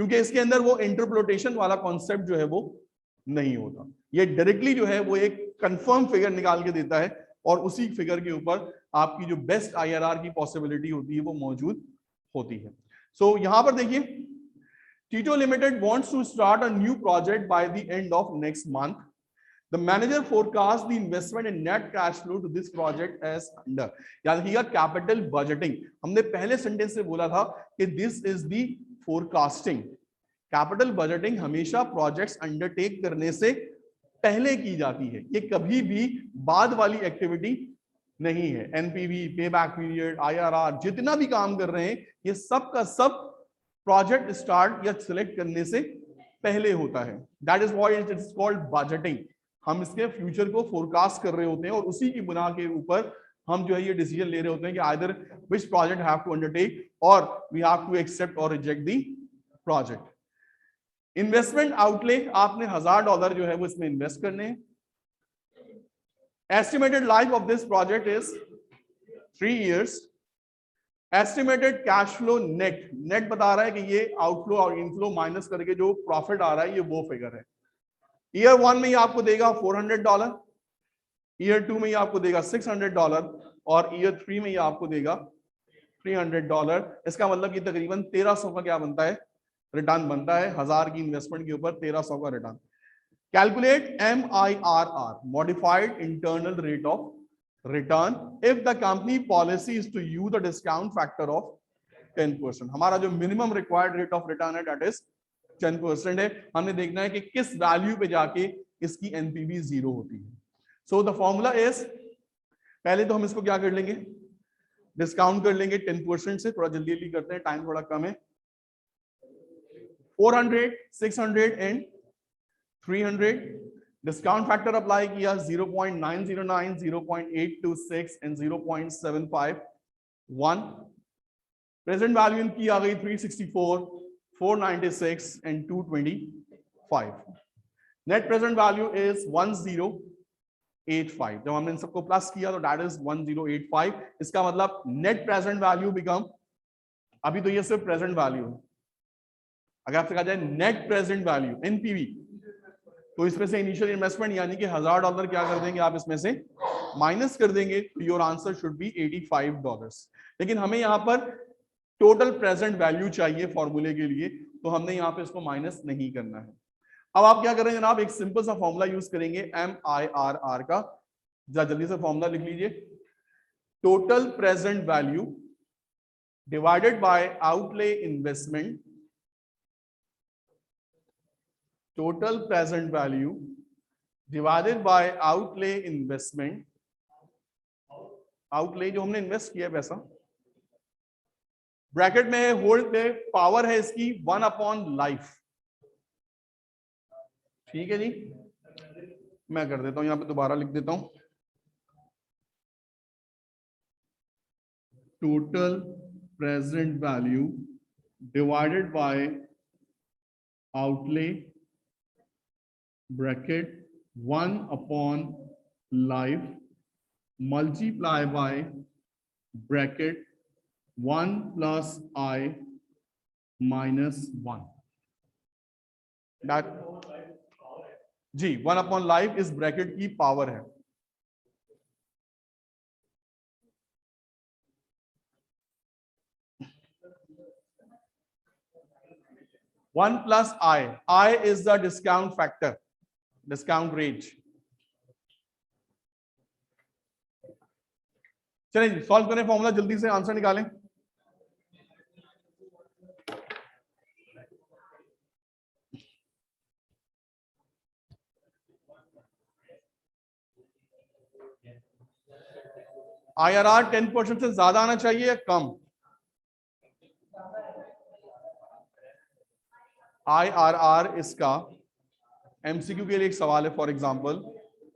क्योंकि इसके अंदर वो इंटरप्रिटेशन वाला कॉन्सेप्ट जो है वो नहीं होता। ये डायरेक्टली जो है वो एक कंफर्म फिगर निकाल के देता है और उसी फिगर के ऊपर आपकी जो बेस्ट IRR की पॉसिबिलिटी होती है वो मौजूद होती है। सो यहां पर देखिए, Tito limited wants to start a new project by the end of next month. The manager forecasts the investment and net cash flow to this project as under। याद रखिएगा कैपिटल बजटिंग, हमने पहले सेंटेंस से बोला था कि this is the forecasting. Capital budgeting हमेशा projects undertake करने से पहले की जाती है, ये कभी भी बाद वाली एक्टिविटी नहीं है। एनपीवी, पेबैक पीरियड, IRR, जितना भी काम कर रहे हैं ये सब का सब प्रोजेक्ट स्टार्ट या सिलेक्ट करने से पहले होता है। That is why it is called budgeting. हम इसके फ्यूचर को फोरकास्ट कर रहे होते हैं और उसी की बुना के ऊपर हम जो है ये डिसीजन ले रहे होते हैं कि either which project have to undertake और वी हैव टू एक्सेप्ट और reject the project. Investment outlay, आपने $1000 जो है वो इसमें इन्वेस्ट करने हैं। Estimated life of this project is 3 years। Estimated cash flow net, net बता रहा है कि ये आउटफ्लो और इनफ्लो माइनस करके जो प्रॉफिट आ रहा है ये वो फिगर है। ईयर 1 में ये आपको देगा $400, ईयर 2 में ये आपको देगा $600 और ईयर 3 में ये आपको देगा $300। इसका मतलब कि तकरीबन 1300 का क्या बनता है, रिटर्न बनता है। 1000 की इन्वेस्टमेंट के ऊपर 1300 का return. Calculate MIRR, modified internal rate of return, if the company policy is to use the discount factor of 10%। हमारा जो minimum required rate of return है दैट इज 10% है। हमने देखना है कि किस वैल्यू पे जाके इसकी एनपीवी 0 होती है। सो द फॉर्मूला इज, पहले तो हम इसको क्या कर लेंगे, डिस्काउंट कर लेंगे 10% से। थोड़ा जल्दी जल्दी करते हैं, टाइम थोड़ा कम है। 400, 600 एंड 300। डिस्काउंट फैक्टर अप्लाई किया 0.909, 0.826 एंड 0.751। प्रेजेंट वैल्यू इनकी आ गई 364, 496 and 225। Net present value is 1085। जब हमने इन सबको प्लस किया तो दैट इज 1085। इसका मतलब नेट प्रेजेंट वैल्यू बिकम, अभी तो ये सिर्फ प्रेजेंट वैल्यू है, अगर आपसे कहा जाए नेट प्रेजेंट वैल्यू एनपीवी, तो इसमें से इनिशियल इन्वेस्टमेंट यानी कि $1000 क्या कर देंगे आप इसमें से माइनस कर देंगे, तो योर आंसर शुड बी $85। लेकिन हमें यहाँ पर टोटल प्रेजेंट वैल्यू चाहिए फॉर्मूले के लिए, तो हमने यहाँ पे इसको माइनस नहीं करना है। अब आप क्या करेंगे जनाब, एक सिंपल सा फॉर्मूला यूज करेंगे MIRR का। जल्दी से फॉर्मूला लिख लीजिए, total present value divided by outlay investment, total present value divided by outlay investment, outlay जो हमने इन्वेस्ट किया पैसा, ब्रैकेट में होल्ड पे पावर है इसकी 1/लाइफ। ठीक है जी, मैं कर देता हूं, यहां पे दोबारा लिख देता हूं, total present value divided by outlay bracket 1/लाइफ multiply by bracket 1 + I - 1। That जी 1/लाइफ इस ब्रैकेट की पावर है। One plus I is the discount factor, discount rate. चलिए जी सॉल्व करें फॉर्मूला, जल्दी से आंसर निकालें। IRR 10% से ज्यादा आना चाहिए या कम? IRR इसका MCQ के लिए एक सवाल है फॉर एग्जांपल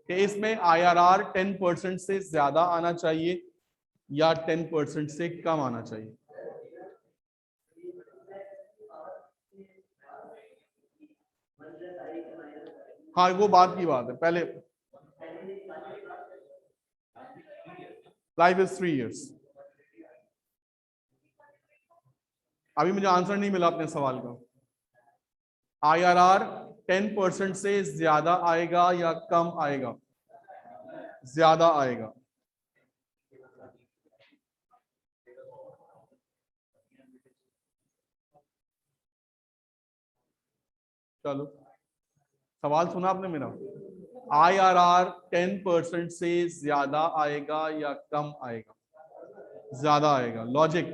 कि इसमें IRR 10% से ज्यादा आना चाहिए या 10% से कम आना चाहिए। हाँ वो बात की बात है, पहले लाइफ इज 3 years। अभी मुझे आंसर नहीं मिला अपने सवाल का। IRR 10% से ज्यादा आएगा या कम आएगा? ज्यादा आएगा। चलो सवाल सुना आपने मेरा? IRR 10% से ज्यादा आएगा या कम आएगा? ज्यादा आएगा। लॉजिक,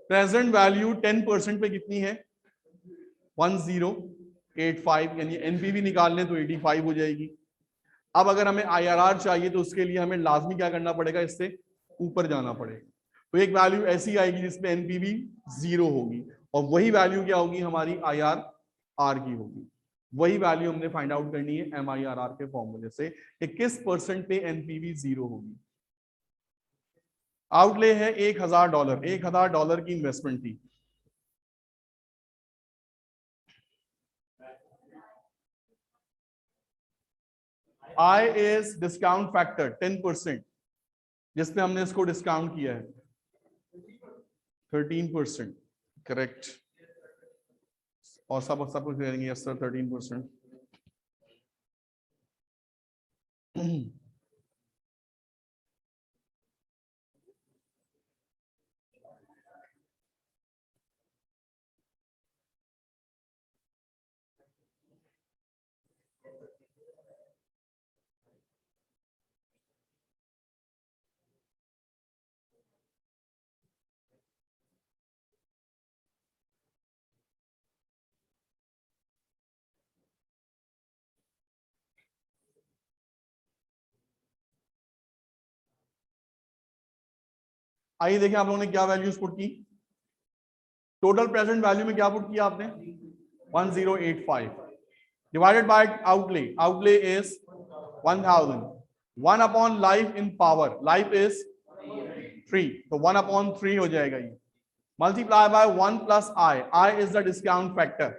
प्रेजेंट वैल्यू 10% पे कितनी है? 1085, यानी एनपीवी निकाल लें तो 85 हो जाएगी। अब अगर हमें IRR चाहिए तो उसके लिए हमें लाजमी क्या करना पड़ेगा, इससे ऊपर जाना पड़ेगा। तो एक वैल्यू ऐसी आएगी जिसमें एनपीवी 0 होगी, और वही वैल्यू क्या होगी हमारी IRR की होगी। वही वैल्यू हमने फाइंड आउट करनी है MIRR के फॉर्मूले से कि किस परसेंट पे एनपीवी 0 होगी। आउटले है $1000, $1000 की इन्वेस्टमेंट थी। I इज डिस्काउंट फैक्टर 10%, जिसपे हमने इसको डिस्काउंट किया है 13%। करेक्ट। और सब कुछ करेंगे यस सर 13%। आइए देखें आप लोगों ने क्या वैल्यूज पुट की। टोटल प्रेजेंट वैल्यू में क्या पुट किया आपने? 1085 divided by outlay, outlay is 1000। 1/लाइफ इन पावर, लाइफ इज 3, तो 1/3 हो जाएगा ये। Multiply by 1 + I is the discount factor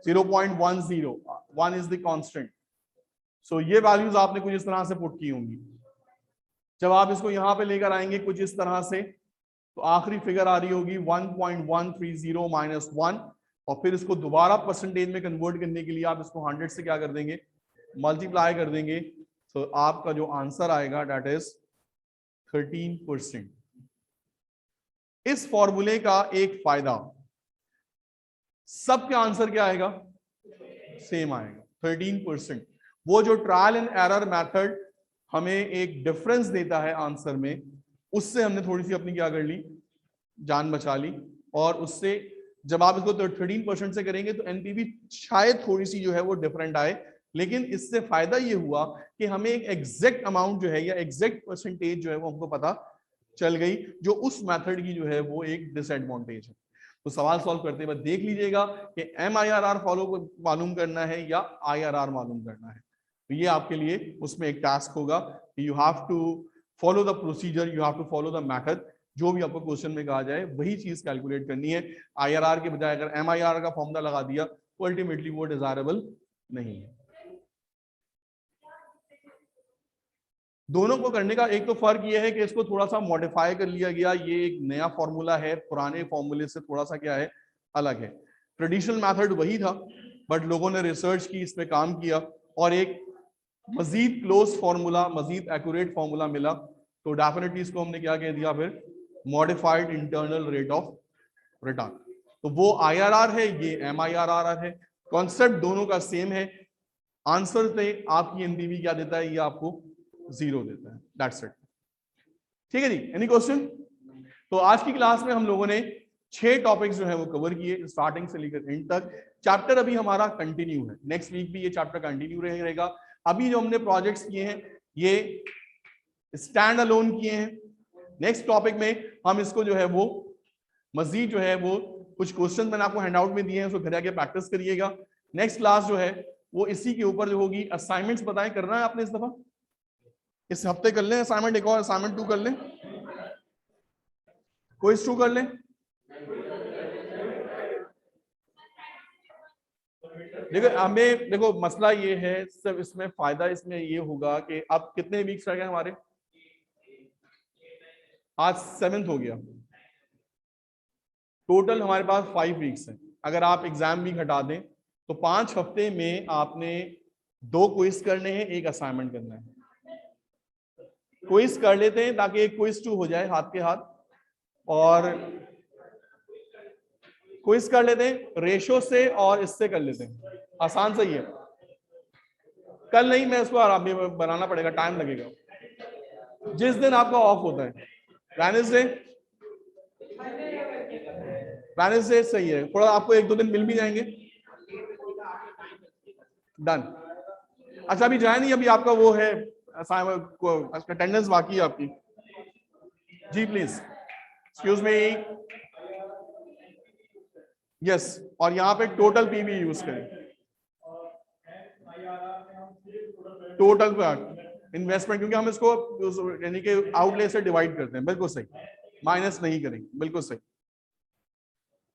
0.10, 1 is the constant. So ये वैल्यूज आपने कुछ इस तरह से पुट की होंगी। जब आप इसको यहां पे लेकर आएंगे कुछ इस तरह से, तो आखिरी फिगर आ रही होगी 1.130 - 1, और फिर इसको दोबारा परसेंटेज में कन्वर्ट करने के लिए आप इसको 100 से क्या कर देंगे, मल्टीप्लाई कर देंगे। तो आपका जो आंसर आएगा दैट इज 13%। इस फॉर्मूले का एक फायदा, सबका आंसर क्या आएगा, सेम आएगा 13%। वो जो ट्रायल एंड एरर मेथड हमें एक डिफरेंस देता है आंसर में, उससे हमने थोड़ी सी अपनी क्या कर ली, जान बचा ली। और उससे जब आप इसको 13% से करेंगे तो एनपीवी शायद थोड़ी सी जो है वो डिफरेंट आए, लेकिन इससे फायदा ये हुआ कि हमें एक एग्जैक्ट अमाउंट जो है या एग्जैक्ट परसेंटेज जो है वो हमको पता चल गई, जो उस मेथड की जो है वो एक डिसएडवांटेज है। तो सवाल सॉल्व करते वक्त देख लीजिएगा कि MIRR फॉलो मालूम करना है या IRR मालूम करना है। तो ये आपके लिए उसमें एक टास्क होगा, you have to follow the procedure, you have to follow the method. जो भी आपको क्वेश्चन में कहा जाए वही चीज कैलकुलेट करनी है। IRR के बजाय अगर MIRR का फॉर्मूला लगा दिया तो अल्टीमेटली वो डिजायरेबल नहीं है। दोनों को करने का एक तो फर्क ये है कि इसको थोड़ा सा मॉडिफाई कर लिया गया, ये एक नया फॉर्मूला है, पुराने फॉर्मूले से थोड़ा सा क्या है, अलग है। ट्रेडिशनल मेथड वही था, बट लोगों ने रिसर्च की, इस पे काम किया और एक मजीद क्लोज फॉर्मूला, मजीद एक्यूरेट फॉर्मूला मिला। तो डेफिनेटली इसको हमने क्या कह दिया फिर, modified internal rate of return. तो वो IRR है, ये MIRR है। कॉन्सेप्ट दोनों का सेम है। आंसर से आपकी एनपीवी क्या देता है, ये आपको 0 देता है। That's it. ठीक है जी, एनी क्वेश्चन? तो आज की क्लास में हम लोगों ने 6 टॉपिक्स जो है वो कवर किए, स्टार्टिंग से लेकर एंड तक। चैप्टर अभी हमारा कंटिन्यू है, नेक्स्ट वीक भी ये चैप्टर कंटिन्यू रहेगा। अभी जो हमने प्रोजेक्ट्स किए हैं ये स्टैंड अलोन किए हैं। नेक्स्ट टॉपिक में हम इसको जो है वो मजीद जो है वो कुछ क्वेश्चन मैंने आपको हैंडआउट में दिए हैं, उसको घर आके प्रैक्टिस करिएगा। नेक्स्ट क्लास जो है वो इसी के ऊपर जो होगी। असाइनमेंट्स बताएं, करना है आपने इस दफा, इस हफ्ते कर लें असाइनमेंट, एक और असाइनमेंट 2 कर लें, क्विज 2 कर लें। देखो हमें, देखो मसला ये है सब, इसमें फायदा इसमें ये होगा कि अब कितने वीक्स रह गए हमारे, आज 7th हो गया, टोटल हमारे पास 5 वीक्स हैं। अगर आप एग्जाम वीक हटा दें तो 5 हफ्ते में आपने 2 क्विज करने हैं, 1 असाइनमेंट करना है। क्विज कर लेते हैं ताकि एक क्विज 2 हो जाए हाथ के हाथ, और क्विज कर लेते हैं रेशो से और इससे कर लेते हैं, आसान सही है। कल नहीं, मैं इसको आराम में बनाना पड़ेगा, टाइम लगेगा। जिस दिन आपका ऑफ होता है, वेडनेसडे सही है, थोड़ा आपको 1-2 दिन मिल भी जाएंगे। डन। अच्छा अभी जाए नहीं, अभी आपका वो है अटेंडेंस बाकी है आपकी। जी प्लीज, एक्सक्यूज मी, यस। और यहाँ पे टोटल पीवी यूज करें, टोटल इन्वेस्टमेंट, क्योंकि हम इसको यानी कि आउटले से डिवाइड करते हैं। बिल्कुल सही, माइनस नहीं करेंगे, बिल्कुल सही।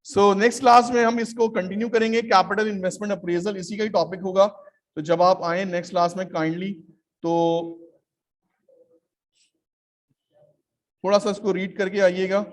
सो नेक्स्ट क्लास में हम इसको कंटिन्यू करेंगे, कैपिटल इन्वेस्टमेंट अप्रेजल, इसी का ही टॉपिक होगा। तो जब आप आए नेक्स्ट क्लास में काइंडली तो थोड़ा सा इसको रीड करके आइएगा।